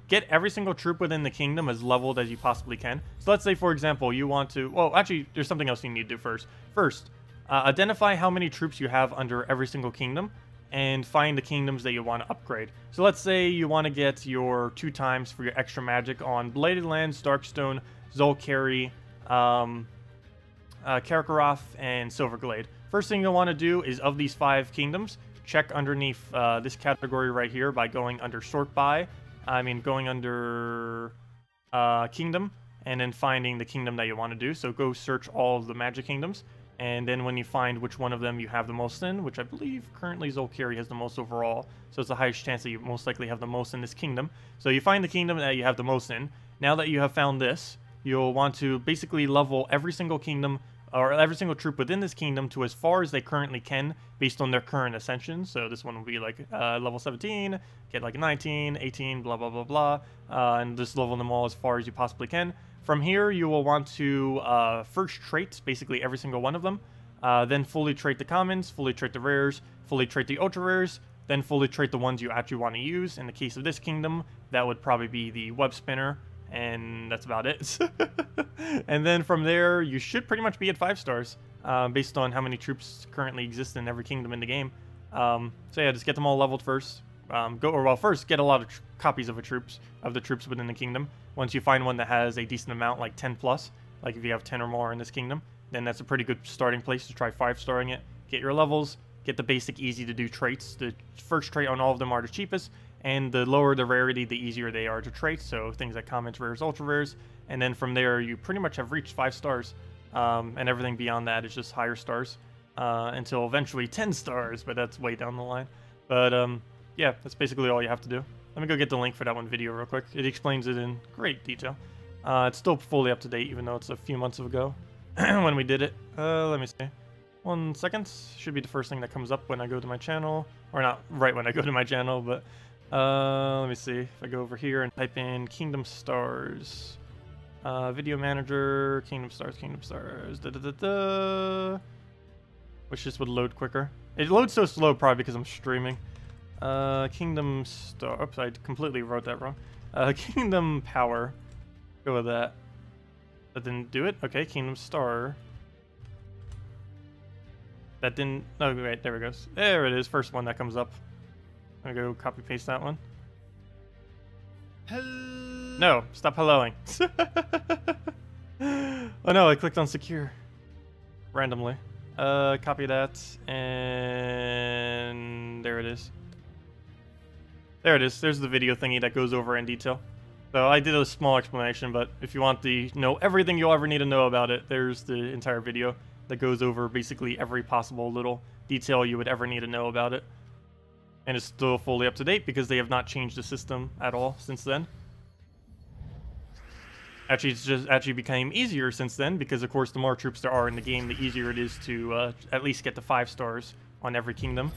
get every single troop within the kingdom as leveled as you possibly can. So, let's say, for example, you want to... Well, actually, there's something else you need to do first. First, identify how many troops you have under every single kingdom, and find the kingdoms that you want to upgrade. So let's say you want to get your 2 times for your extra magic on Bladed Lands, Darkstone, Zolkari, Karkaroth, and Silverglade. First thing you'll want to do is, of these 5 kingdoms, check underneath this category right here by going under Sort By. I mean, going under Kingdom, and then finding the kingdom that you want to do. So go search all of the magic kingdoms, and then when you find which one of them you have the most in, which I believe currently Zolkiri has the most overall, so it's the highest chance that you most likely have the most in this kingdom. So you find the kingdom that you have the most in. Now that you have found this, you'll want to basically level every single kingdom or every single troop within this kingdom to as far as they currently can based on their current ascension. So this one will be like level 17, get like 19, 18, blah, blah, blah, blah, and just level them all as far as you possibly can. From here, you will want to first trait basically every single one of them, then fully trait the commons, fully trait the rares, fully trait the ultra rares, then fully trait the ones you actually want to use. In the case of this kingdom, that would probably be the web spinner, and that's about it. And then from there, you should pretty much be at 5 stars, based on how many troops currently exist in every kingdom in the game. So yeah, just get them all leveled first. First get a lot of copies of the troops within the kingdom. Once you find one that has a decent amount, like 10 plus, like if you have 10 or more in this kingdom, then that's a pretty good starting place to try 5-starring it. Get your levels, get the basic easy to do traits. The first trait on all of them are the cheapest, and the lower the rarity, the easier they are to trait. So things like commons, rares, ultra rares, and then from there you pretty much have reached 5 stars, and everything beyond that is just higher stars, until eventually 10 stars, but that's way down the line. But yeah, that's basically all you have to do. Let me go get the link for that one video real quick. It explains it in great detail. It's still fully up to date, even though it's a few months ago when we did it. Let me see. 1 second. Should be the first thing that comes up when I go to my channel. Or not right when I go to my channel, but let me see. If I go over here and type in Kingdom Stars. Video Manager, Kingdom Stars, Wish this would load quicker. It loads so slow probably because I'm streaming. Kingdom Star. Oops, I completely wrote that wrong. Kingdom Power. Go with that. That didn't do it. Okay, Kingdom Star. That didn't. Oh, wait, there it goes. There it is. First one that comes up. I'm gonna go copy paste that one. No, stop helloing. Oh no, I clicked on secure randomly. Copy that, and there it is. There it is. There's the video thingy that goes over in detail. So I did a small explanation, but if you want to know everything you'll ever need to know about it, there's the entire video that goes over basically every possible little detail you would ever need to know about it. And it's still fully up to date because they have not changed the system at all since then. Actually, it's just actually became easier since then because, of course, the more troops there are in the game, the easier it is to at least get to 5 stars on every kingdom.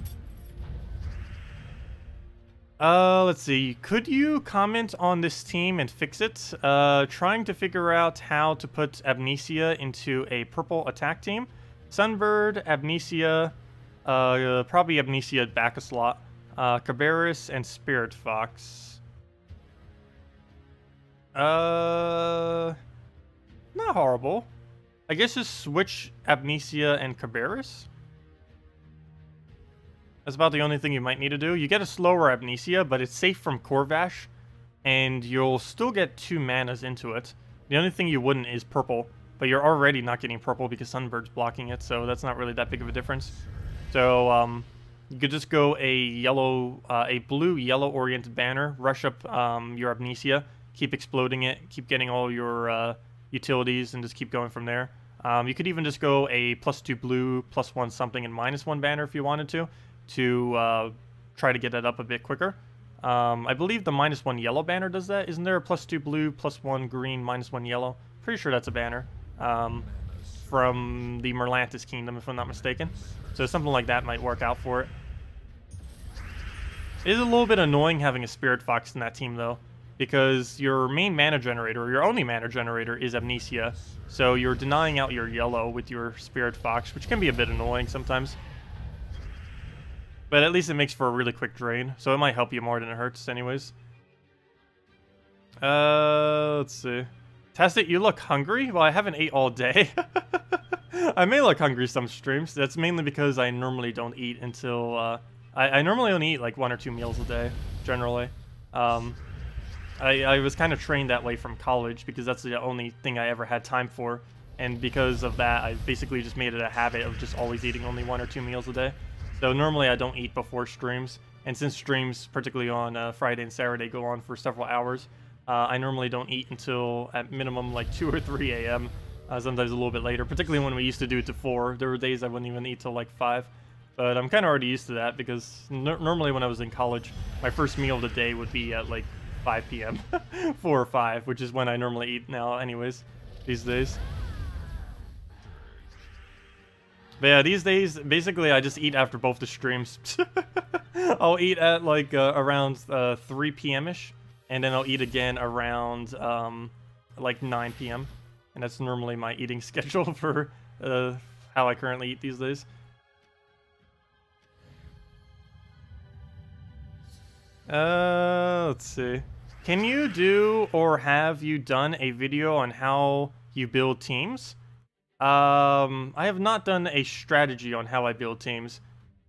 Let's see. Could you comment on this team and fix it? Trying to figure out how to put Amnesia into a purple attack team. Sunbird, Amnesia, probably Amnesia back a slot. Cabarrus and Spirit Fox. Not horrible. I guess just switch Amnesia and Cabarrus. That's about the only thing you might need to do. You get a slower Amnesia, but it's safe from Corvash, and you'll still get 2 manas into it. The only thing you wouldn't is purple, but you're already not getting purple because Sunbird's blocking it, so that's not really that big of a difference. So, you could just go a blue-yellow oriented banner, rush up your Amnesia, keep exploding it, keep getting all your utilities, and just keep going from there. You could even just go a +2 blue, +1 something, and -1 banner if you wanted to try to get that up a bit quicker. I believe the -1 yellow banner does that. Isn't there a +2 blue, +1 green, -1 yellow? Pretty sure that's a banner from the Merlantis Kingdom, if I'm not mistaken. So something like that might work out for it. It is a little bit annoying having a Spirit Fox in that team, though, because your main mana generator, or your only mana generator, is Amnesia. So you're denying out your yellow with your Spirit Fox, which can be a bit annoying sometimes. But at least it makes for a really quick drain, so it might help you more than it hurts anyways. Let's see. Tacet, you look hungry? Well, I haven't ate all day. I may look hungry some streams. That's mainly because I normally don't eat until... I normally only eat like 1 or 2 meals a day, generally. I was kind of trained that way from college because that's the only thing I ever had time for. And because of that, I basically just made it a habit of just always eating only 1 or 2 meals a day. So normally I don't eat before streams, and since streams, particularly on Friday and Saturday, go on for several hours, I normally don't eat until, at minimum, like 2 or 3 a.m., sometimes a little bit later, particularly when we used to do it to 4. There were days I wouldn't even eat till like 5. But I'm kind of already used to that because normally when I was in college, my first meal of the day would be at like 5 p.m. 4 or 5, which is when I normally eat now anyways, these days. But yeah, these days, basically I just eat after both the streams. I'll eat at like around 3 p.m.-ish, and then I'll eat again around like 9 p.m. And that's normally my eating schedule for how I currently eat these days. Let's see. Can you do, or have you done a video on how you build teams? I have not done a strategy on how I build teams.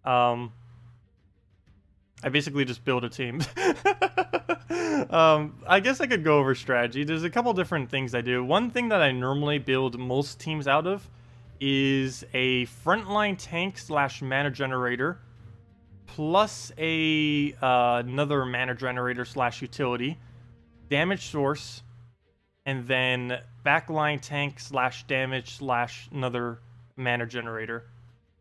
I basically just build a team. I guess I could go over strategy. There's a couple different things I do. One thing that I normally build most teams out of is a frontline tank / mana generator, plus a another mana generator / utility, damage source, and then backline tank / damage / another mana generator.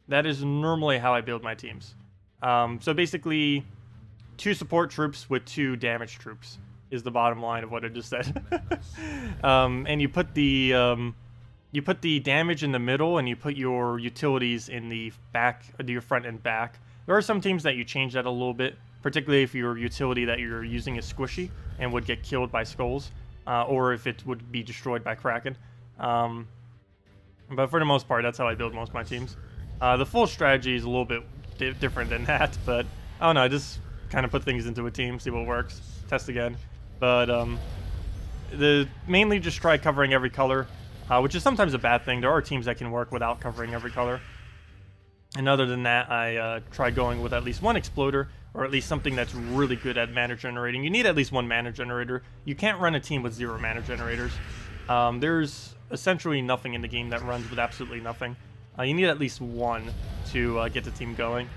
That is normally how I build my teams. So basically, 2 support troops with 2 damage troops is the bottom line of what I just said. And you put the damage in the middle, and you put your utilities in the back, your front and back. There are some teams that you change that a little bit, particularly if your utility that you're using is squishy and would get killed by skulls, or if it would be destroyed by Kraken. But for the most part, that's how I build most of my teams. The full strategy is a little bit different than that, but I don't know, I just kind of put things into a team, see what works, test again. But mainly just try covering every color, which is sometimes a bad thing. There are teams that can work without covering every color. And other than that, I try going with at least 1 exploder, or at least something that's really good at mana generating. You need at least 1 mana generator. You can't run a team with 0 mana generators. There's essentially nothing in the game that runs with absolutely nothing. You need at least 1 to get the team going.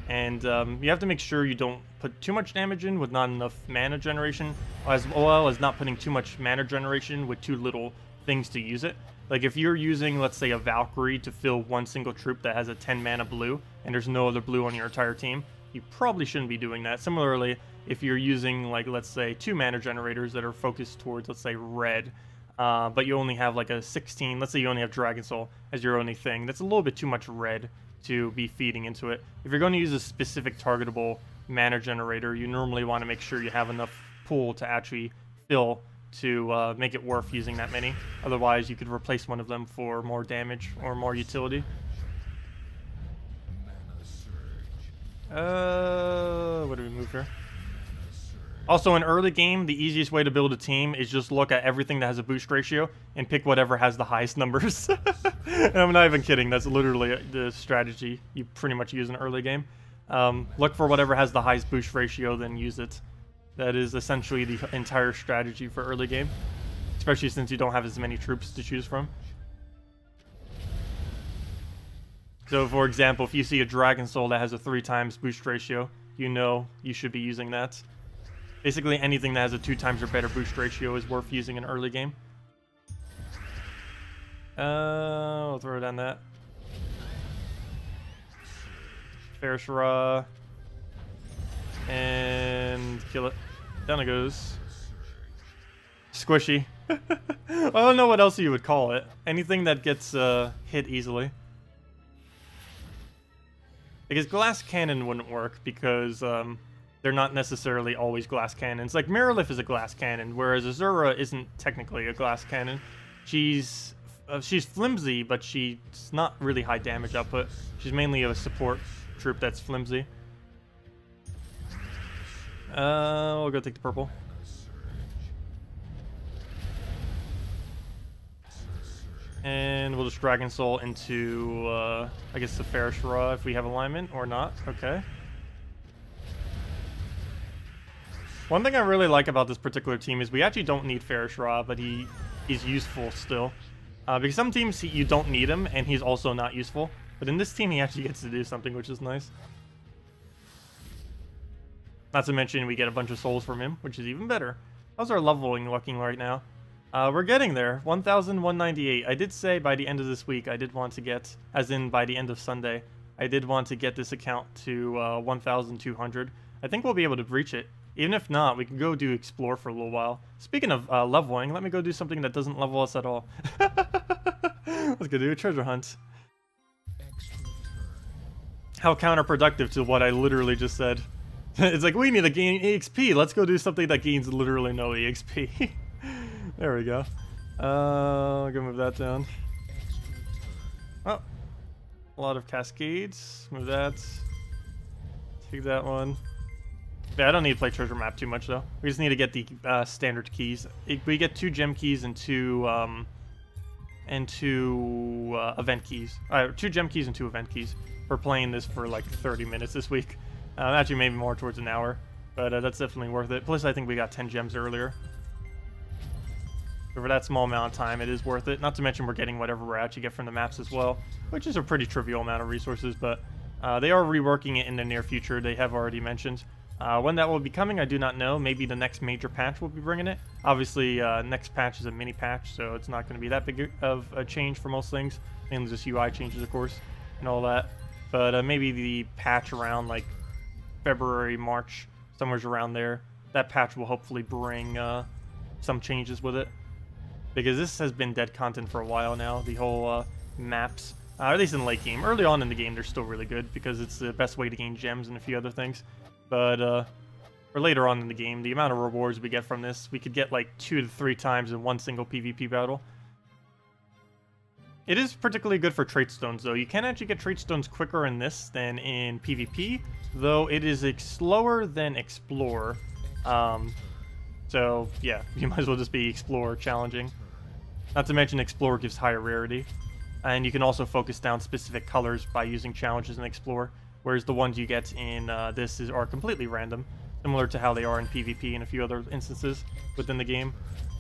And you have to make sure you don't put too much damage in with not enough mana generation, as well as not putting too much mana generation with too little things to use it. Like if you're using, let's say, a Valkyrie to fill 1 single troop that has a 10 mana blue, and there's no other blue on your entire team, you probably shouldn't be doing that. Similarly, if you're using, like, let's say, 2 mana generators that are focused towards, let's say, red, but you only have like a 16, let's say you only have Dragon Soul as your only thing, that's a little bit too much red to be feeding into it. If you're going to use a specific targetable mana generator, you normally want to make sure you have enough pool to actually fill to make it worth using that many. Otherwise, you could replace one of them for more damage or more utility. What do we move here? Also, in early game, the easiest way to build a team is just look at everything that has a boost ratio and pick whatever has the highest numbers. And I'm not even kidding. That's literally the strategy you pretty much use in early game. Look for whatever has the highest boost ratio, then use it. That is essentially the entire strategy for early game, especially since you don't have as many troops to choose from. So, for example, if you see a Dragon Soul that has a 3 times boost ratio, you know you should be using that. Basically, anything that has a 2 times or better boost ratio is worth using in early game. I'll throw down that. Ferris Raw. And kill it. Down it goes. Squishy. I don't know what else you would call it. Anything that gets hit easily. Because glass cannon wouldn't work because they're not necessarily always glass cannons. Like Mirrorlift is a glass cannon, whereas Azura isn't technically a glass cannon. She's flimsy, but she's not really high damage output. She's mainly a support troop that's flimsy. We'll go take the purple. And we'll just Dragon Soul into, I guess the Ferris Raw if we have alignment, or not. Okay. One thing I really like about this particular team is we actually don't need Ferris Raw, but he's useful still. Because some teams you don't need him, and he's also not useful. But in this team, he actually gets to do something, which is nice. Not to mention we get a bunch of souls from him, which is even better. How's our leveling looking right now? We're getting there. 1,198. I did say by the end of this week I did want to get, as in by the end of Sunday, I did want to get this account to 1,200. I think we'll be able to reach it. Even if not, we can go do explore for a little while. Speaking of leveling, let me go do something that doesn't level us at all. Let's go do a treasure hunt. How counterproductive to what I literally just said. It's like, we need to gain EXP. Let's go do something that gains literally no EXP. There we go. I'm gonna move that down. Oh, a lot of cascades. Move that. Take that one. Yeah, I don't need to play treasure map too much though. We just need to get the standard keys. We get 2 gem keys and 2 event keys. 2 gem keys and 2 event keys. We're playing this for like 30 minutes this week. Actually, maybe more towards an hour, but that's definitely worth it. Plus, I think we got 10 gems earlier. So for that small amount of time, it is worth it. Not to mention we're getting whatever we're actually get from the maps as well, which is a pretty trivial amount of resources, but they are reworking it in the near future. They have already mentioned. When that will be coming, I do not know. Maybe the next major patch will be bringing it. Obviously, next patch is a mini patch, so it's not going to be that big of a change for most things. Mainly just UI changes, of course, and all that. But maybe the patch around like February, March, somewhere around there, that patch will hopefully bring some changes with it. Because this has been dead content for a while now, the whole maps. At least in late game. Early on in the game, they're still really good because it's the best way to gain gems and a few other things. But for later on in the game, the amount of rewards we get from this, we could get like 2 to 3 times in one single PvP battle. It is particularly good for trait stones, though. You can actually get trait stones quicker in this than in PvP, though it is slower than Explore. So, yeah, you might as well just be Explore challenging. Not to mention Explore gives higher rarity. And you can also focus down specific colors by using challenges in Explore, whereas the ones you get in this are completely random, similar to how they are in PvP and a few other instances within the game.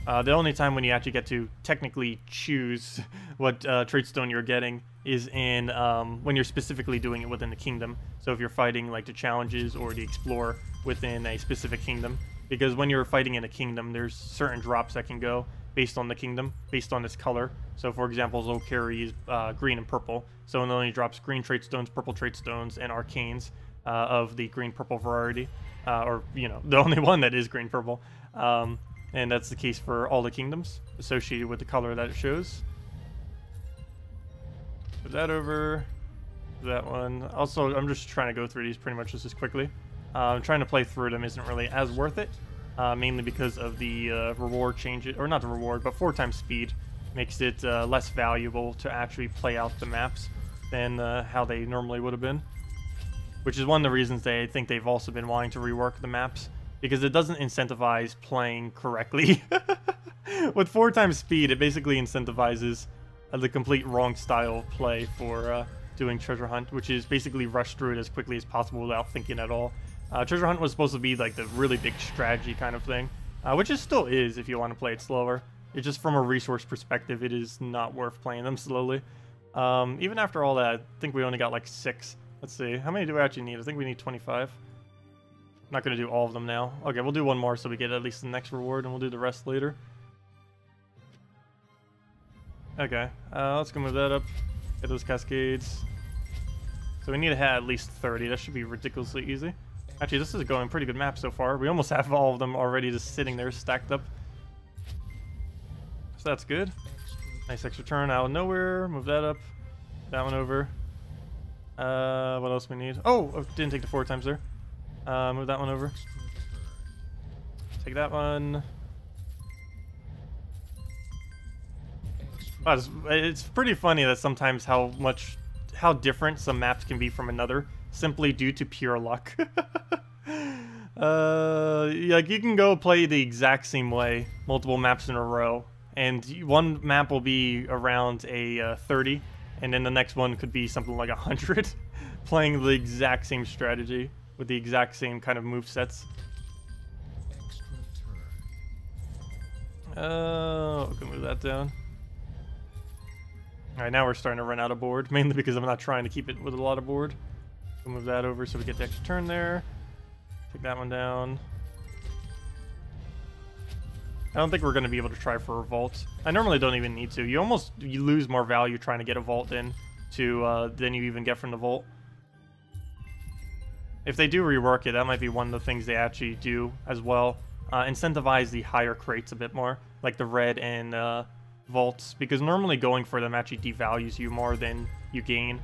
The only time when you actually get to technically choose what trait stone you're getting is in when you're specifically doing it within the kingdom. So if you're fighting like the challenges or the explore within a specific kingdom, because when you're fighting in a kingdom, there's certain drops that can go based on the kingdom, based on its color. So for example, Zolkari is green and purple, so it only drops green trait stones, purple trait stones, and arcanes of the green-purple variety, or you know, the only one that is green-purple. And that's the case for all the kingdoms associated with the color that it shows. Put that over. That one. Also, I'm just trying to go through these pretty much just as quickly. Trying to play through them isn't really as worth it, mainly because of the reward changes, or not the reward, but 4 times speed makes it less valuable to actually play out the maps than how they normally would have been. Which is one of the reasons I think they've also been wanting to rework the maps, because it doesn't incentivize playing correctly. With 4 times speed, it basically incentivizes the complete wrong style of play for doing treasure hunt, which is basically rush through it as quickly as possible without thinking at all. Treasure hunt was supposed to be like the really big strategy kind of thing, which it still is if you want to play it slower. It's just from a resource perspective, it is not worth playing them slowly. Even after all that, I think we only got like 6. Let's see, how many do we actually need? I think we need 25. I'm not going to do all of them now. Okay, we'll do one more so we get at least the next reward, and we'll do the rest later. Okay, let's go move that up. Get those cascades. So we need to have at least 30. That should be ridiculously easy. Actually, this is going pretty good map so far. We almost have all of them already just sitting there stacked up. So that's good. Nice extra turn out of nowhere. Move that up. That one over. What else we need? Oh, didn't take the 4 times there. Move that one over. Take that one. Wow, it's pretty funny that sometimes how different some maps can be from another, simply due to pure luck. Like you can go play the exact same way multiple maps in a row, and one map will be around a 30, and then the next one could be something like 100, playing the exact same strategy with the exact same kind of movesets. We can move that down. Alright, now we're starting to run out of board, mainly because I'm not trying to keep it with a lot of board. We'll move that over so we get the extra turn there. Take that one down. don't think we're going to be able to try for a vault. I normally don't even need to. You lose more value trying to get a vault in than you even get from the vault. If they do rework it, that might be one of the things they actually do as well. Incentivize the higher crates a bit more, like the red and vaults, because normally going for them actually devalues you more than you gain.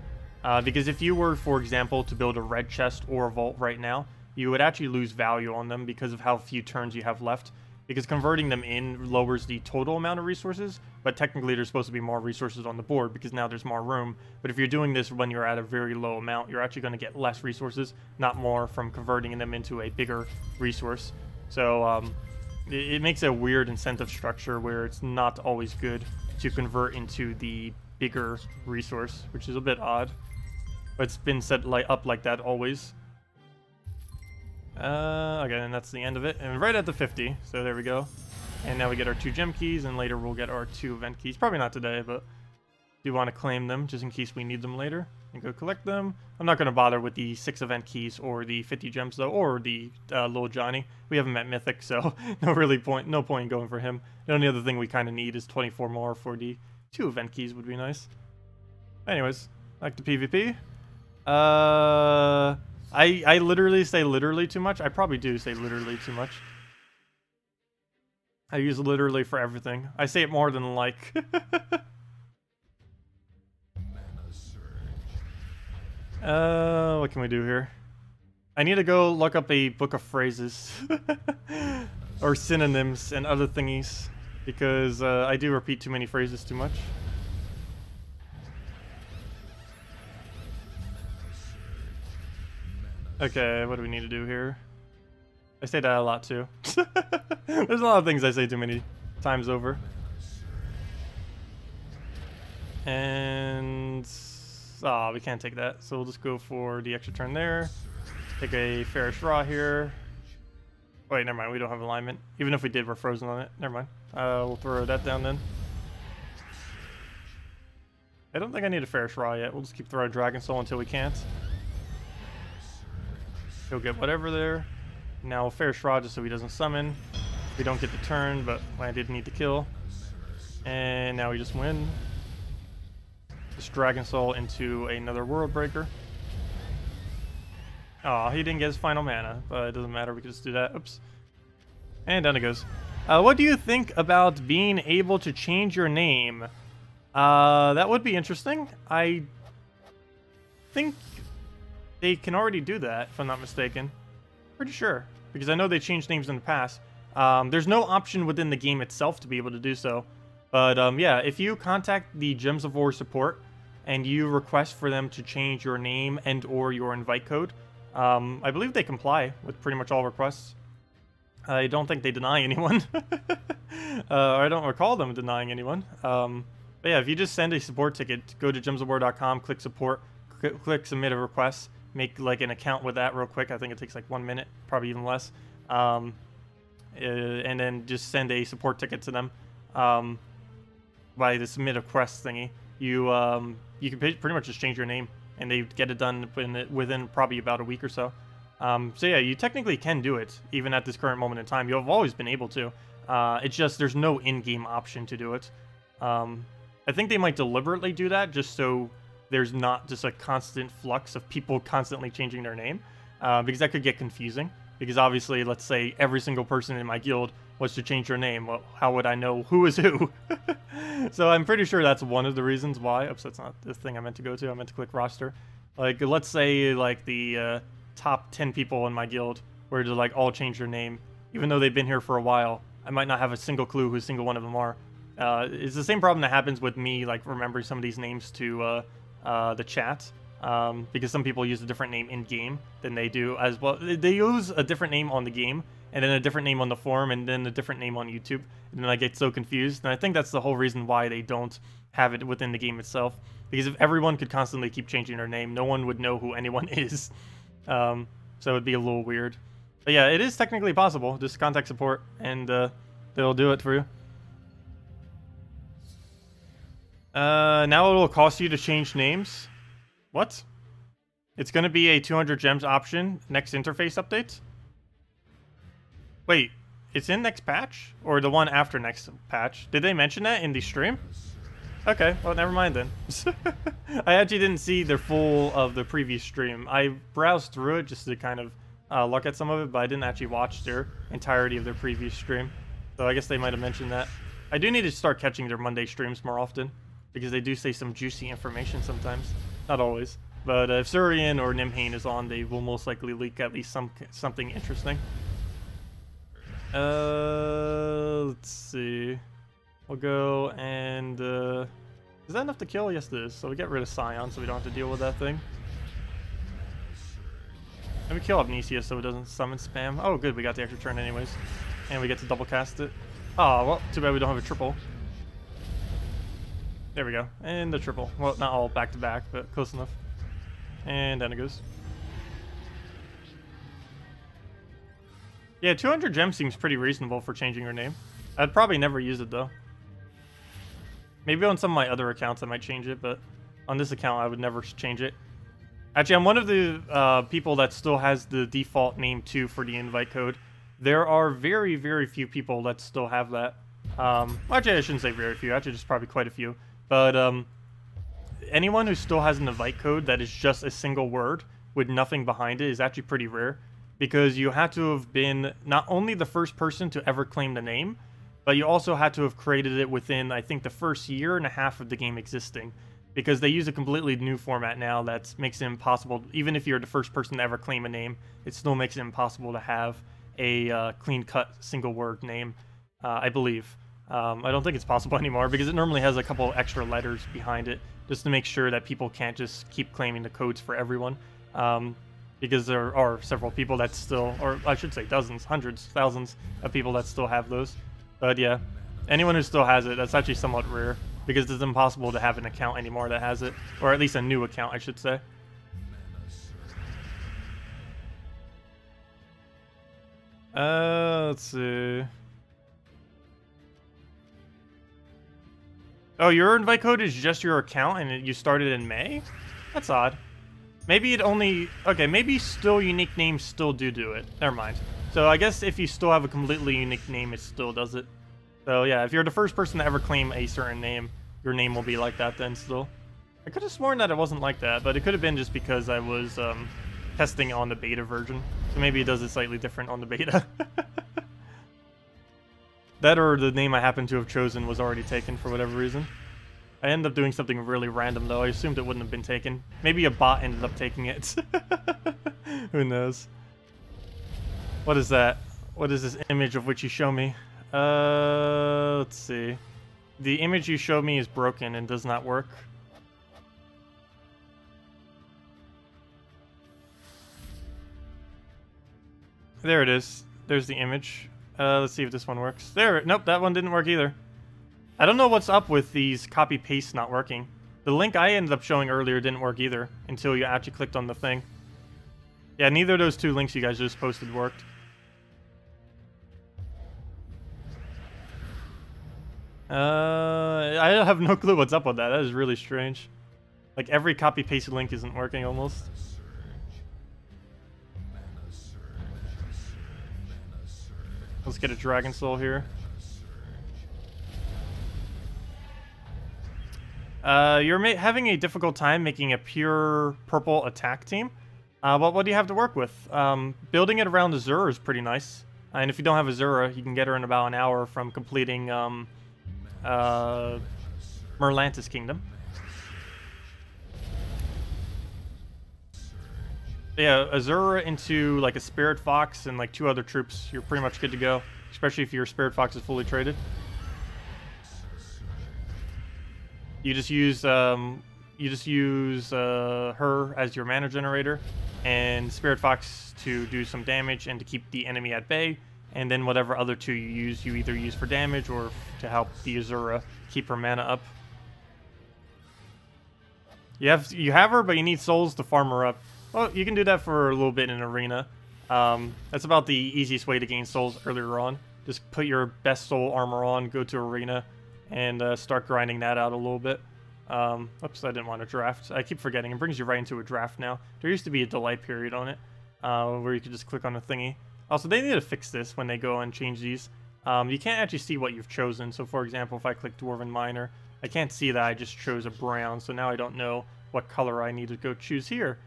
Because if you were, for example, to build a red chest or a vault right now, you would actually lose value on them because of how few turns you have left. Because converting them in lowers the total amount of resources, but technically there's supposed to be more resources on the board because now there's more room. But if you're doing this when you're at a very low amount, you're actually going to get less resources, not more, from converting them into a bigger resource. So it makes a weird incentive structure where it's not always good to convert into the bigger resource, which is a bit odd. But it's been set up like that always. Okay, and that's the end of it. And right at the 50, so there we go. And now we get our 2 gem keys, and later we'll get our 2 event keys. Probably not today, but do want to claim them just in case we need them later. And go collect them. I'm not going to bother with the 6 event keys or the 50 gems, though, or the Lil Johnny. We haven't met Mythic, so no point in going for him. The only other thing we kind of need is 24 more for the 2 event keys would be nice. Anyways, back to PvP. I literally say literally too much. I probably do say literally too much. I use literally for everything. I say it more than like. What can we do here? I need to go look up a book of phrases. Or synonyms and other thingies. Because I do repeat too many phrases too much. Okay, what do we need to do here? I say that a lot too. There's a lot of things I say too many times over. And we can't take that, so we'll just go for the extra turn there. Take a Ferrous Raw here. Wait, never mind, we don't have alignment. Even if we did, we're frozen on it. Never mind. We'll throw that down then. I don't think I need a Ferrous Raw yet. We'll just keep throwing Dragon Soul until we can't. He'll get whatever there. Now Ferrous Raw just so he doesn't summon. We don't get the turn, but I did need to kill. And now we just win. Just Dragon Soul into another World Breaker. Oh, he didn't get his final mana, but it doesn't matter. We can just do that. Oops. And down it goes. What do you think about being able to change your name? That would be interesting. I think they can already do that, if I'm not mistaken. Pretty sure, because I know they changed names in the past. There's no option within the game itself to be able to do so. But yeah, if you contact the Gems of War support and you request for them to change your name and or your invite code, I believe they comply with pretty much all requests. I don't think they deny anyone. I don't recall them denying anyone. But yeah, if you just send a support ticket, go to gemsofwar.com, click support, click submit a request, make like an account with that real quick. I think it takes like 1 minute, probably even less. And then just send a support ticket to them by the submit a request thingy. You can pretty much just change your name, and they get it done within probably about a week or so. So yeah, you technically can do it, even at this current moment in time. You have always been able to. It's just there's no in-game option to do it. I think they might deliberately do that just so there's not just a constant flux of people constantly changing their name, because that could get confusing. Because obviously, let's say every single person in my guild was to change their name. Well, how would I know who is who? So I'm pretty sure that's one of the reasons why. Oops, that's not the thing I meant to go to. I meant to click roster. Like, let's say like the top 10 people in my guild were to like all change their name, even though they've been here for a while. I might not have a single clue who a single one of them are. It's the same problem that happens with me, like remembering some of these names to the chat, because some people use a different name in game than they do as well. They use a different name on the game, and then a different name on the forum, and then a different name on YouTube, and then I get so confused. And I think that's the whole reason why they don't have it within the game itself, because if everyone could constantly keep changing their name, no one would know who anyone is. So it'd be a little weird. But yeah, it is technically possible. Just contact support, and they'll do it for you. Now it will cost you to change names. What? It's going to be a 200 gems option next interface update? Wait, it's in next patch? Or the one after next patch? Did they mention that in the stream? Okay, well, never mind then. I actually didn't see the full of the previous stream. I browsed through it just to kind of look at some of it, but I didn't actually watch their entirety of their previous stream. So I guess they might have mentioned that. I do need to start catching their Monday streams more often, because they do say some juicy information sometimes. Not always. But if Surian or Nimhane is on, they will most likely leak at least something interesting. Let's see. We'll go and, is that enough to kill? Yes, it is. So we get rid of Scion so we don't have to deal with that thing. And we kill Amnesia so it doesn't summon spam. Oh, good. We got the extra turn anyways. And we get to double cast it. Oh, well, too bad we don't have a triple. There we go. And the triple. Well, not all back to back, but close enough. And then it goes. Yeah, 200 gems seems pretty reasonable for changing your name. I'd probably never use it though. Maybe on some of my other accounts I might change it, but on this account I would never change it. Actually, I'm one of the people that still has the default name 2 for the invite code. There are very, very few people that still have that. Actually, I shouldn't say very few. Actually, just probably quite a few. But anyone who still has an invite code that is just a single word with nothing behind it is actually pretty rare. Because you have to have been not only the first person to ever claim the name, but you also had to have created it within, I think, the first year and a half of the game existing. Because they use a completely new format now that makes it impossible, even if you're the first person to ever claim a name, it still makes it impossible to have a clean-cut single-word name, I believe. I don't think it's possible anymore because it normally has a couple extra letters behind it just to make sure that people can't just keep claiming the codes for everyone. Because there are several people that still, or I should say dozens, hundreds, thousands of people that still have those. But yeah, anyone who still has it, that's actually somewhat rare because it's impossible to have an account anymore that has it, or at least a new account, I should say. Let's see. Oh, your invite code is just your account and you started in May? That's odd. Maybe it only... Okay, maybe still unique names still do it. Never mind. So I guess if you still have a completely unique name, it still does it. So yeah, if you're the first person to ever claim a certain name, your name will be like that then still. I could have sworn that it wasn't like that, but it could have been just because I was testing on the beta version. So maybe it does it slightly different on the beta. That or the name I happen to have chosen was already taken for whatever reason. I ended up doing something really random though. I assumed it wouldn't have been taken. Maybe a bot ended up taking it. Who knows? What is that? What is this image of which you show me? Let's see. The image you showed me is broken and does not work. There it is. There's the image. Let's see if this one works. There. Nope, that one didn't work either. I don't know what's up with these copy-paste not working. The link I ended up showing earlier didn't work either until you actually clicked on the thing. Yeah, neither of those two links you guys just posted worked. I have no clue what's up with that. That is really strange. Like, every copy-paste link isn't working almost. Let's get a Dragon Soul here. You're having a difficult time making a pure purple attack team. Well, what do you have to work with? Building it around Azura is pretty nice. And if you don't have Azura, you can get her in about an hour from completing Merlantis Kingdom. Yeah, Azura into like a Spirit Fox and like 2 other troops, you're pretty much good to go. Especially if your Spirit Fox is fully traded. You just use her as your mana generator, and Spirit Fox to do some damage and to keep the enemy at bay. And then whatever other 2 you use, you either use for damage or to help the Azura keep her mana up. You have her, but you need souls to farm her up. Well, you can do that for a little bit in Arena. That's about the easiest way to gain souls earlier on. Just put your best soul armor on, go to Arena, and start grinding that out a little bit. Oops, I didn't want to draft. I keep forgetting. It brings you right into a draft now. There used to be a delay period on it, where you could just click on a thingy. Also, they need to fix this when they go and change these. You can't actually see what you've chosen. So, for example, if I click Dwarven Miner, I can't see that I just chose a brown. So now I don't know what color I need to go choose here.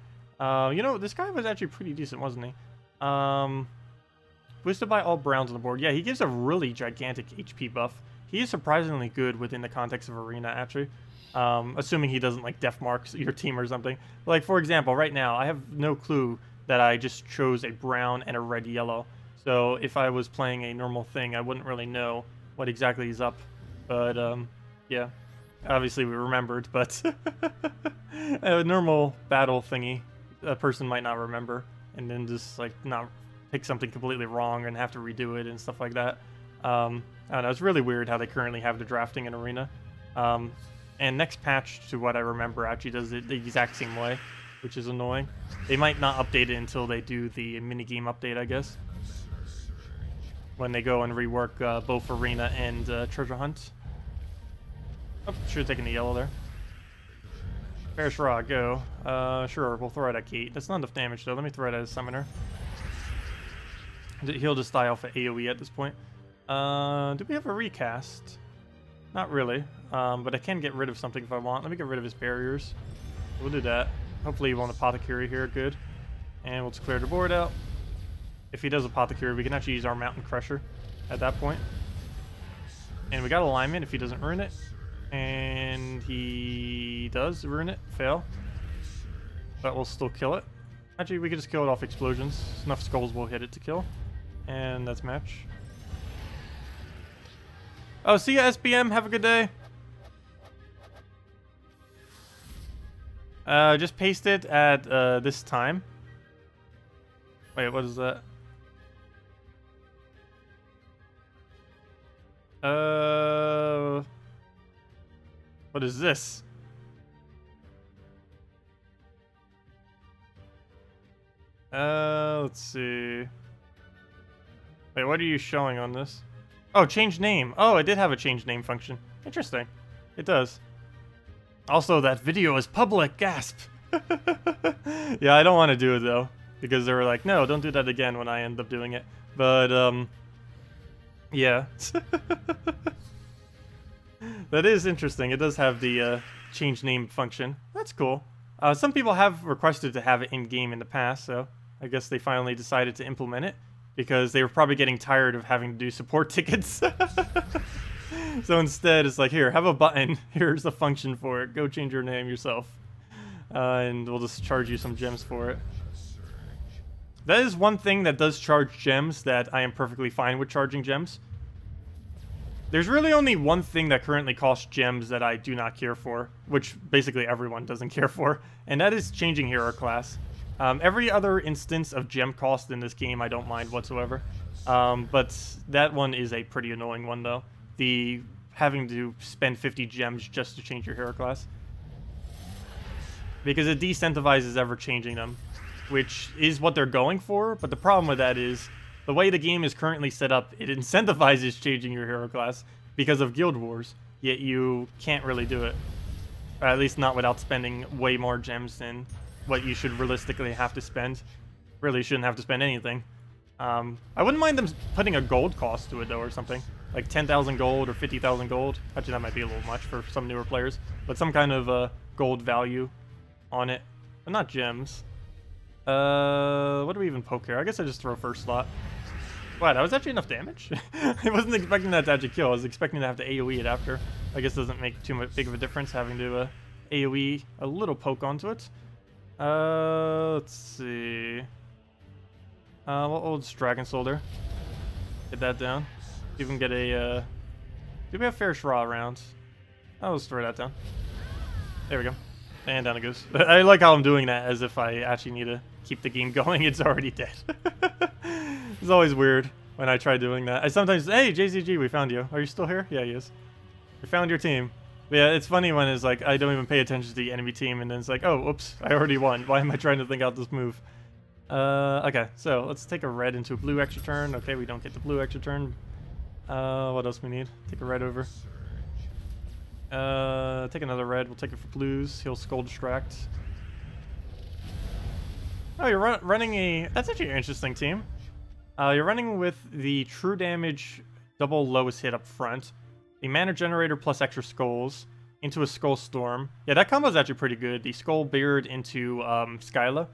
You know, this guy was actually pretty decent, wasn't he? Boosted by all browns on the board. Yeah, he gives a really gigantic HP buff. He is surprisingly good within the context of Arena, actually. Assuming he doesn't, like, def marks your team or something. Like, for example, right now, I have no clue that I just chose a brown and a red-yellow. So if I was playing a normal thing, I wouldn't really know what exactly is up. But, yeah. Obviously, we remembered, but a normal battle thingy, a person might not remember. And then just, like, not pick something completely wrong and have to redo it and stuff like that. I don't know, it's really weird how they currently have the drafting in Arena. And next patch, to what I remember, actually does it the exact same way, which is annoying. They might not update it until they do the minigame update, I guess. When they go and rework both Arena and Treasure Hunt. Oh, should have taken the yellow there. Perish Raw, go. Sure, we'll throw it at Kate. That's not enough damage, though. Let me throw it at a Summoner. He'll just die off of AoE at this point. Do we have a recast? Not really, but I can get rid of something if I want. Let me get rid of his barriers. We'll do that. Hopefully he won't Apothecary here, good. And we'll just clear the board out. If he does Apothecary, we can actually use our Mountain Crusher at that point. And we got Alignment if he doesn't ruin it. And he does ruin it, fail. But we'll still kill it. Actually, we can just kill it off explosions. Enough skulls will hit it to kill. And that's match. Oh, see ya, SPM. Have a good day. Just paste it at this time. Wait, what is that? What is this? Let's see. Wait, what are you showing on this? Oh, change name. Oh, it did have a change name function. Interesting. It does. Also, that video is public. Gasp. Yeah, I don't want to do it, though. Because they were like, no, don't do that again when I end up doing it. But, yeah. That is interesting. It does have the change name function. That's cool. Some people have requested to have it in-game in the past, so I guess they finally decided to implement it. Because they were probably getting tired of having to do support tickets. So instead, it's like, here, have a button. Here's a function for it. Go change your name yourself. And we'll just charge you some gems for it. That is one thing that does charge gems that I am perfectly fine with charging gems. There's really only one thing that currently costs gems that I do not care for, which basically everyone doesn't care for, and that is changing hero class. Every other instance of gem cost in this game I don't mind whatsoever. But that one is a pretty annoying one, though. The having to spend 50 gems just to change your hero class. Because it decentivizes ever changing them, which is what they're going for, but the problem with that is the way the game is currently set up, it incentivizes changing your hero class because of Guild Wars, yet you can't really do it. Or at least not without spending way more gems than what you should realistically have to spend. Really shouldn't have to spend anything. I wouldn't mind them putting a gold cost to it, though, or something. Like 10,000 gold or 50,000 gold. Actually, that might be a little much for some newer players. But some kind of gold value on it. But not gems. What do we even poke here? I guess I just throw first slot. Wow, that was actually enough damage? I wasn't expecting that to actually kill. I was expecting to have to AoE it after. I guess it doesn't make too much big of a difference having to AoE a little poke onto it. Let's see. We'll just Dragon Soldier. Get that down. See if we can get a, do we have Fair Shra around? Oh, let's throw that down. There we go. And down it goes. I like how I'm doing that as if I actually need to keep the game going. It's already dead. It's always weird when I try doing that. I sometimes, hey, JZG, we found you. Are you still here? Yeah, he is. We found your team. But yeah, it's funny when it's like, I don't even pay attention to the enemy team, and then it's like, oh, whoops, I already won. Why am I trying to think out this move? Okay, so let's take a red into a blue extra turn. Okay, we don't get the blue extra turn. What else we need? Take a red over. Take another red. We'll take it for blues. He'll Skull Distract. Oh, you're running a... That's actually an interesting team. You're running with the true damage double lowest hit up front, the mana generator plus extra skulls into a skull storm. Yeah, that combo is actually pretty good. The skull beard into Skyla.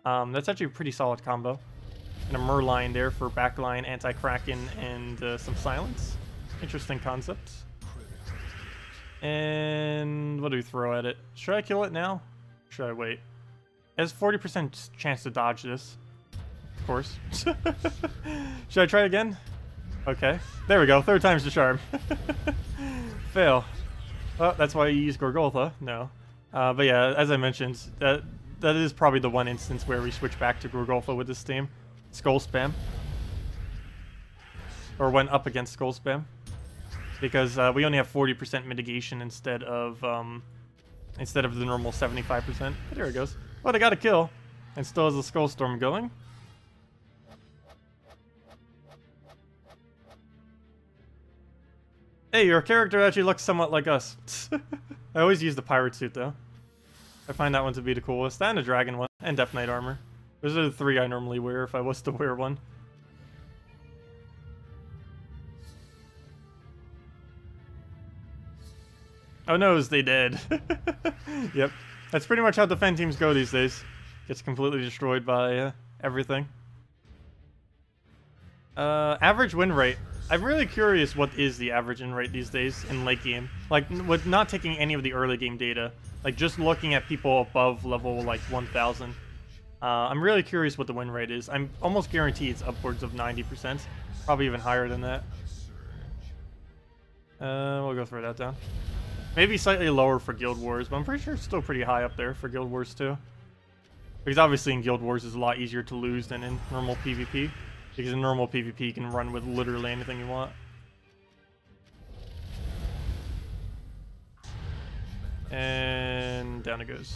That's actually a pretty solid combo. And a Merline there for backline, anti-Kraken, and some silence. Interesting concept. And what do we throw at it? Should I kill it now? Should I wait? It has 40% chance to dodge this. Of course. Should I try again? Okay. There we go. Third time's the charm. Fail. Oh, that's why you use Gorgoltha. No. But yeah, as I mentioned, that is probably the one instance where we switch back to Gorgoltha with this team. Skull spam. Or went up against Skull spam. Because we only have 40% mitigation instead of the normal 75%. But there it goes. Well, I got a kill. And still has a Skull Storm going. Hey, your character actually looks somewhat like us. I always use the pirate suit, though. I find that one to be the coolest. And the dragon one. And Death Knight armor. Those are the three I normally wear if I was to wear one. Oh no, they dead. Yep. That's pretty much how defend teams go these days. Gets completely destroyed by everything. Average win rate. I'm really curious what is the average win rate these days in late game. Like, with not taking any of the early game data. Like, just looking at people above level, like, 1,000. I'm really curious what the win rate is. I'm almost guaranteed it's upwards of 90%. Probably even higher than that. We'll go throw that down. Maybe slightly lower for Guild Wars, but I'm pretty sure it's still pretty high up there for Guild Wars too. Because obviously in Guild Wars it's a lot easier to lose than in normal PvP. Because in normal PvP you can run with literally anything you want. And down it goes.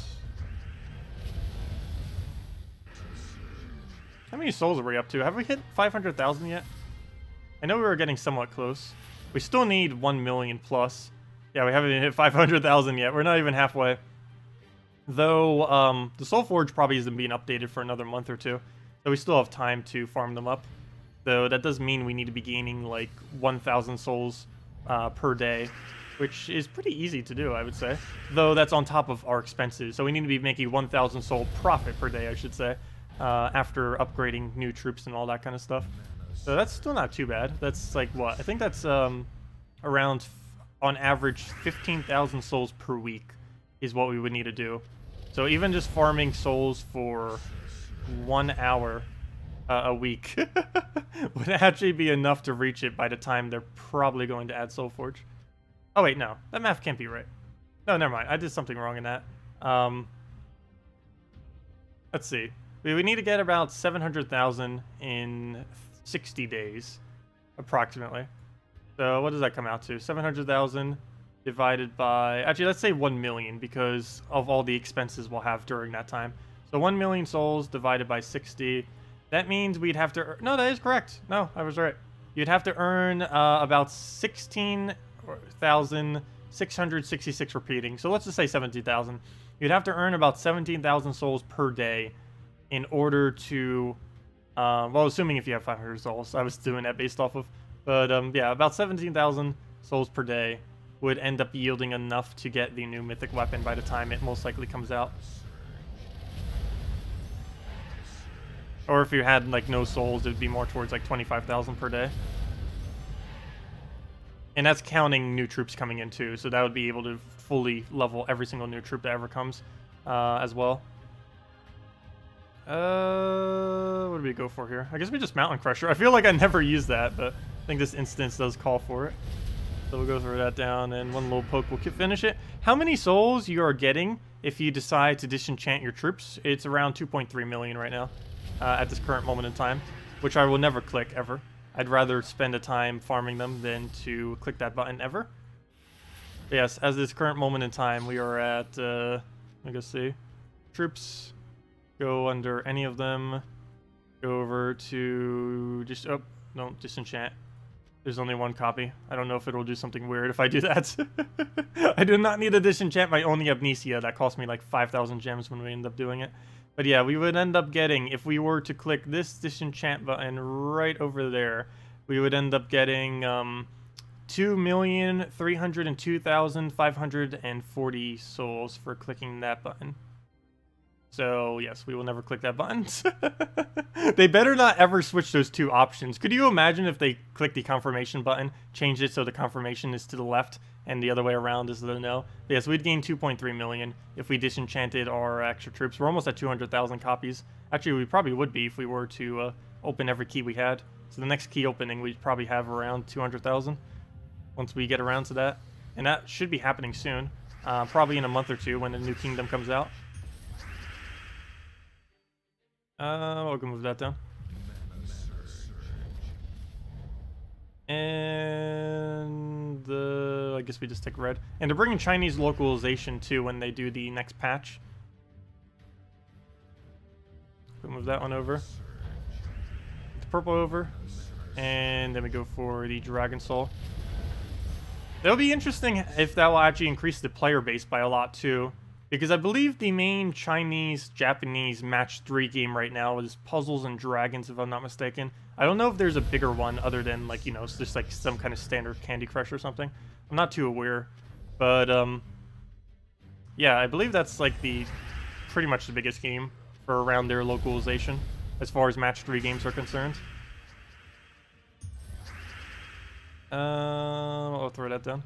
How many souls are we up to? Have we hit 500,000 yet? I know we were getting somewhat close. We still need 1 million plus. Yeah, we haven't hit 500,000 yet. We're not even halfway. Though, the Soul Forge probably isn't being updated for another month or two. So we still have time to farm them up. Though that does mean we need to be gaining like 1,000 souls per day. Which is pretty easy to do, I would say. Though that's on top of our expenses. So we need to be making 1,000 soul profit per day, I should say. After upgrading new troops and all that kind of stuff. So that's still not too bad. That's like what? I think that's around, on average, 15,000 souls per week is what we would need to do. So even just farming souls for 1 hour a week would actually be enough to reach it by the time they're probably going to add Soul Forge. Oh wait, no. That math can't be right. No, never mind. I did something wrong in that. Let's see. We need to get about 700,000 in 60 days, approximately. So what does that come out to? 700,000 divided by... Actually, let's say 1 million because of all the expenses we'll have during that time. So 1 million souls divided by 60. That means we'd have to... No, that is correct. No, I was right. You'd have to earn about 16,666 repeating. So let's just say 17,000. You'd have to earn about 17,000 souls per day in order to... well, assuming if you have 500 souls. I was doing that based off of... But, yeah, about 17,000 souls per day would end up yielding enough to get the new mythic weapon by the time it most likely comes out. Or if you had, like, no souls, it would be more towards, like, 25,000 per day. And that's counting new troops coming in, too. So that would be able to fully level every single new troop that ever comes, as well. What do we go for here? I guess we just Mountain Crusher. I feel like I never use that, but I think this instance does call for it. So we'll go throw that down, and one little poke will finish it. How many souls you are getting if you decide to disenchant your troops? It's around 2.3 million right now, at this current moment in time, which I will never click, ever. I'd rather spend the time farming them than to click that button ever. But yes, as this current moment in time, we are at, let me go see. Troops. Go under any of them. Go over to just... Oh, no, disenchant. There's only one copy. I don't know if it'll do something weird if I do that. I do not need to disenchant my only Amnesia. That cost me like 5,000 gems when we end up doing it. But yeah, we would end up getting, if we were to click this disenchant button right over there, we would end up getting 2,302,540 souls for clicking that button. So yes, we will never click that button. They better not ever switch those two options. Could you imagine if they click the confirmation button, changed it so the confirmation is to the left and the other way around is the no? But yes, we'd gain 2.3 million if we disenchanted our extra troops. We're almost at 200,000 copies. Actually, we probably would be if we were to open every key we had. So the next key opening, we'd probably have around 200,000 once we get around to that. And that should be happening soon, probably in a month or two when the new kingdom comes out. We'll go move that down. And I guess we just take red. And they're bringing Chinese localization too when they do the next patch. We'll move that one over. Get the purple over. And then we go for the Dragon Soul. That'll be interesting if that will actually increase the player base by a lot too. Because I believe the main Chinese-Japanese match 3 game right now is Puzzles and Dragons, if I'm not mistaken. I don't know if there's a bigger one other than, like, you know, it's just like some kind of standard Candy Crush or something. I'm not too aware. But, yeah, I believe that's, like, pretty much the biggest game for around their localization, as far as match 3 games are concerned. I'll throw that down.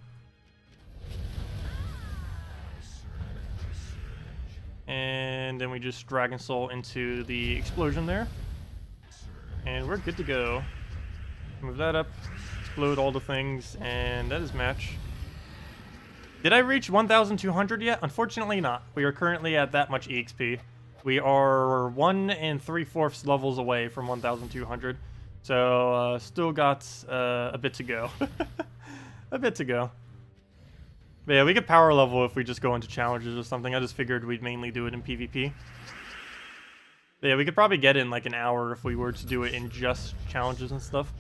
And then we just Dragon Soul into the explosion there. And we're good to go. Move that up, explode all the things, and that is match. Did I reach 1,200 yet? Unfortunately not. We are currently at that much EXP. We are 1 3/4 levels away from 1,200. So, still got a bit to go. A bit to go. But yeah, we could power level if we just go into challenges or something. I just figured we'd mainly do it in PvP. But yeah, we could probably get in like an hour if we were to do it in just challenges and stuff.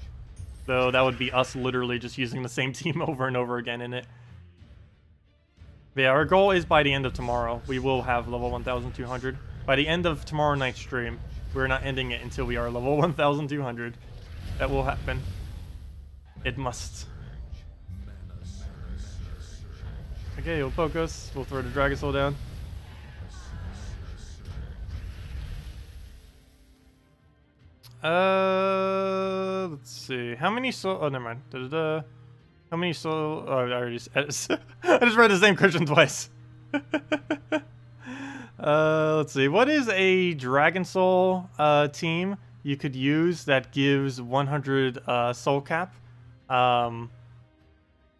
Though that would be us literally just using the same team over and over again in it. But yeah, our goal is by the end of tomorrow, we will have level 1,200. By the end of tomorrow night's stream, we're not ending it until we are level 1,200. That will happen. It must. Okay, he'll poke us. We'll throw the Dragon Soul down. Let's see. How many soul? Oh, never mind. Da-da-da. How many soul? Oh, I already. I just read the same question twice. Let's see. What is a Dragon Soul team you could use that gives 100 soul cap?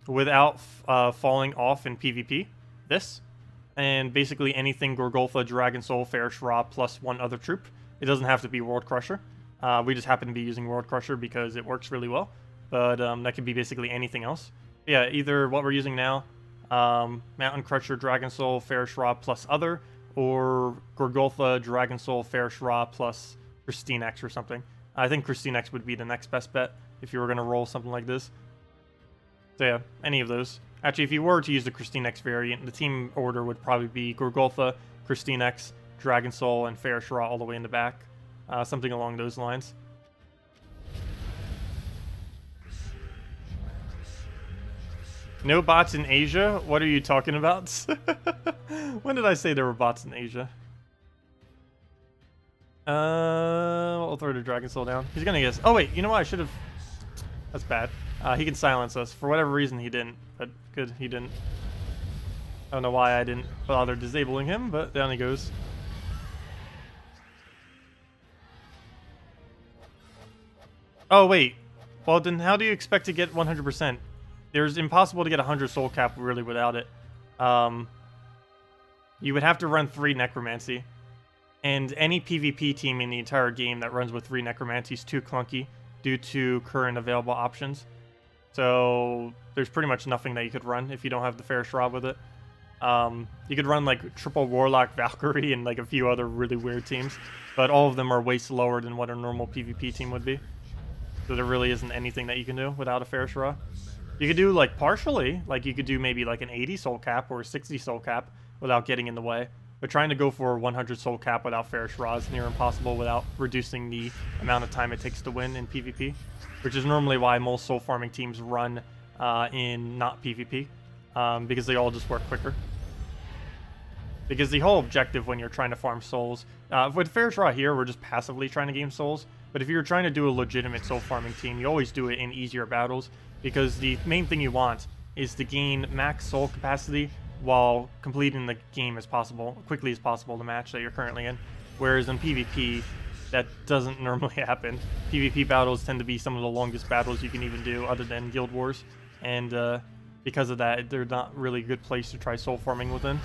Without falling off in PvP. This. And basically anything Gorgolfa, Dragon Soul, Fairish Ra, plus one other troop. It doesn't have to be World Crusher. We just happen to be using World Crusher because it works really well. But that could be basically anything else. Yeah, either what we're using now, Mountain Crusher, Dragon Soul, Fairish Ra, plus other, or Gorgolfa, Dragon Soul, Fairish Ra, plus KrissTigger or something. I think KrissTigger would be the next best bet if you were going to roll something like this. So yeah, any of those. Actually, if you were to use the KrissTigger variant, the team order would probably be Gorgolfa, KrissTigger, Dragon Soul, and Fairish Ra all the way in the back. Something along those lines. No bots in Asia? What are you talking about? When did I say there were bots in Asia? We'll throw the Dragon Soul down. He's gonna guess. Oh wait, you know what? I should have. That's bad. He can silence us. For whatever reason, he didn't. But good, he didn't. I don't know why I didn't bother disabling him, but down he goes. Oh wait. Well then, how do you expect to get 100%? There's impossible to get 100 soul cap really without it. You would have to run 3 necromancy. And any PvP team in the entire game that runs with 3 necromancy is too clunky due to current available options. So there's pretty much nothing that you could run if you don't have the Fairish Ra with it. You could run like triple Warlock, Valkyrie, and like a few other really weird teams. But all of them are way slower than what a normal PvP team would be. So there really isn't anything that you can do without a Fairish Ra. You could do like partially, like you could do maybe like an 80 soul cap or a 60 soul cap without getting in the way. but trying to go for 100 soul cap without Ferrous Raw is near impossible without reducing the amount of time it takes to win in PvP, which is normally why most soul farming teams run in not PvP, because they all just work quicker. Because the whole objective when you're trying to farm souls, with Ferrous Raw here, we're just passively trying to gain souls, but if you're trying to do a legitimate soul farming team, you always do it in easier battles, because the main thing you want is to gain max soul capacity while completing the game as quickly as possible, the match that you're currently in. Whereas in PvP, that doesn't normally happen. PvP battles tend to be some of the longest battles you can even do other than Guild Wars, and because of that, they're not really a good place to try soul farming within.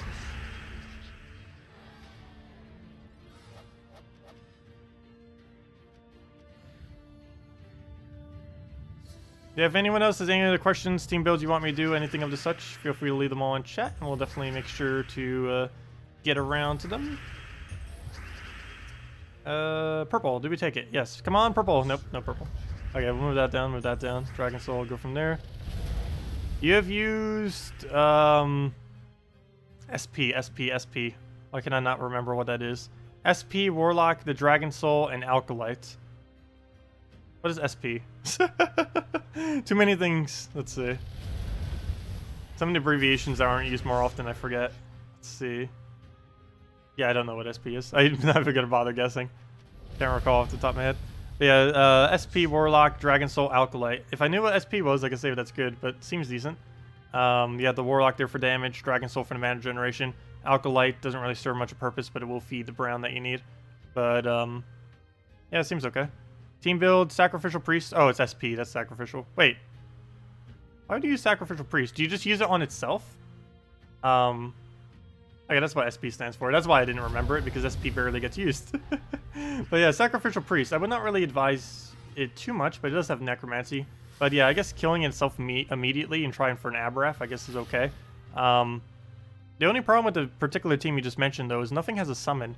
Yeah, if anyone else has any other questions, team builds you want me to do, anything of the such, feel free to leave them all in chat, and we'll definitely make sure to get around to them. Purple, did we take it? Yes. Come on, purple. Nope, no purple. Okay, we'll move that down, Dragon Soul, go from there. You have used SP. Why can I not remember what that is? SP, Warlock, the Dragon Soul, and Alkalite. What is SP? Too many things. Let's see. Some of the abbreviations that aren't used more often, I forget. Let's see. Yeah, I don't know what SP is. I'm never gonna bother guessing. Can't recall off the top of my head. But yeah, SP, Warlock, Dragon Soul, Alkalite. If I knew what SP was, I could say that's good, but seems decent. You have the Warlock there for damage, Dragon Soul for the mana generation. Alkalite doesn't really serve much purpose, but it will feed the brown that you need. But, yeah, it seems okay. Team build, Sacrificial Priest. Oh, it's SP. That's Sacrificial. Wait. Why do you use Sacrificial Priest? Do you just use it on itself? Okay, that's what SP stands for. That's why I didn't remember it, because SP barely gets used. But yeah, Sacrificial Priest. I would not really advise it too much, but it does have Necromancy. But yeah, I guess killing itself immediately and trying for an Aberrath, I guess, is okay. The only problem with the particular team you just mentioned, though, is nothing has a summon.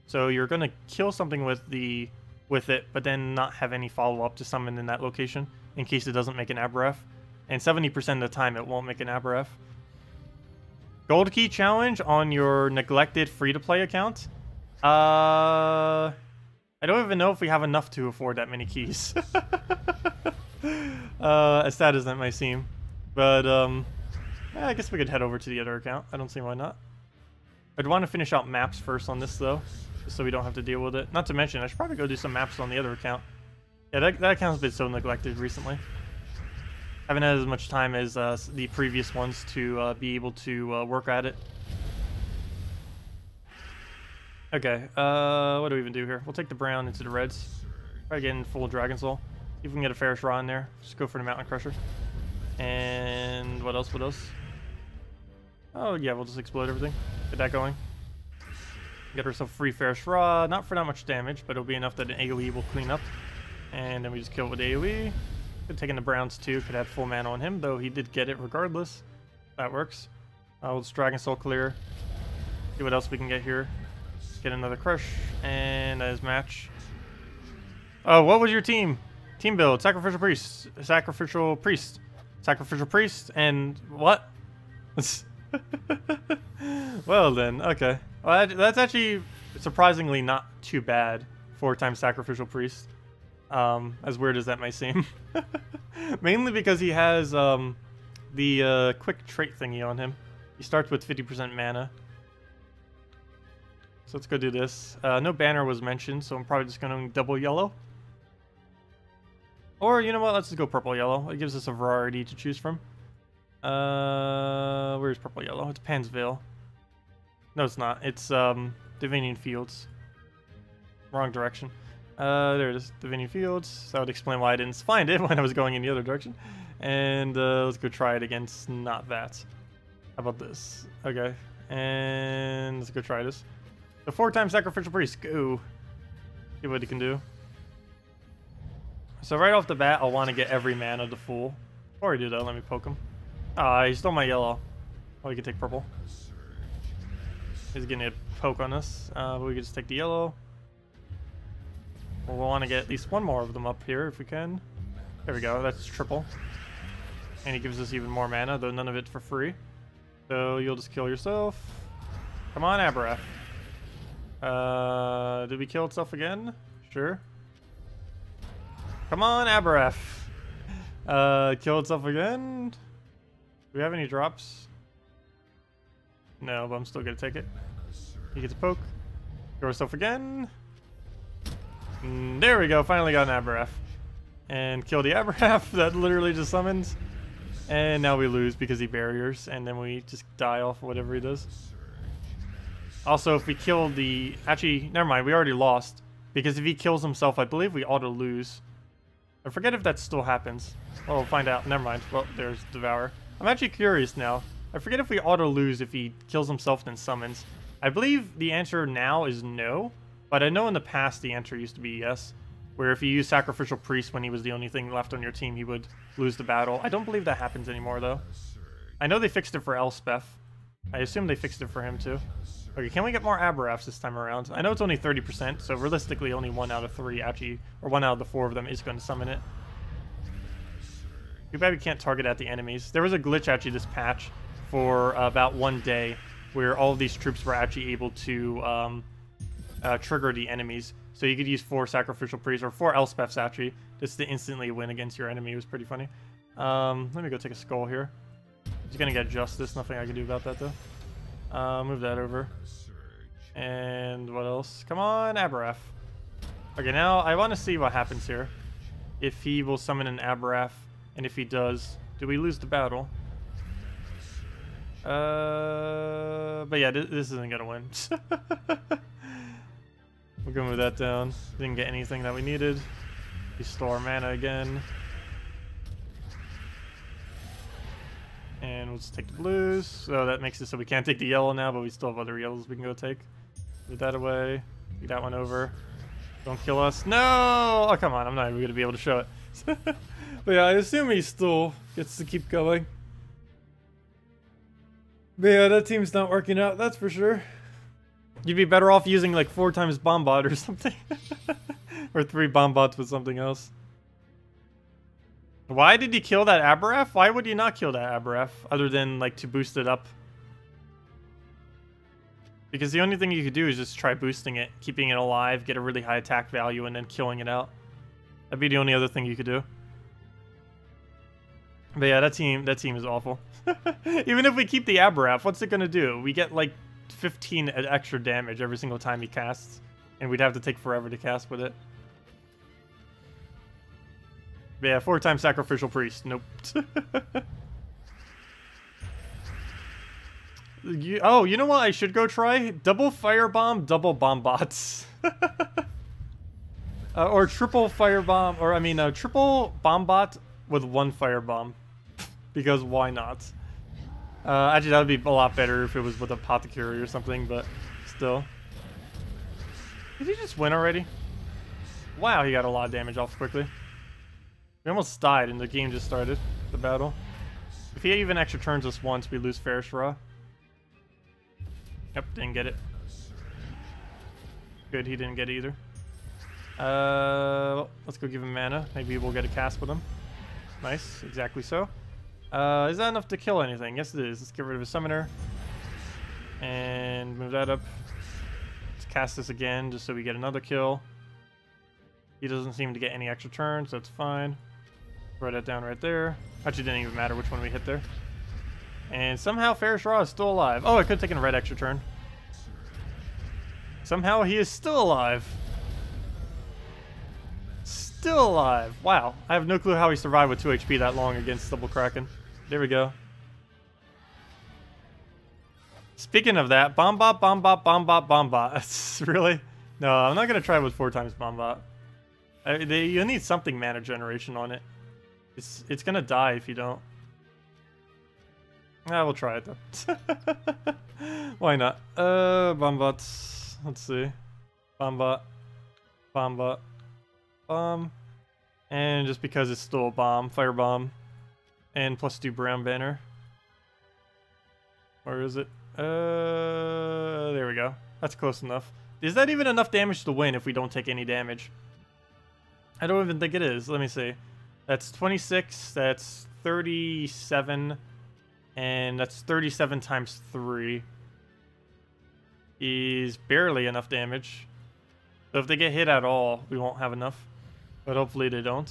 So you're going to kill something with it, but then not have any follow-up to summon in that location in case it doesn't make an Aberrath. And 70% of the time it won't make an Aberrath. Gold key challenge on your neglected free-to-play account. I don't even know if we have enough to afford that many keys. As sad as that might seem. But yeah, I guess we could head over to the other account. I don't see why not. I'd want to finish out maps first on this though, just so we don't have to deal with it. Not to mention, I should probably go do some maps on the other account. Yeah, that account's been so neglected recently. Haven't had as much time as the previous ones to be able to work at it. Okay, what do we even do here? We'll take the brown into the reds. Try getting full Dragon Soul. See if we can get a Ferrous Raw in there. Just go for the Mountain Crusher. And what else? Oh yeah, we'll just explode everything. Get that going. Get ourselves free Ferrous Raw. Not for that much damage, but it'll be enough that an AoE will clean up. And then we just kill it with AoE. Could take in the browns too. Could have full mana on him, though he did get it regardless. That works. We'll just Dragon Soul clear. See what else we can get here. Get another crush, and that is match. Oh, what was your team? Team build, Sacrificial Priest, and what? Well then, okay. Well, that's actually surprisingly not too bad. 4x Sacrificial Priest. As weird as that might seem. Mainly because he has the quick trait thingy on him. He starts with 50% mana. So let's go do this. No banner was mentioned, so I'm probably just going to double yellow. Or, you know what, let's just go purple-yellow. It gives us a variety to choose from. Where's purple-yellow? It's Pansville. No, it's not. It's Divinian Fields. Wrong direction. There it is, Divinian Fields. That would explain why I didn't find it when I was going in the other direction. And let's go try it against not that. How about this? Okay. And let's go try this. The 4x Sacrificial Priest, go. See what he can do. So right off the bat, I'll want to get every mana to full. Before I do that, let me poke him. Ah, he stole my yellow. Oh, we can take purple. He's getting a poke on us, but we can just take the yellow. We'll want to get at least one more of them up here if we can. There we go, that's triple. And he gives us even more mana, though none of it for free. So you'll just kill yourself. Come on, Aberrath. Did we kill itself again? Sure. Come on, Aberef. Kill itself again. Do we have any drops? No, but I'm still gonna take it. He gets a poke. Kill itself again. There we go. Finally got an Aberef. And kill the Aberef that literally just summons. And now we lose because he barriers, and then we just die off whatever he does. Also, if we kill the... Actually, never mind, we already lost. Because if he kills himself, I believe we auto-lose. I forget if that still happens. Well, we'll find out. Never mind. Well, there's Devour. I'm actually curious now. I forget if we auto-lose if he kills himself then summons. I believe the answer now is no, but I know in the past the answer used to be yes. Where if you use Sacrificial Priest when he was the only thing left on your team, he would lose the battle. I don't believe that happens anymore, though. I know they fixed it for Elspeth. I assume they fixed it for him, too. Okay, can we get more Aberefs this time around? I know it's only 30%, so realistically only 1 out of 3 actually, or 1 out of the 4 of them is going to summon it. Too bad we can't target at the enemies. There was a glitch actually this patch for about 1 day where all of these troops were actually able to trigger the enemies. So you could use 4 Sacrificial Priests, or 4 Elspeths actually, just to instantly win against your enemy. It was pretty funny. Let me go take a skull here. He's gonna get justice, nothing I can do about that though. Move that over. And what else? Come on, Aberef. Okay, now I want to see what happens here. If he will summon an Aberef, and if he does, do we lose the battle? But yeah, this isn't gonna win. We're gonna move that down. Didn't get anything that we needed. Restore mana again. And we'll just take the blues. So that makes it so we can't take the yellow now, but we still have other yellows we can go take. Move that away. Take that one over. Don't kill us. No! Oh, come on. I'm not even gonna be able to show it. But yeah, I assume he still gets to keep going. But yeah, that team's not working out, that's for sure. You'd be better off using like 4 times Bombot or something. Or 3 Bombots with something else. Why did he kill that Aberef? Why would you not kill that Aberef? Other than like to boost it up. Because the only thing you could do is just try boosting it, keeping it alive, get a really high attack value, and then killing it out. That'd be the only other thing you could do. But yeah, that team is awful. Even if we keep the Aberef, what's it gonna do? We get like 15 extra damage every single time he casts, and we'd have to take forever to cast with it. But yeah, 4 times Sacrificial Priest. Nope. Oh, you know what I should go try? Double Firebomb, double Bombots. Or triple Firebomb, or I mean, triple Bombot with 1 Firebomb. Because why not? Actually, that would be a lot better if it was with Apothecary or something, but still. Did he just win already? Wow, he got a lot of damage off quickly. We almost died and the game just started, the battle. If he even extra turns us once, we lose Ferris Raw. Yep, didn't get it. Good, he didn't get it either. Let's go give him mana. Maybe we'll get a cast with him. Nice, exactly so. Is that enough to kill anything? Yes, it is. Let's get rid of a summoner. And move that up. Let's cast this again just so we get another kill. He doesn't seem to get any extra turns, so that's fine. Throw that down right there. Actually, didn't even matter which one we hit there. And somehow Ferris Raw is still alive. Oh, I could have taken a red extra turn. Somehow he is still alive. Still alive. Wow. I have no clue how he survived with 2 HP that long against Double Kraken. There we go. Speaking of that, Bombot, Bombot, Bombot, Bombot. Really? No, I'm not going to try with 4 times Bombot. You need something mana generation on it. It's going to die if you don't. We'll try it though. Why not? Bombots. Let's see. Bombot. Bombot. Bomb. And just because it's still a bomb, Firebomb. And +2 Brown Banner. Where is it? There we go. That's close enough. Is that even enough damage to win if we don't take any damage? I don't even think it is. Let me see. That's 26, that's 37, and that's 37 times 3. is barely enough damage. So if they get hit at all, we won't have enough. But hopefully they don't.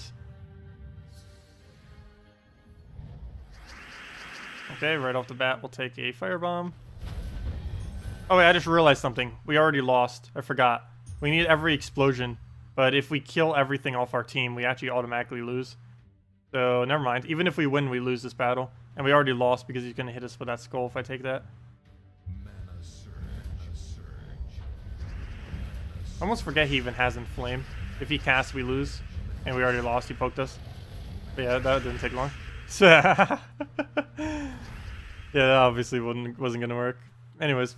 Okay, right off the bat, we'll take a firebomb. Oh wait, I just realized something. We already lost. I forgot. We need every explosion. But if we kill everything off our team, we actually automatically lose. So, never mind. Even if we win, we lose this battle. And we already lost because he's going to hit us with that skull if I take that. I almost forget he even has Inflame. If he casts, we lose. And we already lost. He poked us. But yeah, that didn't take long. Yeah, that obviously wasn't going to work. Anyways.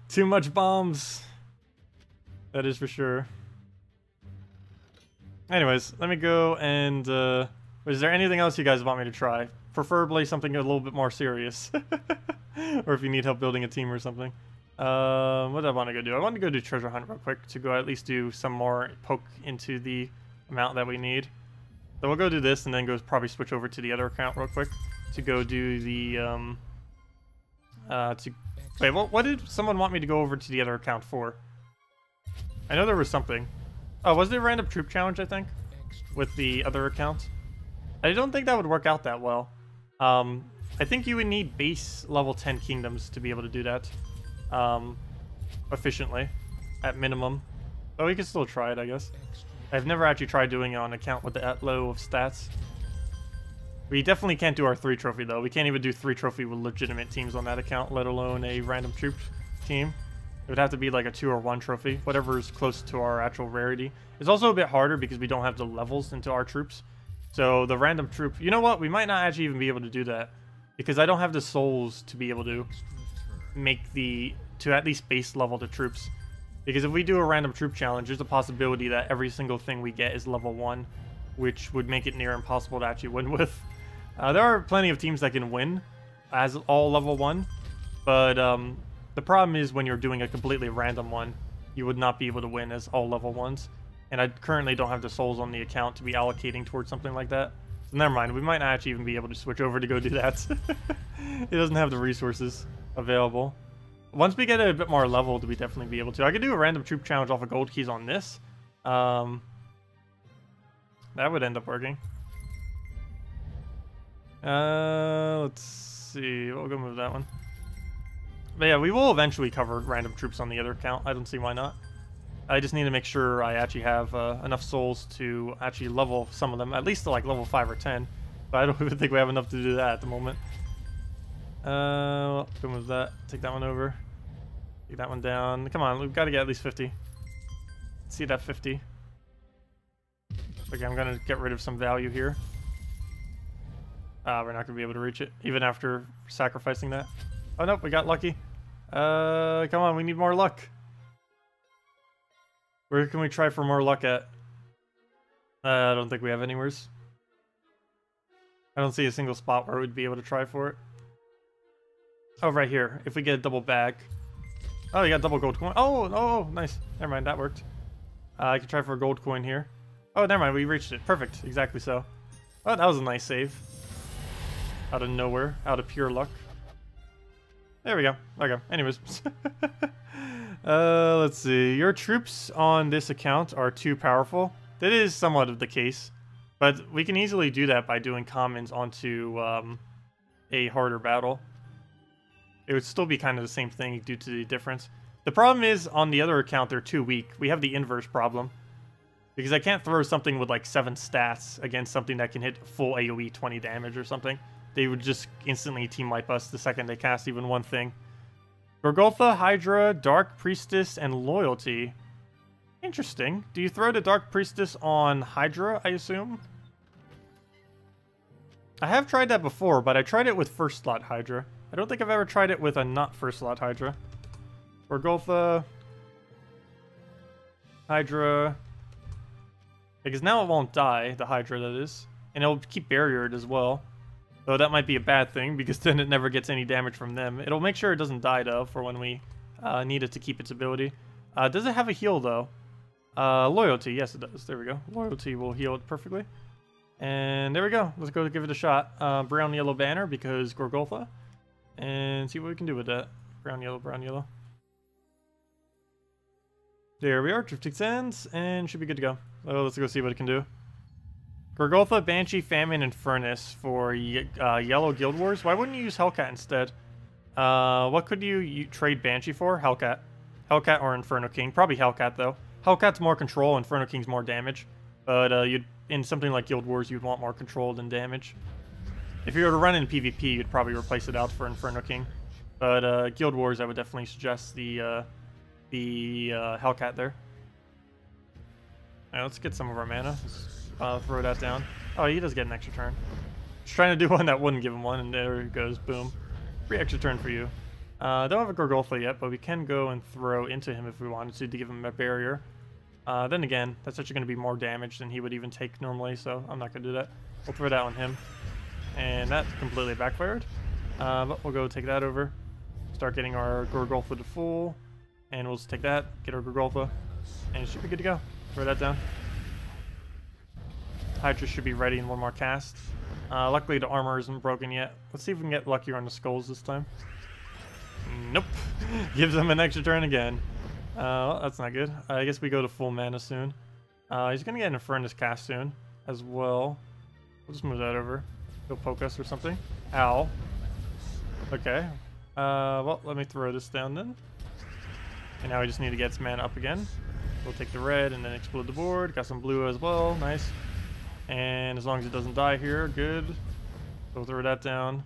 Too much bombs. That is for sure. Anyways, let me go and... is there anything else you guys want me to try? Preferably something a little bit more serious. Or if you need help building a team or something. What do I want to go do? I want to go do treasure hunt real quick to go at least do some more poke into the amount that we need. So we'll go do this and then go probably switch over to the other account real quick to go do the wait, what did someone want me to go over to the other account for? I know there was something. Oh, was there a random troop challenge, I think, with the other account? I don't think that would work out that well. I think you would need base level 10 kingdoms to be able to do that efficiently, at minimum. But we can still try it, I guess. I've never actually tried doing it on an account with that low of stats. We definitely can't do our 3 trophy, though. We can't even do 3 trophy with legitimate teams on that account, let alone a random troop team. It would have to be like a 2 or 1 trophy, whatever is close to our actual rarity. It's also a bit harder because we don't have the levels into our troops. So the random troop... You know what? We might not actually even be able to do that. Because I don't have the souls to be able to make the... to at least base level the troops. Because if we do a random troop challenge, there's a possibility that every single thing we get is level 1. Which would make it near impossible to actually win with. There are plenty of teams that can win as all level 1. But the problem is when you're doing a completely random one, you would not be able to win as all level 1s. And I currently don't have the souls on the account to be allocating towards something like that. So never mind, we might not actually even be able to switch over to go do that. It doesn't have the resources available. Once we get a bit more leveled, we definitely be able to. I could do a random troop challenge off of gold keys on this. That would end up working. Let's see. We'll go move that one. But yeah, we will eventually cover random troops on the other account. I don't see why not. I just need to make sure I actually have enough souls to actually level some of them, at least to like level 5 or 10. But I don't even think we have enough to do that at the moment. Well, go move that. Take that one over. Take that one down. Come on, we've got to get at least 50. Let's see that 50. Okay, I'm going to get rid of some value here. We're not going to be able to reach it, even after sacrificing that. Oh, nope, we got lucky. Come on, we need more luck. Where can we try for more luck at? I don't think we have anywheres. I don't see a single spot where we'd be able to try for it. Oh, right here. If we get a double bag. Oh, you got double gold coin. Oh, nice. Never mind, that worked. I can try for a gold coin here. Oh, never mind, we reached it. Perfect, exactly so. Oh, that was a nice save. Out of nowhere, out of pure luck. There we go. Okay, anyways. Let's see. Your troops on this account are too powerful. That is somewhat of the case. But we can easily do that by doing commons onto a harder battle. It would still be kind of the same thing due to the difference. The problem is, on the other account, they're too weak. We have the inverse problem. Because I can't throw something with like 7 stats against something that can hit full AoE 20 damage or something. They would just instantly team wipe us the second they cast even one thing. Gorgotha, Hydra, Dark Priestess, and Loyalty. Interesting. Do you throw the Dark Priestess on Hydra, I assume? I have tried that before, but I tried it with first slot Hydra. I don't think I've ever tried it with a not first slot Hydra. Gorgotha, Hydra. Because now it won't die, the Hydra that is. And it'll keep barriered as well. Though that might be a bad thing, because then it never gets any damage from them. It'll make sure it doesn't die, though, for when we need it to keep its ability. Does it have a heal, though? Loyalty, yes it does. There we go. Loyalty will heal it perfectly. And there we go. Let's go give it a shot. Brown yellow banner, because Gorgotha. And see what we can do with that. Brown, yellow, brown, yellow. There we are, Drifting Sands, and should be good to go. Oh, let's go see what it can do. Gorgolfa, Banshee, Famine, and Furnace for yellow Guild Wars. Why wouldn't you use Hellcat instead? What could you trade Banshee for? Hellcat. Hellcat or Inferno King. Probably Hellcat, though. Hellcat's more control, Inferno King's more damage. But you'd in something like Guild Wars, you'd want more control than damage. If you were to run in PvP, you'd probably replace it out for Inferno King. But Guild Wars, I would definitely suggest the Hellcat there. Alright, let's get some of our mana. Let's throw that down. Oh, he does get an extra turn. Just trying to do one that wouldn't give him one, and there it goes. Boom. Free extra turn for you. Don't have a Gorgolfa yet, but we can go and throw into him if we wanted to give him a barrier. Then again, that's actually going to be more damage than he would even take normally, so I'm not going to do that. We'll throw that on him. And that completely backfired. But we'll go take that over. Start getting our Gorgolfa to full. And we'll just take that, get our Gorgolfa, and it should be good to go. Throw that down. Hydra should be ready in one more cast. Luckily the armor isn't broken yet. Let's see if we can get luckier on the skulls this time. Nope. Gives him an extra turn again. Well, that's not good. I guess we go to full mana soon. He's going to get an Furnace cast soon as well. We'll just move that over. Go poke us or something. Ow. Okay. Well, let me throw this down then. And now we just need to get some mana up again. We'll take the red and then explode the board. Got some blue as well. Nice. And as long as it doesn't die here, good. We'll throw that down.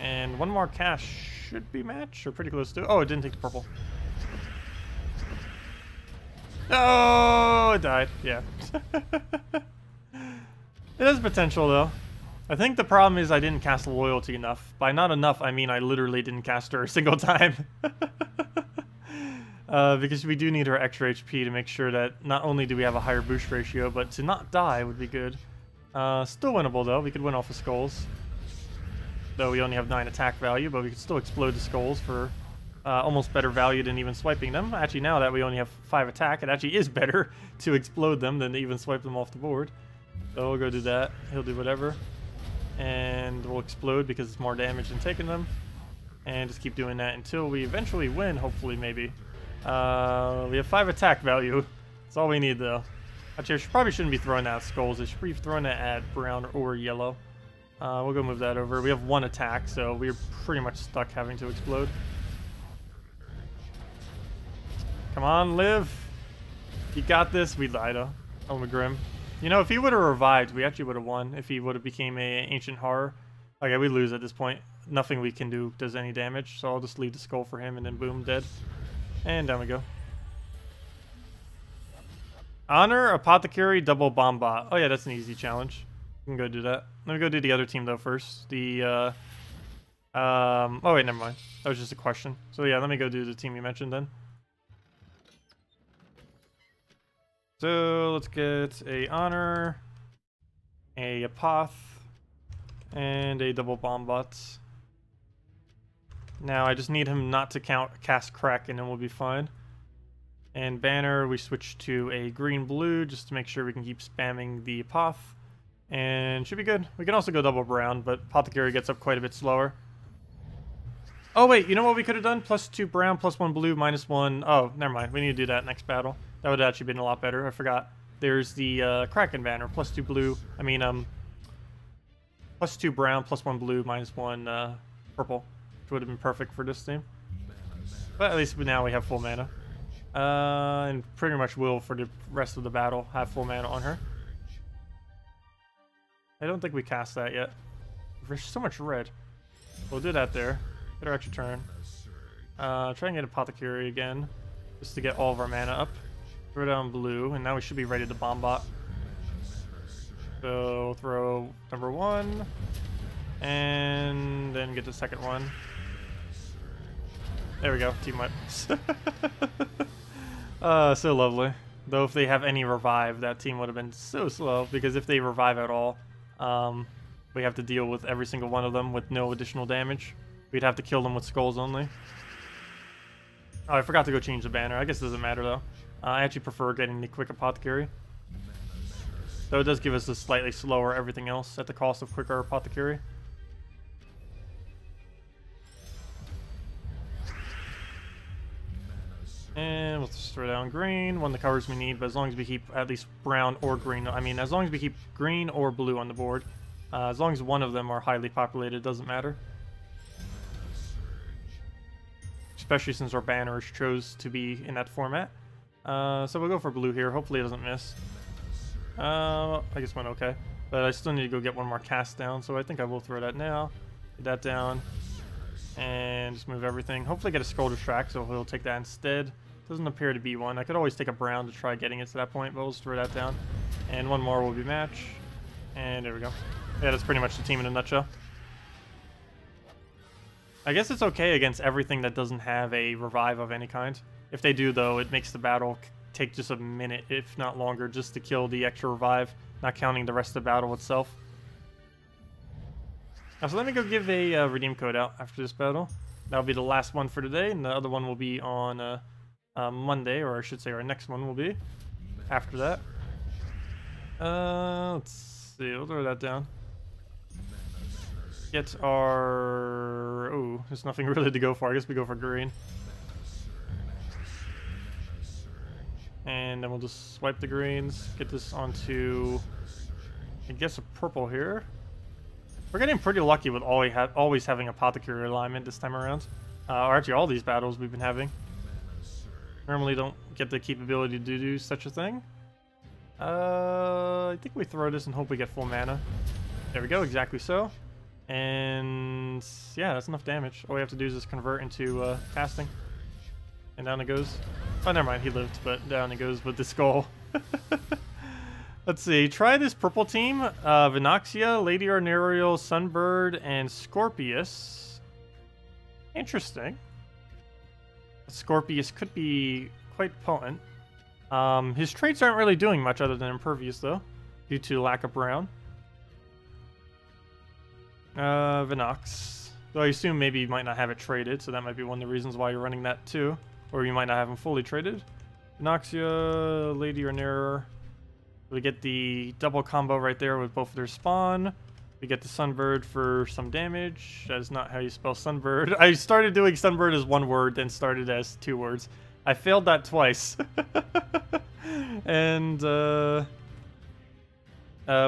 And one more cast should be match, or pretty close to. Oh, it didn't take the purple. Oh, it died. Yeah. It has potential though. I think the problem is I didn't cast Loyalty enough. By not enough, I mean I literally didn't cast her a single time. Because we do need her extra HP to make sure that not only do we have a higher boost ratio, but to not die would be good. Still winnable though. We could win off of skulls. Though we only have 9 attack value, but we could still explode the skulls for almost better value than even swiping them. Actually, now that we only have 5 attack, it actually is better to explode them than to even swipe them off the board. So we'll go do that. He'll do whatever. And we'll explode because it's more damage than taking them. And just keep doing that until we eventually win, hopefully, maybe. We have 5 attack value. That's all we need, though. Actually, I probably shouldn't be throwing that at skulls. I should be throwing that at brown or yellow. We'll go move that over. We have 1 attack, so we're pretty much stuck having to explode. Come on, live. You got this. We died, though. Oh, McGrim. You know, if he would have revived, we actually would have won. If he would have became a Ancient Horror. Okay, we lose at this point. Nothing we can do does any damage, so I'll just leave the skull for him, and then boom, dead. And down we go. Honor, Apothecary, double bomb bot. Oh yeah, that's an easy challenge. We can go do that. Let me go do the other team though first. The oh wait, never mind. That was just a question. So yeah, let me go do the team you mentioned then. So let's get a honor, a apoth, and a double bomb bot. Now I just need him not to cast crack, and then we'll be fine. And banner, we switch to a green-blue just to make sure we can keep spamming the apoth. And should be good. We can also go double brown, but Apothecary gets up quite a bit slower. Oh wait, you know what we could have done? +2 brown, +1 blue, -1. Oh, never mind. We need to do that next battle. That would have actually been a lot better. I forgot. There's the Kraken banner, +2 blue. I mean, +2 brown, +1 blue, -1 purple. Which would have been perfect for this team. But at least now we have full mana. And pretty much will for the rest of the battle have full mana on her. I don't think we cast that yet. There's so much red. We'll do that there. Get our extra turn. Try and get Apothecary again. Just to get all of our mana up. Throw down blue, and now we should be ready to bomb bot. So we'll throw number 1. And then get the second one. There we go, team wipe. So lovely. Though if they have any revive, that team would have been so slow, because if they revive at all, we have to deal with every single one of them with no additional damage. We'd have to kill them with skulls only. Oh, I forgot to go change the banner. I guess it doesn't matter though. I actually prefer getting the quick Apothecary. Though it does give us a slightly slower everything else at the cost of quicker Apothecary. And we'll just throw down green, one of the colors we need, but as long as we keep at least brown or green, I mean, as long as we keep green or blue on the board, as long as one of them are highly populated, it doesn't matter. Especially since our banners chose to be in that format. So we'll go for blue here, hopefully it doesn't miss. I guess went okay, but I still need to go get one more cast down, so I think I will throw that now. Get that down, and just move everything. Hopefully get a scroll distract, so he'll take that instead. Doesn't appear to be one. I could always take a brown to try getting it to that point, but we'll just throw that down. And one more will be match. And there we go. Yeah, that's pretty much the team in a nutshell. I guess it's okay against everything that doesn't have a revive of any kind. If they do, though, it makes the battle take just a minute, if not longer, just to kill the extra revive, not counting the rest of the battle itself. Now, so let me go give a redeem code out after this battle. That'll be the last one for today, and the other one will be on Monday, or I should say our next one will be after that. Let's see, we'll throw that down. Get our... Oh, there's nothing really to go for. I guess we go for green. And then we'll just swipe the greens, get this onto, I guess, a purple here. We're getting pretty lucky with always having Apothecary alignment this time around. Or actually all these battles we've been having. Normally don't get the capability to do such a thing. I think we throw this and hope we get full mana. There we go, exactly so. And yeah, that's enough damage. All we have to do is just convert into casting. And down it goes. Oh, never mind, he lived, but down it goes with the skull. Let's see, try this purple team. Vinoxia, Lady Arnerial, Sunbird, and Scorpius. Interesting. Scorpius could be quite potent. His traits aren't really doing much other than Impervious, though, due to lack of brown. Vinox. Though I assume maybe you might not have it traded, so that might be one of the reasons why you're running that too. Or you might not have him fully traded. Vinoxia, Lady Arnerial. We get the double combo right there with both of their spawn. We get the Sunbird for some damage. That is not how you spell Sunbird. I started doing Sunbird as one word, then started as two words. I failed that twice. And we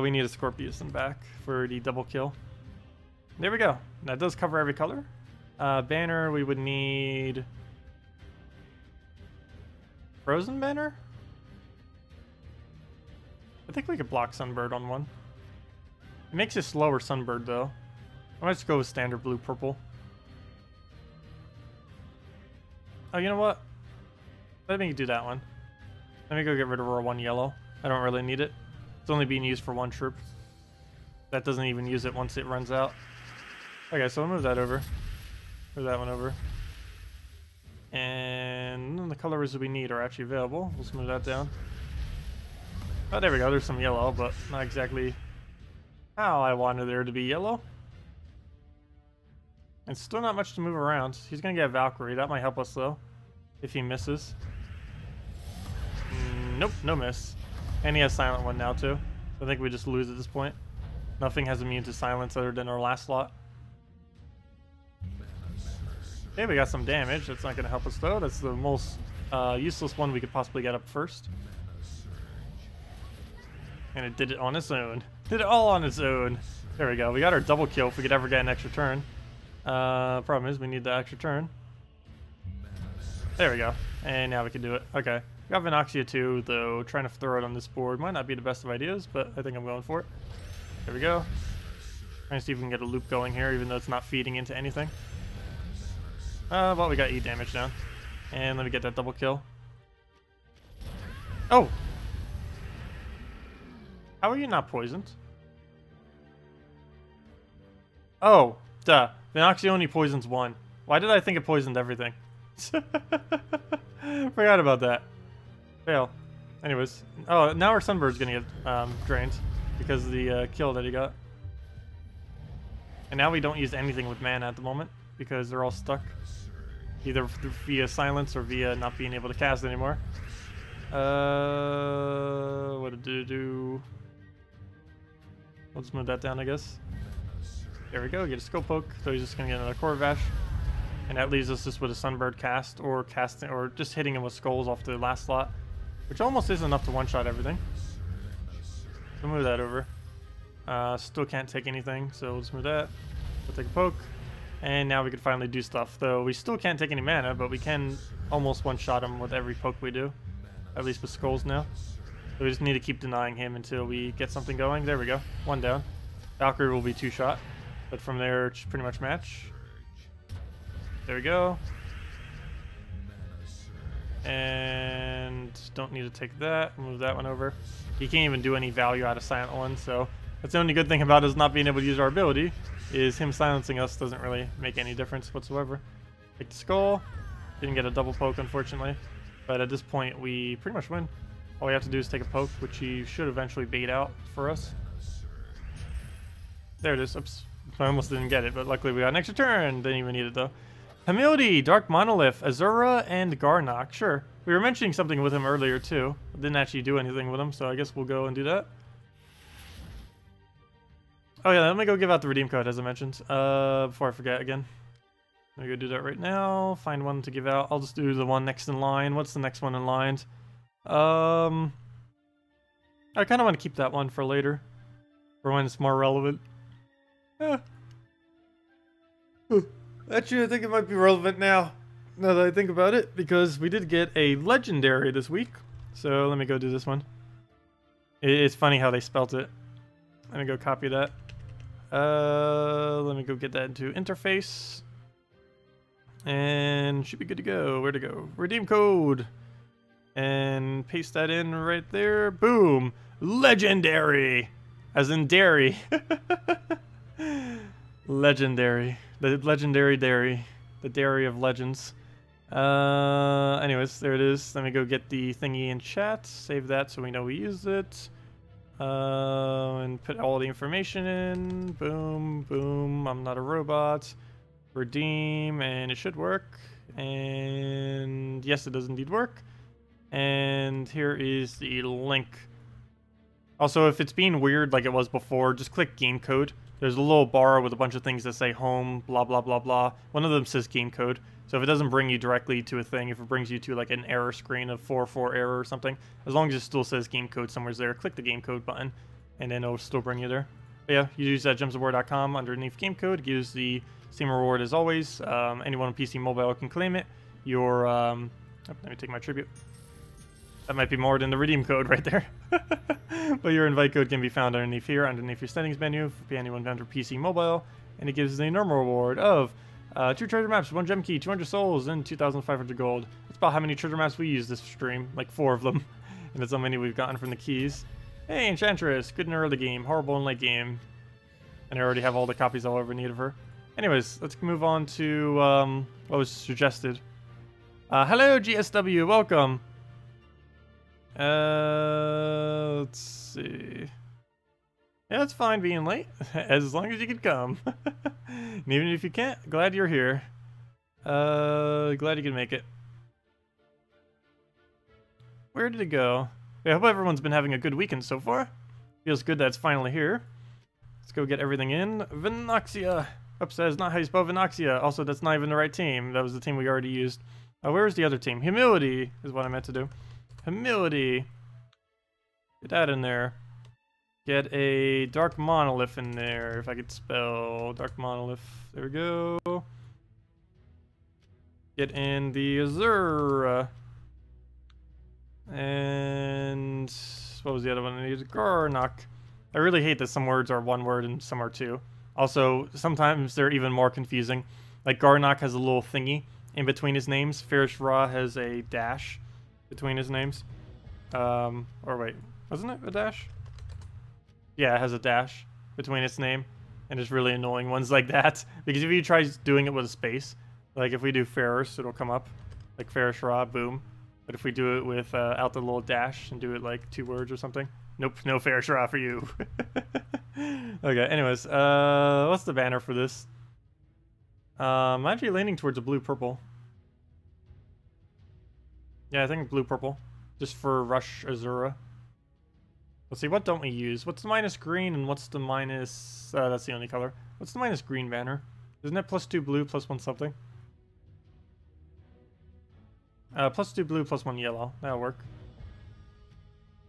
need a Scorpius in back for the double kill. There we go. That does cover every color. Banner, we would need... Frozen banner? I think we could block Sunbird on one. It makes it slower Sunbird, though. I might just go with standard blue-purple. Oh, you know what? Let me do that one. Let me go get rid of our one yellow. I don't really need it. It's only being used for one troop. That doesn't even use it once it runs out. Okay, so we'll move that over. Move that one over. And none of the colors that we need are actually available. We'll just move that down. Oh, there we go. There's some yellow, but not exactly how I wanted there to be yellow. And still not much to move around. He's going to get Valkyrie. That might help us, though, if he misses. Nope, no miss. And he has Silent One now, too. So I think we just lose at this point. Nothing has immune to silence other than our last slot. Okay, we got some damage. That's not going to help us, though. That's the most useless one we could possibly get up first. And it did it on its own. Did it all on its own. There we go. We got our double kill if we could ever get an extra turn. Problem is we need the extra turn. There we go. And now we can do it. Okay. We got Vinoxia too, though trying to throw it on this board might not be the best of ideas, but I think I'm going for it. There we go. Trying to see if we can get a loop going here, even though it's not feeding into anything. Well, we got E damage down. And let me get that double kill. Oh! How are you not poisoned? Oh, duh. Vinoxia only poisons one. Why did I think it poisoned everything? Forgot about that. Fail. Anyways. Oh, now our Sunbird's gonna get drained because of the kill that he got. And now we don't use anything with mana at the moment because they're all stuck. Either via silence or via not being able to cast anymore. What did it do? We'll just move that down, I guess. There we go, get a Scope Poke, so he's just gonna get another Core Vash. And that leaves us just with a Sunbird cast, or casting, or just hitting him with skulls off the last slot, which almost is enough to one-shot everything. So move that over. Still can't take anything, so let's move that. We'll take a poke. And now we can finally do stuff, though we still can't take any mana, but we can almost one-shot him with every poke we do. At least with skulls now. So we just need to keep denying him until we get something going. There we go. One down. Valkyrie will be two-shot, but from there it's pretty much match. There we go. And don't need to take that. Move that one over. He can't even do any value out of Silent One, so that's the only good thing about us not being able to use our ability, is him silencing us doesn't really make any difference whatsoever. Take the skull. Didn't get a double poke, unfortunately. But at this point, we pretty much win. All we have to do is take a poke, which he should eventually bait out for us. There it is. Oops. I almost didn't get it, but luckily we got an extra turn. Didn't even need it, though. Humility, Dark Monolith, Azura, and Garnock. Sure. We were mentioning something with him earlier, too. Didn't actually do anything with him, so I guess we'll go and do that. Oh, yeah, let me go give out the redeem code, as I mentioned. Before I forget again. Let me go do that right now. Find one to give out. I'll just do the one next in line. What's the next one in line? I kind of want to keep that one for later. For when it's more relevant. Actually, I think it might be relevant now that I think about it, because we did get a legendary this week. So let me go do this one. It's funny how they spelt it. Let me go copy that. Let me go get that into interface. And should be good to go. Where to go? Redeem code. And paste that in right there. Boom. Legendary. As in dairy. Legendary. The legendary dairy. The dairy of legends. Anyways, there it is. Let me go get the thingy in chat. Save that so we know we used it. And put all the information in. Boom, boom. I'm not a robot. Redeem, and it should work. And yes, it does indeed work. And here is the link. Also, if it's being weird like it was before, just click game code. There's a little bar with a bunch of things that say home, blah, blah, blah, blah. One of them says game code. So if it doesn't bring you directly to a thing, if it brings you to like an error screen of 404 error or something, as long as it still says game code somewhere there, click the game code button, and then it'll still bring you there. But yeah, you use that gemsofwar.com underneath game code. It gives the Steam reward as always. Anyone on PC Mobile can claim it. Your, let me take my tribute. That might be more than the redeem code right there. But your invite code can be found underneath here, underneath your settings menu for anyone under PC Mobile. And it gives the normal reward of 2 treasure maps, 1 gem key, 200 souls, and 2,500 gold. That's about how many treasure maps we use this stream. Like 4 of them. And that's how many we've gotten from the keys. Hey, Enchantress. Good in the early game. Horrible in late game. And I already have all the copies I'll ever need of her. Anyways, let's move on to what was suggested. Hello, GSW. Welcome. Let's see. Yeah, it's fine being late, as long as you can come. And even if you can't, glad you're here. Glad you can make it. Where did it go? I hope everyone's been having a good weekend so far. Feels good that it's finally here. Let's go get everything in. Vinoxia. Oops, that is not how you spell Vinoxia. Also, that's not even the right team. That was the team we already used. Where's the other team? Humility is what I meant to do. Humility. Get that in there. Get a Dark Monolith in there, if I could spell Dark Monolith. There we go. Get in the Azura. And what was the other one I needed? Garnock. I really hate that some words are one word and some are two. Also, sometimes they're even more confusing. Like Garnock has a little thingy in between his names. Farish Ra has a dash between his names. Or wait, wasn't it a dash? Yeah, it has a dash between its name. And it's really annoying ones like that. Because if you try doing it with a space, like if we do Farish, it'll come up. Like Farish Ra, boom. But if we do it with out the little dash and do it like 2 words or something, nope, no Farish Ra for you. Okay, anyways, what's the banner for this? I'm actually leaning towards a blue-purple. Yeah, I think blue-purple. Just for Rush Azura. Let's see, what don't we use? What's the minus green and what's the minus... that's the only color. What's the minus green banner? Isn't it +2 blue, +1 something? +2 blue, +1 yellow. That'll work.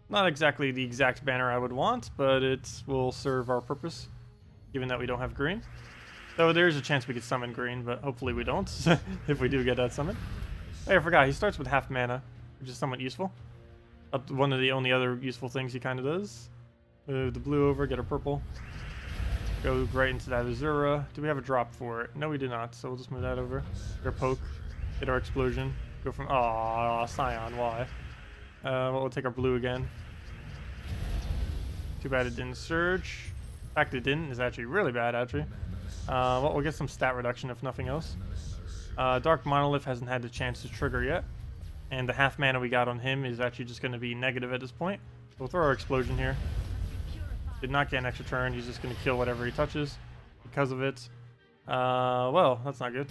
Not exactly the exact banner I would want, but it will serve our purpose, given that we don't have green. Though there's a chance we could summon green, but hopefully we don't, if we do get that summon. Hey, I forgot, he starts with half mana, which is somewhat useful. One of the only other useful things he kind of does. Move the blue over, get a purple. Go right into that Azura. Do we have a drop for it? No, we do not, so we'll just move that over. Get our poke, get our explosion. Go from, aw, Scion, why? Well, we'll take our blue again. Too bad it didn't surge. The fact it didn't is actually really bad, actually. Well, we'll get some stat reduction if nothing else. Dark Monolith hasn't had the chance to trigger yet. And the half mana we got on him is actually just going to be negative at this point. So we'll throw our explosion here. Did not get an extra turn. He's just going to kill whatever he touches because of it. Well, that's not good.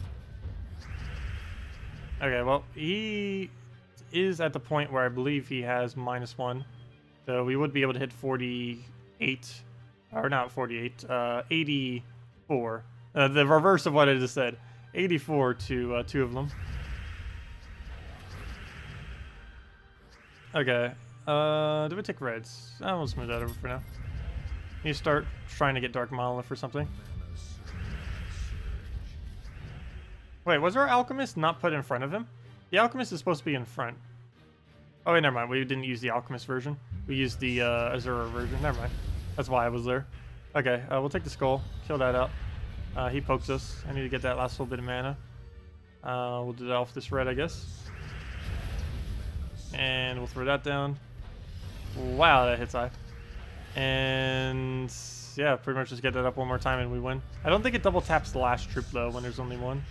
Okay, well, he is at the point where I believe he has -1. So we would be able to hit 48. Or not 48. 84. The reverse of what I just said. 84 to 2 of them. Okay. Do we take reds? We'll smooth that over for now. You start trying to get Dark Monolith or something. Wait, was our Alchemist not put in front of him? The Alchemist is supposed to be in front. Oh wait, never mind. We didn't use the Alchemist version. We used the Azura version. Never mind. That's why I was there. Okay, we'll take the skull. Kill that out. He pokes us. I need to get that last little bit of mana. We'll do that off this red, I guess. And we'll throw that down. Wow, that hits high. And yeah, pretty much just get that up one more time and we win. I don't think it double taps the last troop though when there's only one.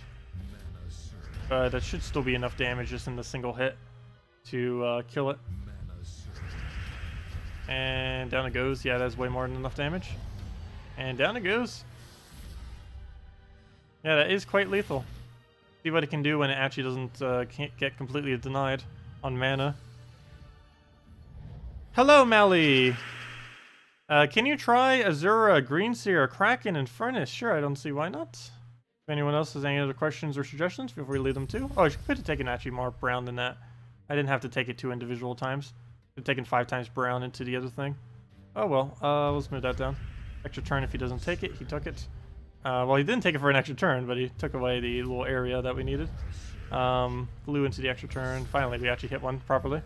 But that should still be enough damage just in the single hit to kill it. And down it goes. Yeah, that's way more than enough damage. And down it goes. Yeah, that is quite lethal. See what it can do when it actually doesn't can't get completely denied on mana. Hello, Mally! Can you try Azura, Greenseer, Kraken, and Furnace? Sure, I don't see why not. If anyone else has any other questions or suggestions, feel free to leave them too. Oh, I could have taken actually more brown than that. I didn't have to take it 2 individual times. I've taken 5 times brown into the other thing. Oh well, let's move that down. Extra turn if he doesn't take it. He took it. Well, he didn't take it for an extra turn, but he took away the little area that we needed. Blue into the extra turn. Finally, we actually hit one properly.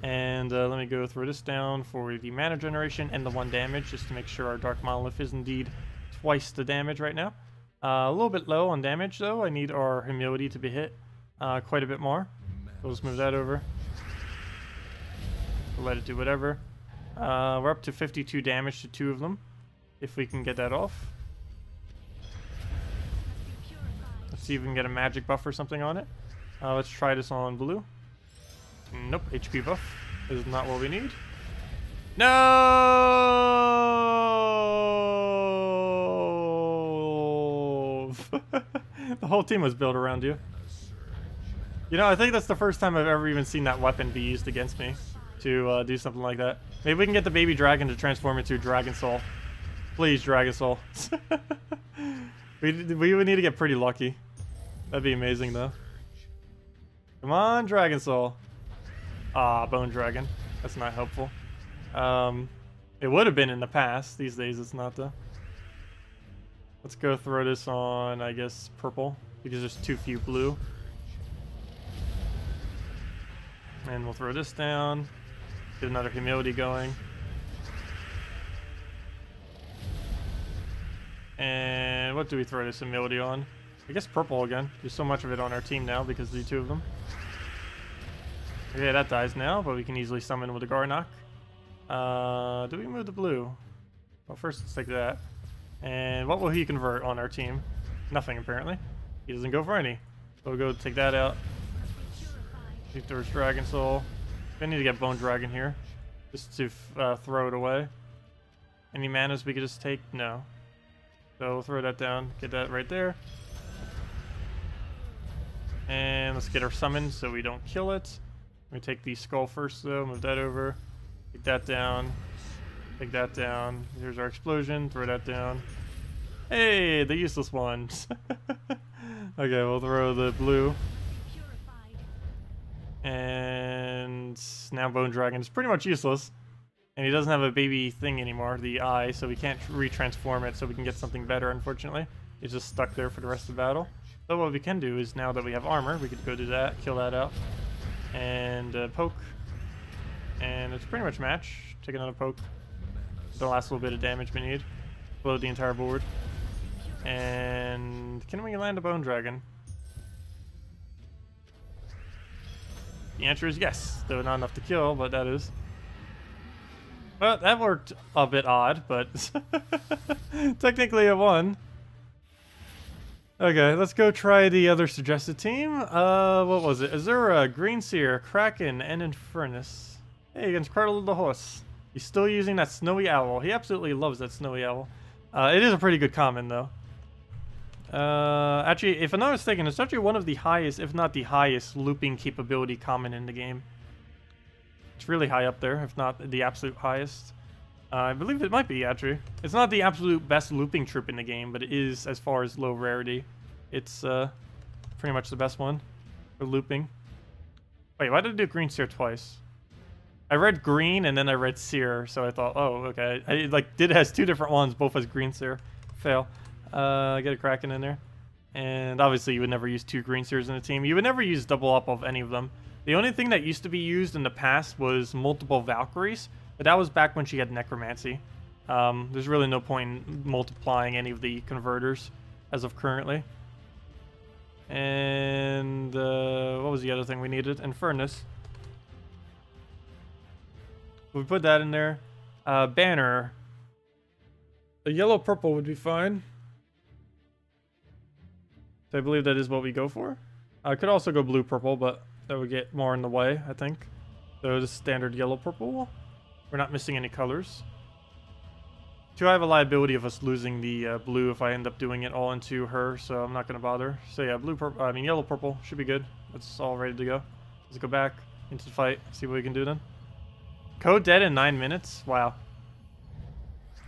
And let me go throw this down for the mana generation and the 1 damage, just to make sure our Dark Monolith is indeed twice the damage right now. A little bit low on damage, though. I need our humility to be hit quite a bit more. So let's move that over. We'll let it do whatever. We're up to 52 damage to 2 of them, if we can get that off. Let's see if we can get a magic buff or something on it. Let's try this on blue. Nope, HP buff is not what we need. No! The whole team was built around you. You know, I think that's the first time I've ever even seen that weapon be used against me to do something like that. Maybe we can get the baby dragon to transform into Dragon Soul. Please, Dragon Soul. We would need to get pretty lucky. That'd be amazing, though. Come on, Dragon Soul. Ah, Bone Dragon. That's not helpful. It would have been in the past. These days it's not, though. Let's go throw this on, I guess, purple, because there's too few blue. And we'll throw this down. Get another humility going. And what do we throw this humility on? I guess purple again. There's so much of it on our team now because of the 2 of them. Okay, that dies now, but we can easily summon with a Garnock. Do we move the blue? Well, first let's take that. And what will he convert on our team? Nothing, apparently. He doesn't go for any. So we'll go take that out. He throws Dragon Soul. I need to get Bone Dragon here, just to throw it away. Any manas we could just take? No. So we'll throw that down, get that right there. And let's get our summon so we don't kill it. We take the skull first though, move that over. Take that down. Take that down. Here's our explosion, throw that down. Hey, the useless ones. Okay, we'll throw the blue. And now Bone Dragon is pretty much useless. And he doesn't have a baby thing anymore, the eye, so we can't retransform it so we can get something better, unfortunately. He's just stuck there for the rest of the battle. So what we can do is, now that we have armor, we could go do that, kill that out, and poke. And it's pretty much match. Take another poke. The last little bit of damage we need. Blow the entire board. And can we land a Bone Dragon? The answer is yes, though not enough to kill, but that is. Well, that worked a bit odd, but technically it won. Okay, let's go try the other suggested team. What was it? Azura, Greenseer, Kraken, and Infernus. Hey, against Cardinal the Horse. He's still using that Snowy Owl. He absolutely loves that Snowy Owl. It is a pretty good common, though. Actually, if I'm not mistaken, it's actually one of the highest, if not the highest, looping capability common in the game. It's really high up there, if not the absolute highest. I believe it might be, actually. It's not the absolute best looping troop in the game, but it is, as far as low rarity, it's pretty much the best one for looping. Wait, why did I do Green Seer twice? I read green and then I read seer, so I thought, oh, okay. I did has two different ones, both as green seer. Fail. Get a Kraken in there. And obviously you would never use two green seers in a team. You would never use double up of any of them. The only thing that used to be used in the past was multiple Valkyries, but that was back when she had necromancy. There's really no point in multiplying any of the converters as of currently. And what was the other thing we needed? Infernus. We put that in there. Banner. The yellow-purple would be fine. So I believe that is what we go for. I could also go blue-purple, but that would get more in the way, I think. So the standard yellow-purple. We're not missing any colors. Two, I have a liability of us losing the blue if I end up doing it all into her, so I'm not going to bother. So yeah, yellow-purple should be good. That's all ready to go. Let's go back into the fight, see what we can do then. Code dead in 9 minutes? Wow.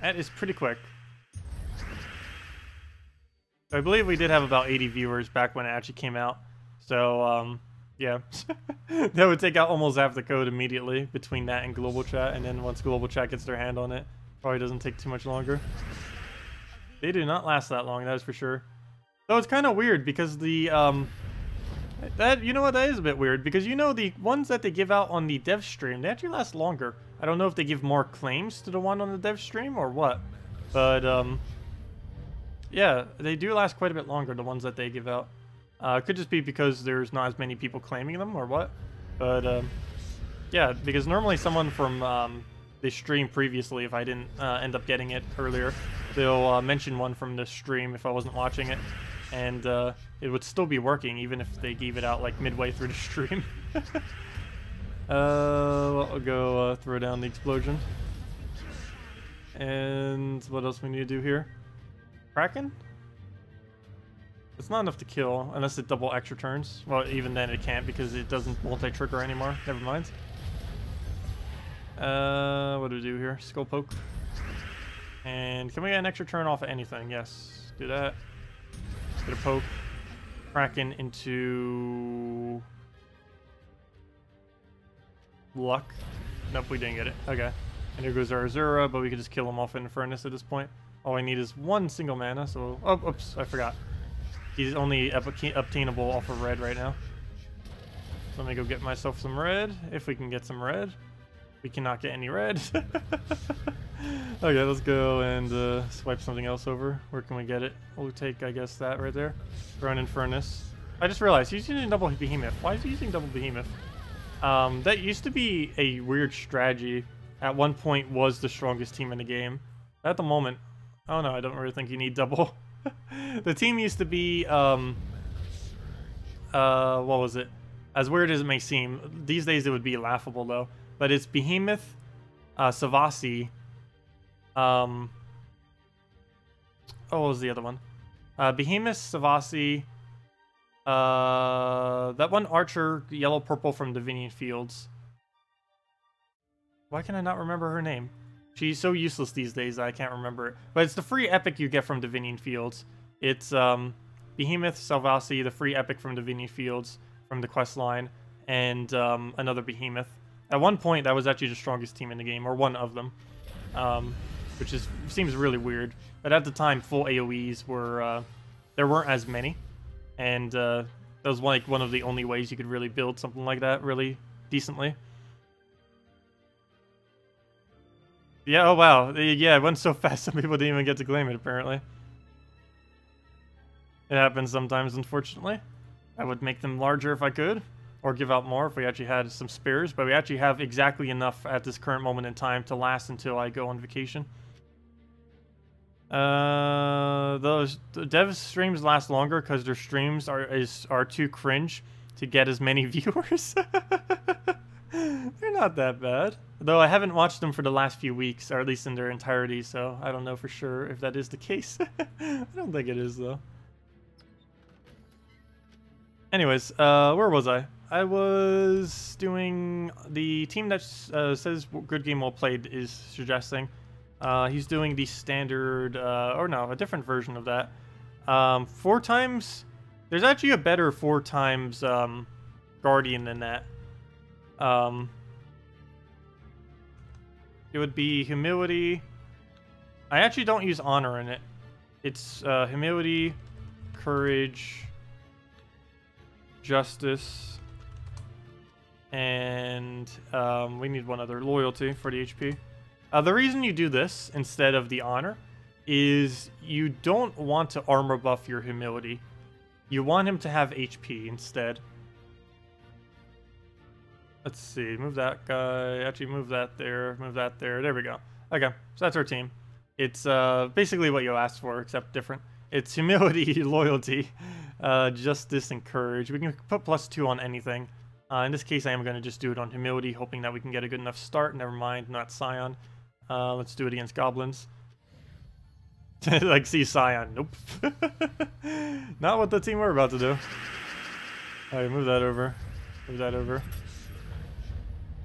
That is pretty quick. I believe we did have about 80 viewers back when it actually came out. So, yeah. That would take out almost half the code immediately between that and global chat. And then once global chat gets their hand on it, probably doesn't take too much longer. They do not last that long, that is for sure. So it's kind of weird because the, you know what, that is a bit weird, because you know the ones that they give out on the dev stream, they actually last longer. I don't know if they give more claims to the one on the dev stream or what, but yeah, they do last quite a bit longer, the ones that they give out. It could just be because there's not as many people claiming them or what, but yeah, because normally someone from the stream previously, if I didn't end up getting it earlier, they'll mention one from the stream if I wasn't watching it. And it would still be working even if they gave it out like midway through the stream. Well, I'll go throw down the explosion. And what else we need to do here? Kraken? It's not enough to kill unless it double extra turns. Well, even then it can't because it doesn't multi-trigger anymore. Never mind. What do we do here? Skull poke. And can we get an extra turn off of anything? Yes. Do that. Get a poke. Kraken into luck. Nope, we didn't get it. Okay. And here goes our Azura, but we could just kill him off in Infernus at this point. All I need is one single mana, so... Oh, oops, I forgot. He's only obtainable off of red right now. So let me go get myself some red, if we can get some red. We cannot get any red. Okay, let's go and swipe something else over. Where can we get it? We'll take, I guess, that right there. Throw an Infernus. I just realized he's using double Behemoth. Why is he using double Behemoth? That used to be a weird strategy. At one point was the strongest team in the game. At the moment, oh no, I don't really think you need double. The team used to be, what was it? As weird as it may seem, these days it would be laughable though. But it's Behemoth, Savasi. Oh, what was the other one? Behemoth, Savasi. That one archer, yellow-purple from Divinian Fields. Why can I not remember her name? She's so useless these days that I can't remember it. But it's the free epic you get from Divinian Fields. It's Behemoth, Savasi, the free epic from Divinian Fields from the quest line. and another behemoth. At one point, that was actually the strongest team in the game, or one of them, which seems really weird. But at the time, full AoEs were there weren't as many, and that was like one of the only ways you could really build something like that really decently. Yeah, oh wow. Yeah, it went so fast some people didn't even get to claim it, apparently. It happens sometimes, unfortunately. I would make them larger if I could, or give out more if we actually had some spares, but we actually have exactly enough at this current moment in time to last until I go on vacation. The dev streams last longer because their streams are too cringe to get as many viewers. They're not that bad. Though I haven't watched them for the last few weeks, or at least in their entirety, so I don't know for sure if that is the case. I don't think it is, though. Anyways, where was I? I was doing the team that says good game well played is suggesting. He's doing the standard, or no, a different version of that. 4 times, there's actually a better 4 times Guardian than that. It would be humility. I actually don't use honor in it. It's humility, courage, justice, and we need one other, loyalty for the HP. The reason you do this instead of the honor is you don't want to armor buff your humility. You want him to have HP instead. Let's see, move that guy, actually move that there, there we go. Okay, so that's our team. It's basically what you asked for, except different. It's humility, loyalty, justice, and courage. We can put +2 on anything. In this case, I am going to just do it on humility, hoping that we can get a good enough start. Never mind, not Scion. Let's do it against goblins. Like, see Scion. Nope. Not what the team we're about to do. Alright, move that over. Move that over.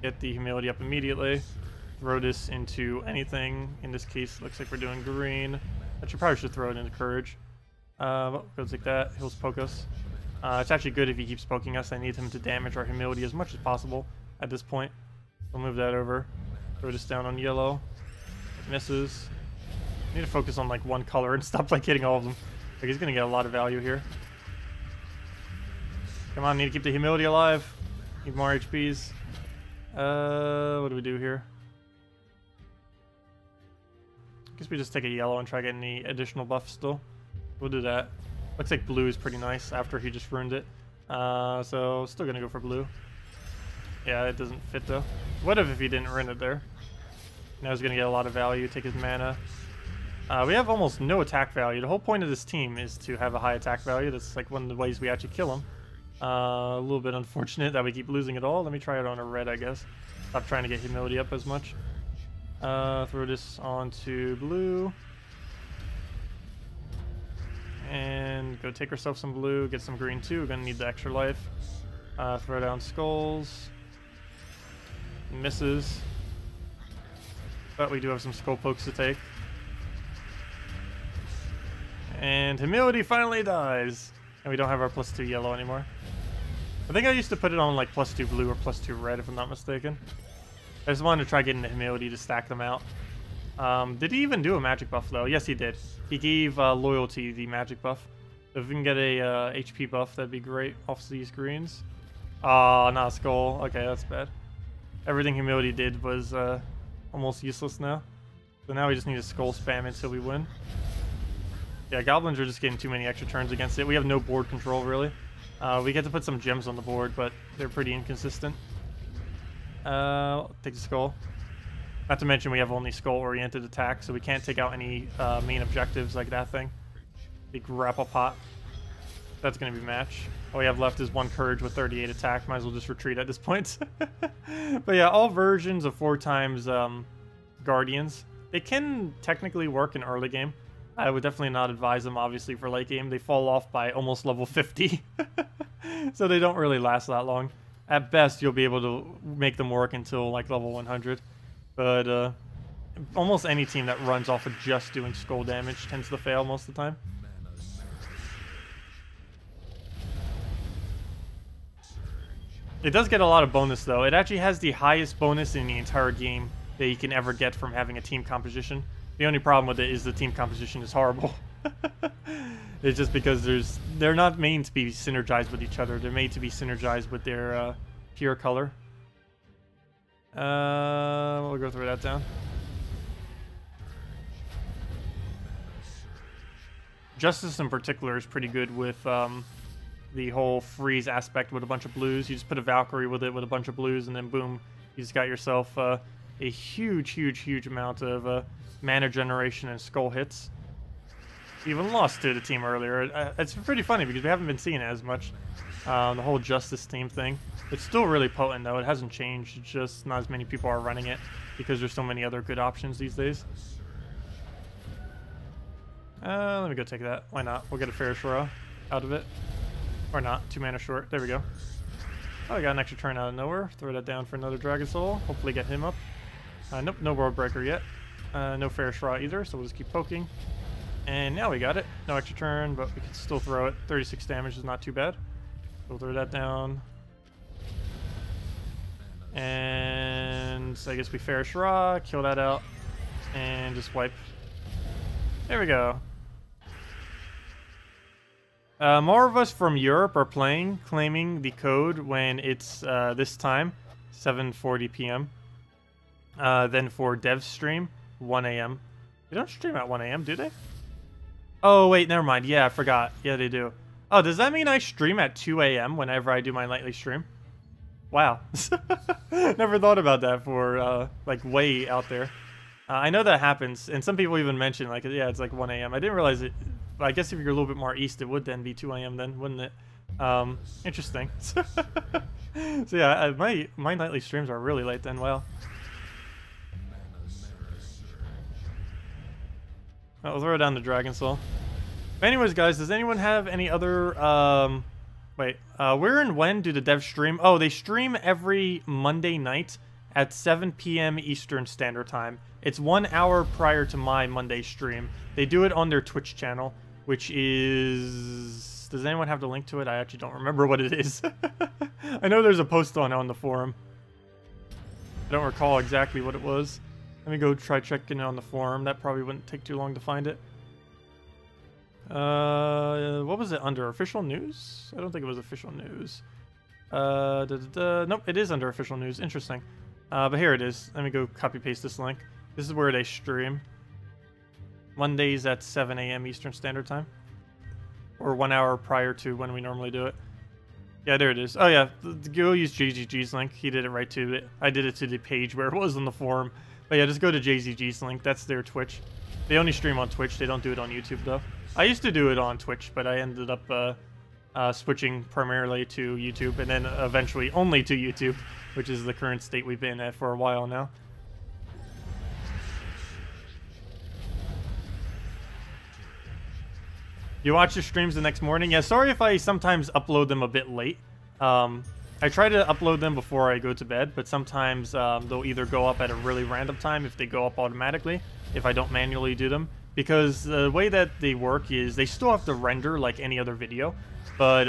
Get the humility up immediately. Throw this into anything. In this case, looks like we're doing green. Actually, probably should throw it into courage. Goes like that. He'll poke us. It's actually good if he keeps poking us. I need him to damage our humility as much as possible at this point. We'll move that over. Throw this down on yellow. It misses. I need to focus on like one color and stop like hitting all of them. Like, he's gonna get a lot of value here. Come on, need to keep the humility alive. Need more HPs. What do we do here? Guess we just take a yellow and try getting the additional buff still. We'll do that. Looks like blue is pretty nice after he just ruined it. So still gonna go for blue. Yeah, it doesn't fit though. What if he didn't ruin it there? Now he's gonna get a lot of value, take his mana. We have almost no attack value. The whole point of this team is to have a high attack value. That's like one of the ways we actually kill him. A little bit unfortunate that we keep losing it all. Let me try it on a red, I guess. Stop trying to get humility up as much. Throw this onto blue. And go take ourselves some blue, get some green too. We're gonna need the extra life. Throw down skulls. Misses. But we do have some skull pokes to take. And humility finally dies. And we don't have our +2 yellow anymore. I think I used to put it on like +2 blue or +2 red if I'm not mistaken. I just wanted to try getting the humility to stack them out. Did he even do a magic buff though? Yes, he did. He gave loyalty the magic buff. So if we can get a HP buff, that'd be great off these greens. Ah, not a skull. Okay, that's bad. Everything humility did was almost useless now. So now we just need to skull spam until we win. Yeah, goblins are just getting too many extra turns against it. We have no board control really. We get to put some gems on the board, but they're pretty inconsistent. Take the skull. Not to mention we have only skull-oriented attack, so we can't take out any main objectives like that thing. Big grapple pot. That's going to be match. All we have left is 1 courage with 38 attack. Might as well just retreat at this point. But yeah, all versions of 4 times Guardians, they can technically work in early game. I would definitely not advise them, obviously, for late game. They fall off by almost level 50. So they don't really last that long. At best, you'll be able to make them work until like level 100. But almost any team that runs off of just doing skull damage tends to fail most of the time. It does get a lot of bonus, though. It actually has the highest bonus in the entire game that you can ever get from having a team composition. The only problem with it is the team composition is horrible. It's just because they're not made to be synergized with each other. They're made to be synergized with their pure color. We'll go through that down. Justice in particular is pretty good with the whole freeze aspect with a bunch of blues. You just put a Valkyrie with it with a bunch of blues, and then boom, you just got yourself a huge amount of mana generation and skull hits. Even lost to the team earlier. It's pretty funny because we haven't been seeing it as much. The whole Justice team thing. It's still really potent though. It hasn't changed. It's just not as many people are running it because there's so many other good options these days. Let me go take that. Why not? We'll get a Fair Shura out of it. Or not. 2 mana short. There we go. Oh, I got an extra turn out of nowhere. Throw that down for another Dragon Soul. Hopefully get him up. Nope, no World Breaker yet. No Fair Shura either, so we'll just keep poking. And now we got it. No extra turn, but we can still throw it. 36 damage is not too bad. We'll throw that down. And I guess we Fair Shura, kill that out, and just wipe. There we go. More of us from Europe are playing, claiming the code when it's this time, 7:40 p.m. Then for dev stream, 1 a.m. They don't stream at 1 a.m., do they? Oh, wait, never mind. Yeah, I forgot. Yeah, they do. Oh, does that mean I stream at 2 a.m. whenever I do my nightly stream? Wow. Never thought about that for, like, way out there. I know that happens, and some people even mention, like, yeah, it's like 1 a.m. I didn't realize it. I guess if you're a little bit more east, it would then be 2 a.m. then, wouldn't it? Interesting. So yeah, my nightly streams are really late then. Wow. I'll throw down the Dragon Soul. But anyways, guys, does anyone have any other... where and when do the devs stream? Oh, they stream every Monday night at 7 p.m. Eastern Standard Time. It's 1 hour prior to my Monday stream. They do it on their Twitch channel, which is... Does anyone have the link to it? I actually don't remember what it is. I know there's a post on the forum. I don't recall exactly what it was. Let me go try checking it on the forum. That probably wouldn't take too long to find it. What was it under? Official news? I don't think it was official news. Nope, it is under official news. Interesting. But here it is. Let me go copy paste this link. This is where they stream. Mondays at 7 a.m. Eastern Standard Time. Or 1 hour prior to when we normally do it. Yeah, there it is. Oh yeah, go use JZG's link. He did it right to it. I did it to the page where it was on the forum. But yeah, just go to JZG's link. That's their Twitch. They only stream on Twitch. They don't do it on YouTube though. I used to do it on Twitch, but I ended up switching primarily to YouTube and then eventually only to YouTube, which is the current state we've been at for a while now. You watch the streams the next morning? Yeah, sorry if I sometimes upload them a bit late. I try to upload them before I go to bed, but sometimes they'll either go up at a really random time if they go up automatically, if I don't manually do them. Because the way that they work is they still have to render like any other video, but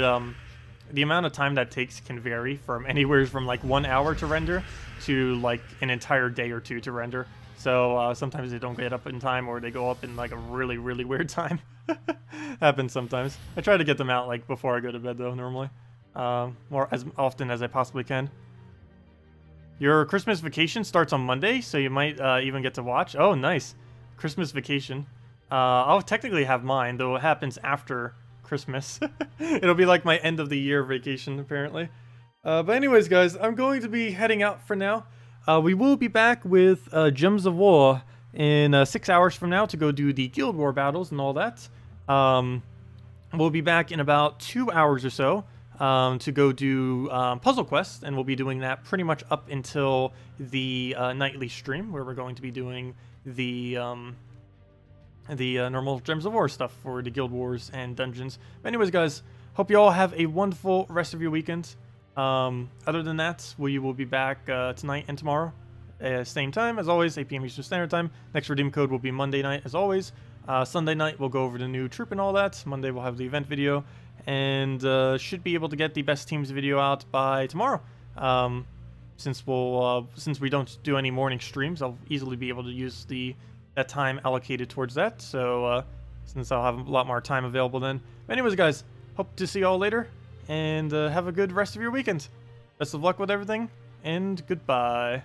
the amount of time that takes can vary from anywhere from like 1 hour to render to like an entire day or two to render. So sometimes they don't get up in time or they go up in like a really weird time. Happens sometimes. I try to get them out like before I go to bed though, normally. More as often as I possibly can. Your Christmas vacation starts on Monday, so you might even get to watch. Oh, nice. Christmas vacation. I'll technically have mine, though it happens after Christmas. It'll be like my end of the year vacation, apparently. But anyways, guys, I'm going to be heading out for now. We will be back with Gems of War in 6 hours from now to go do the Guild War battles and all that. We'll be back in about 2 hours or so to go do Puzzle Quest, and we'll be doing that pretty much up until the nightly stream, where we're going to be doing the normal Gems of War stuff for the Guild Wars and dungeons. But anyways, guys, hope you all have a wonderful rest of your weekend. Other than that, we will be back tonight and tomorrow, same time as always, 8 p.m. Eastern Standard Time. Next redeem code will be Monday night as always. Sunday night we'll go over the new troop and all that. Monday we'll have the event video, and should be able to get the best teams video out by tomorrow. Since we don't do any morning streams, I'll easily be able to use that time allocated towards that. So since I'll have a lot more time available then. Anyways, guys, hope to see y'all later, and have a good rest of your weekend. Best of luck with everything, and goodbye.